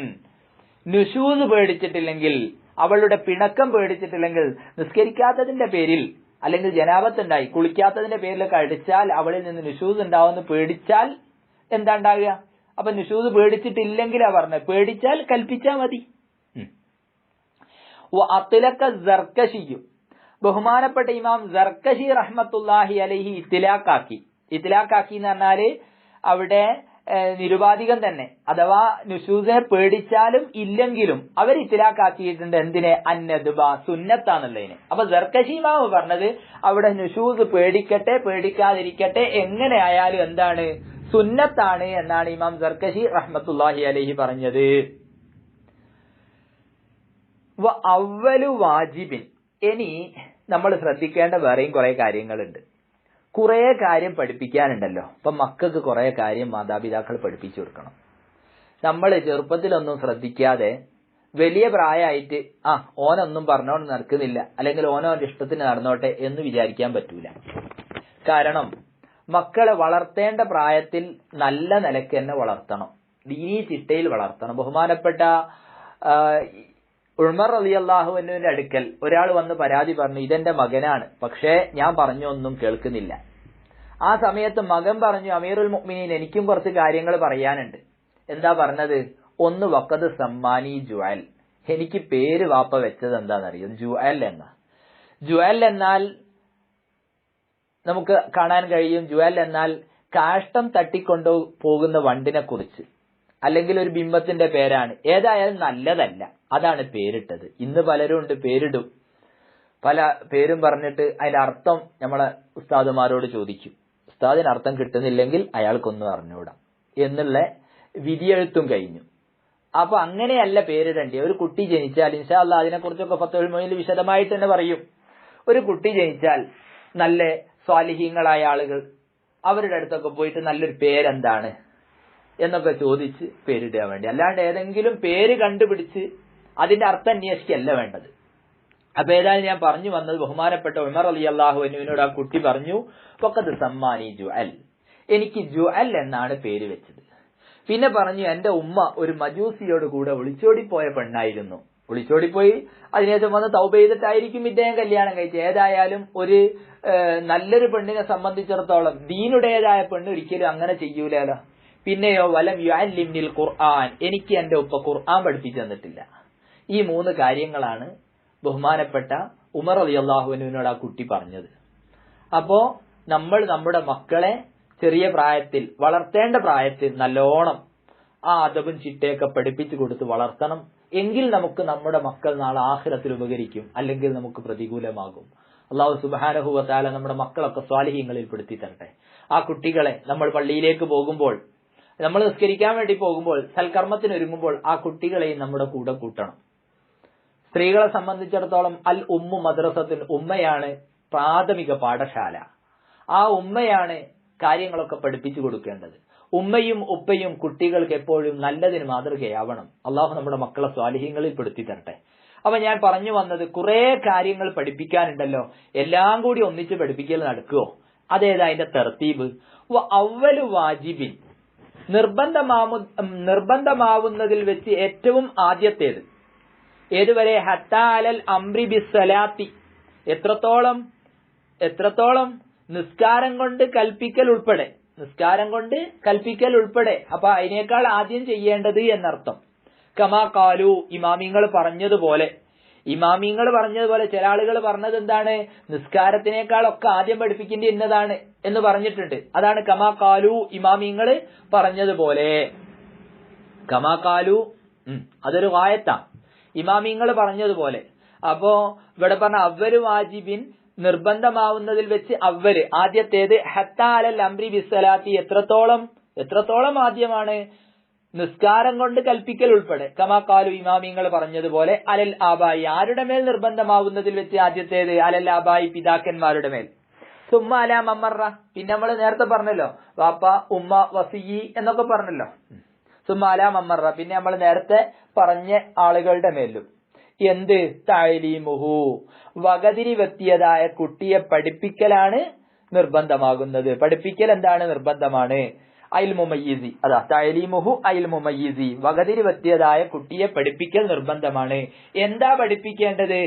നുശൂസ് പേടിച്ചിട്ടില്ലെങ്കിൽ, അവളുടെ പിണക്കം പേടിച്ചിട്ടില്ലെങ്കിൽ, നിസ്കരിക്കാത്തതിന്റെ പേരിൽ അല്ലെങ്കിൽ ജനാബത്തുണ്ടായി കുളിക്കാത്തതിന്റെ പേരിലൊക്കെ അടിച്ചാൽ അവളിൽ നിന്ന് നുശൂസ് ഉണ്ടാവുമെന്ന് പേടിച്ചാൽ എന്താ ഉണ്ടാവുക? അപ്പൊ നുശൂസ് പേടിച്ചിട്ടില്ലെങ്കിലാ പറഞ്ഞത്, പേടിച്ചാൽ കൽപ്പിച്ചാ മതി. സർക്കശിയും, ബഹുമാനപ്പെട്ട ഇമാം സർക്കശി റഹ്മത്തുള്ളാഹി അലൈഹി ഇത്തിലാക്കാക്കി എന്ന് പറഞ്ഞാല് അവിടെ നിരുപാധികം തന്നെ, അഥവാ നുശൂസിനെ പേടിച്ചാലും ഇല്ലെങ്കിലും അവർ ഇത്തിലാക്കാക്കിയിട്ടുണ്ട്. എന്തിനെ? അന്നദ്ബ, സുന്നത്താന്നുള്ളതിന്. അപ്പൊ സർക്കശി ഇമാം പറഞ്ഞത് അവിടെ നുശൂസ് പേടിക്കട്ടെ പേടിക്കാതിരിക്കട്ടെ എങ്ങനെ ആയാലും എന്താണ്? സുന്നത്താണ് എന്നാണ് ഇമാം സർക്കശി റഹ്മത്തുള്ളാഹി അലൈഹി പറഞ്ഞത്. അവ്വലു വാജിബിൻ, ഇനി നമ്മൾ ശ്രദ്ധിക്കേണ്ട വേറെയും കുറെ കാര്യങ്ങളുണ്ട്. കുറെ കാര്യം പഠിപ്പിക്കാനുണ്ടല്ലോ. അപ്പൊ മക്കൾക്ക് കുറെ കാര്യം മാതാപിതാക്കൾ പഠിപ്പിച്ചു കൊടുക്കണം. നമ്മൾ ചെറുപ്പത്തിലൊന്നും ശ്രദ്ധിക്കാതെ വലിയ പ്രായമായിട്ട് ഓനൊന്നും പറഞ്ഞോണ്ട് നടക്കുന്നില്ല, അല്ലെങ്കിൽ ഓനോന്റെ ഇഷ്ടത്തിന് നടന്നോട്ടെ എന്ന് വിചാരിക്കാൻ പറ്റൂല. കാരണം മക്കളെ വളർത്തേണ്ട പ്രായത്തിൽ നല്ല നിലയ്ക്ക് തന്നെ വളർത്തണം, ദീനീ ചിട്ടയിൽ വളർത്തണം. ബഹുമാനപ്പെട്ട ഉമർ റളിയല്ലാഹു അൻഹുവിന്റെ അടുക്കൽ ഒരാൾ വന്ന് പരാതി പറഞ്ഞു, ഇതെന്റെ മകനാണ്, പക്ഷേ ഞാൻ പറഞ്ഞൊന്നും കേൾക്കുന്നില്ല. ആ സമയത്ത് മകൻ പറഞ്ഞു, അമീറുൽ മുഅ്മിനീൻ, എനിക്കും കുറച്ച് കാര്യങ്ങൾ പറയാനുണ്ട്. എന്താ പറഞ്ഞത്? ഒന്ന്, വഖദ് സമ്മാനി ജുഅൽ, എനിക്ക് പേര് വാപ്പ വെച്ചത് എന്താണെന്നറിയോ? ജുഅൽ എന്ന. ജുഅൽ എന്നാൽ നമുക്ക് കാണാൻ കഴിയും, ജുഅൽ എന്നാൽ കാഷ്ടം തട്ടിക്കൊണ്ടു പോകുന്ന വണ്ടിനെ കുറിച്ച്, അല്ലെങ്കിൽ ഒരു ബിംബത്തിന്റെ പേരാണ്. ഏതായാലും നല്ലതല്ല, അതാണ് പേരിട്ടത്. ഇന്ന് പലരും ഉണ്ട് പേരിടും, പല പേരും പറഞ്ഞിട്ട് അതിന്റെ അർത്ഥം നമ്മളെ ഉസ്താദുമാരോട് ചോദിക്കും. ഉസ്താദിന് അർത്ഥം കിട്ടുന്നില്ലെങ്കിൽ അയാൾക്കൊന്നും അറിഞ്ഞൂടാ എന്നുള്ള വിധിയെഴുത്തും കഴിഞ്ഞു. അപ്പൊ അങ്ങനെയല്ല പേരിടേണ്ടി. ഒരു കുട്ടി ജനിച്ചാൽ ഇൻഷാ അല്ലാഹ് അതിനെക്കുറിച്ചൊക്കെ ഫത്ഹുൽ മുഈനിൽ വിശദമായിട്ട് തന്നെ പറയും. ഒരു കുട്ടി ജനിച്ചാൽ നല്ല സ്വാലിഹീങ്ങളായ ആളുകൾ അവരുടെ അടുത്തൊക്കെ പോയിട്ട് നല്ലൊരു പേരെന്താണ് എന്നൊക്കെ ചോദിച്ച് പേരിടാൻ വേണ്ടി, അല്ലാണ്ട് ഏതെങ്കിലും പേര് കണ്ടുപിടിച്ച് അതിന്റെ അർത്ഥം അന്വേഷിക്കല്ല വേണ്ടത്. അപ്പൊ ഏതായാലും ഞാൻ പറഞ്ഞു വന്നത്, ബഹുമാനപ്പെട്ട ഉമർ റളിയല്ലാഹു അൻഹുവിനോട് ആ കുട്ടി പറഞ്ഞു, വഖദ് സമ്മാനി ജുഅൽ, എനിക്ക് ജുഅൽ എന്നാണ് പേര് വെച്ചത്. പിന്നെ പറഞ്ഞു, എന്റെ ഉമ്മ ഒരു മജൂസിയോട് കൂടെ ഒളിച്ചോടിപ്പോയ പെണ്ണായിരുന്നു. ഒളിച്ചോടിപ്പോയി അതിനുശേഷം വന്ന് തൗബ ചെയ്തിട്ടായിരിക്കും ഇദ്ദേഹം കല്യാണം കഴിച്ചത്. ഏതായാലും ഒരു നല്ലൊരു പെണ്ണിനെ സംബന്ധിച്ചിടത്തോളം ദീനുടേതായ പെണ്ണ് ഒരിക്കലും അങ്ങനെ ചെയ്യൂലല്ലോ. പിന്നെയോ വലം യുഅല്ലിംനിൽ ഖുർആൻ, എനിക്ക് എന്റെ ഉപ്പ ഖുർആൻ പഠിപ്പിച്ചു തന്നിട്ടില്ല. ഈ 3 കാര്യങ്ങളാണ് ബഹുമാനപ്പെട്ട ഉമർ റളിയല്ലാഹു അൻഹുവിനോട് ആ കുട്ടി പറഞ്ഞത്. അപ്പോ നമ്മൾ നമ്മുടെ മക്കളെ ചെറിയ പ്രായത്തിൽ, വളർത്തേണ്ട പ്രായത്തിൽ നല്ലോണം ആ അദബും ചിട്ടയൊക്കെ പഠിപ്പിച്ചു കൊടുത്ത് വളർത്തണം. എങ്കിൽ നമുക്ക് നമ്മുടെ മക്കൾ നാളെ ആഖിറത്തിൽ ഉപകരിക്കും, അല്ലെങ്കിൽ നമുക്ക് പ്രതികൂലമാകും. അള്ളാഹു സുബ്ഹാനഹു വ തആല നമ്മുടെ മക്കളൊക്കെ സ്വാലിഹീങ്ങളിൽ പെടുത്തി തരട്ടെ. ആ കുട്ടികളെ നമ്മൾ പള്ളിയിലേക്ക് പോകുമ്പോൾ, നമ്മൾ നിസ്കരിക്കാൻ വേണ്ടി പോകുമ്പോൾ, സൽക്കർമ്മത്തിന് ഒരുങ്ങുമ്പോൾ ആ കുട്ടികളെയും നമ്മുടെ കൂടെ കൂട്ടണം. സ്ത്രീകളെ സംബന്ധിച്ചിടത്തോളം അൽ ഉമ്മു മദ്രസത്തുൻ, ഉമ്മയാണ് പ്രാഥമിക പാഠശാല. ആ ഉമ്മയാണ് കാര്യങ്ങളൊക്കെ പഠിപ്പിച്ചു കൊടുക്കേണ്ടത്. ഉമ്മയും ഉപ്പയും കുട്ടികൾക്ക് എപ്പോഴും നല്ലതിന് മാതൃകയാവണം. അള്ളാഹു നമ്മുടെ മക്കളെ സ്വാലിഹീങ്ങളിൽ പെടുത്തി തരട്ടെ. അപ്പൊ ഞാൻ പറഞ്ഞു വന്നത്, കുറെ കാര്യങ്ങൾ പഠിപ്പിക്കാനുണ്ടല്ലോ, എല്ലാം കൂടി ഒന്നിച്ച് പഠിപ്പിക്കൽ നടക്കുവോ? അതേതാ അതിന്റെ തർത്തീബ്? അവ്വലു വാജിബിൻ, നിർബന്ധമാവുന്നതിൽ വെച്ച് ഏറ്റവും ആദ്യത്തേത് ഏതുവരെ? ഹത്താ അലൽ അംരി ബിസ്സലാത്തി, എത്രത്തോളം നിസ്കാരം കൊണ്ട് കൽപ്പിക്കൽ ഉൾപ്പെടെ. അപ്പൊ അതിനേക്കാൾ ആദ്യം ചെയ്യേണ്ടത് എന്നർത്ഥം. കമാ ഖാലു, ഇമാമിങ്ങൾ പറഞ്ഞതുപോലെ. ചില ആളുകൾ പറഞ്ഞത് എന്താണ്? നിസ്കാരത്തിനേക്കാളൊക്കെ ആദ്യം പഠിപ്പിക്കേണ്ടി എന്നതാണ് എന്ന് പറഞ്ഞിട്ടുണ്ട്. അതാണ് കമാ ഖാലു, ഇമാമിങ്ങൾ പറഞ്ഞതുപോലെ. കമാ ഖാലു അതൊരു ഗായത്താ, ഇമാമിങ്ങൾ പറഞ്ഞതുപോലെ. അപ്പോ ഇവിടെ പറഞ്ഞ അവ്വലു വാജിബിൻ, നിർബന്ധമാവുന്നതിൽ വെച്ച് അവ്വല് ആദ്യത്തേത്, ഹത്താ അലൽ അംരി ബിസ്സലാത്തി, എത്രത്തോളം ആദ്യമാണ്? നിസ്കാരം കൊണ്ട് കൽപ്പിക്കൽ ഉൾപ്പെടെ. കമാ ഖാലു, ഇമാമിങ്ങൾ പറഞ്ഞതുപോലെ. അലൽ ആബായി, ആരുടെ മേൽ നിർബന്ധമാവുന്നതിൽ വെച്ച് ആദ്യത്തേത്? അലൽ ആബായി, പിതാക്കന്മാരുടെ മേൽ. സുമ്മ അല മമ്മറ, പിന്നെ നമ്മൾ നേരത്തെ പറഞ്ഞല്ലോ, വാപ്പ ഉമ്മ വസിയി എന്നൊക്കെ പറഞ്ഞല്ലോ. സുമ്മ അല മമ്മറ, പിന്നെ നമ്മൾ നേരത്തെ പറഞ്ഞ ആളുകളുടെ മേലും. എന്ത്? തഅലീമുഹു, വകതിരി വെത്തിയതായ കുട്ടിയെ പഠിപ്പിക്കലാണ് നിർബന്ധമാകുന്നത്. പഠിപ്പിക്കൽ എന്താണ്? നിർബന്ധമാണ്. അയിൽ മുമയ്യിസി, അതാ തഅലീമുഹു അയിൽ മുമയ്യിസി, വകതിരി വെത്തിയതായ കുട്ടിയെ പഠിപ്പിക്കൽ നിർബന്ധമാണ്. എന്താ പഠിപ്പിക്കേണ്ടത്?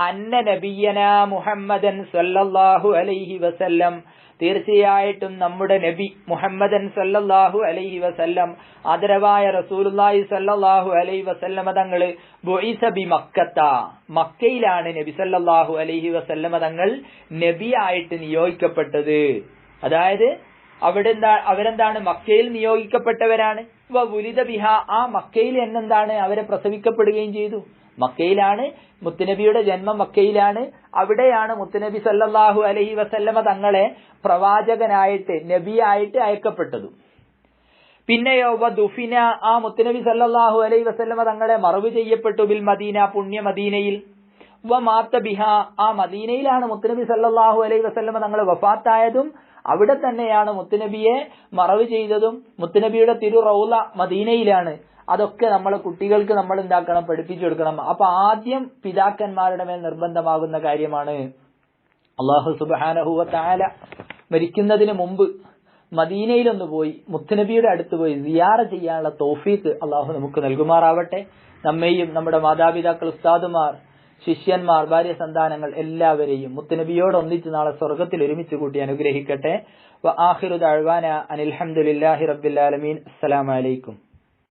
അന്ന നബിയനാ മുഹമ്മദൻ സല്ലല്ലാഹു അലൈഹി വസല്ലം, തീർച്ചയായിട്ടും നമ്മുടെ നബി മുഹമ്മദൻ സല്ലല്ലാഹു അലൈഹി വസല്ലം, ആദരവായ റസൂലുള്ളാഹി സല്ലല്ലാഹു അലൈഹി വസല്ലമ തങ്ങൾ, ബുഇസ ബി മക്കത്ത, മക്കയിലാണ് നബി സല്ലല്ലാഹു അലൈഹി വസല്ലമ തങ്ങൾ നബിയായിട്ട് നിയോഗിക്കപ്പെട്ടത്. അതായത് അവരെന്താണ്? മക്കയിൽ നിയോഗിക്കപ്പെട്ടവരാണ്. വഉലിദ ബിഹ, ആ മക്കയിൽ എന്നെന്താണ്? അവരെ പ്രസവിക്കപ്പെടുകയും ചെയ്തു. മക്കയിലാണ് മുത്തുനബിയുടെ ജന്മം, മക്കയിലാണ്. അവിടെയാണ് മുത്തുനബി സല്ലല്ലാഹു അലൈഹി വസല്ലമ തങ്ങളെ പ്രവാചകനായിട്ട്, നബിയായിട്ട് അയക്കപ്പെട്ടത്. പിന്നെയോ വദുഫിന, ആ മുത്തുനബി സല്ലല്ലാഹു അലൈഹി വസല്ലമ തങ്ങളെ മറവ് ചെയ്യപ്പെട്ടു. ബിൽ മദീന, പുണ്യ മദീനയിൽ. വമാത ബിഹ, ആ മദീനയിലാണ് മുത്തുനബി സല്ലല്ലാഹു അലൈഹി വസല്ലമ തങ്ങൾ വഫാത്തായതും. അവിടെ തന്നെയാണ് മുത്തുനബിയെ മറവ് ചെയ്തതും. മുത്തുനബിയുടെ തിരു റൗള മദീനയിലാണ്. അതൊക്കെ നമ്മളെ കുട്ടികൾക്ക് നമ്മൾ എന്താക്കണം? പഠിപ്പിച്ചു കൊടുക്കണം. അപ്പൊ ആദ്യം പിതാക്കന്മാരുടെ മേൽ നിർബന്ധമാകുന്ന കാര്യമാണ്. അല്ലാഹു സുബ്ഹാനഹു വ തആല മരിക്കുന്നതിന് മുമ്പ് മദീനയിലൊന്ന് പോയി മുത്തുനബിയുടെ അടുത്ത് പോയി സിയാറ ചെയ്യാനുള്ള തൗഫീഖ് അല്ലാഹു നമുക്ക് നൽകുമാറാവട്ടെ. നമ്മെയും നമ്മുടെ മാതാപിതാക്കൾ, ഉസ്താദുമാർ, ശിഷ്യന്മാർ, ഭാര്യ സന്താനങ്ങൾ എല്ലാവരെയും മുത്തുനബിയോട് ഒന്നിച്ച് നാളെ സ്വർഗ്ഗത്തിൽ ഒരുമിച്ച് കൂട്ടി അനുഗ്രഹിക്കട്ടെ. വ ആഖിറു ദഅ്വാന അനിൽ ഹംദുലില്ലാഹി റബ്ബിൽ ആലമീൻ. അസ്സലാമു അലൈക്കും.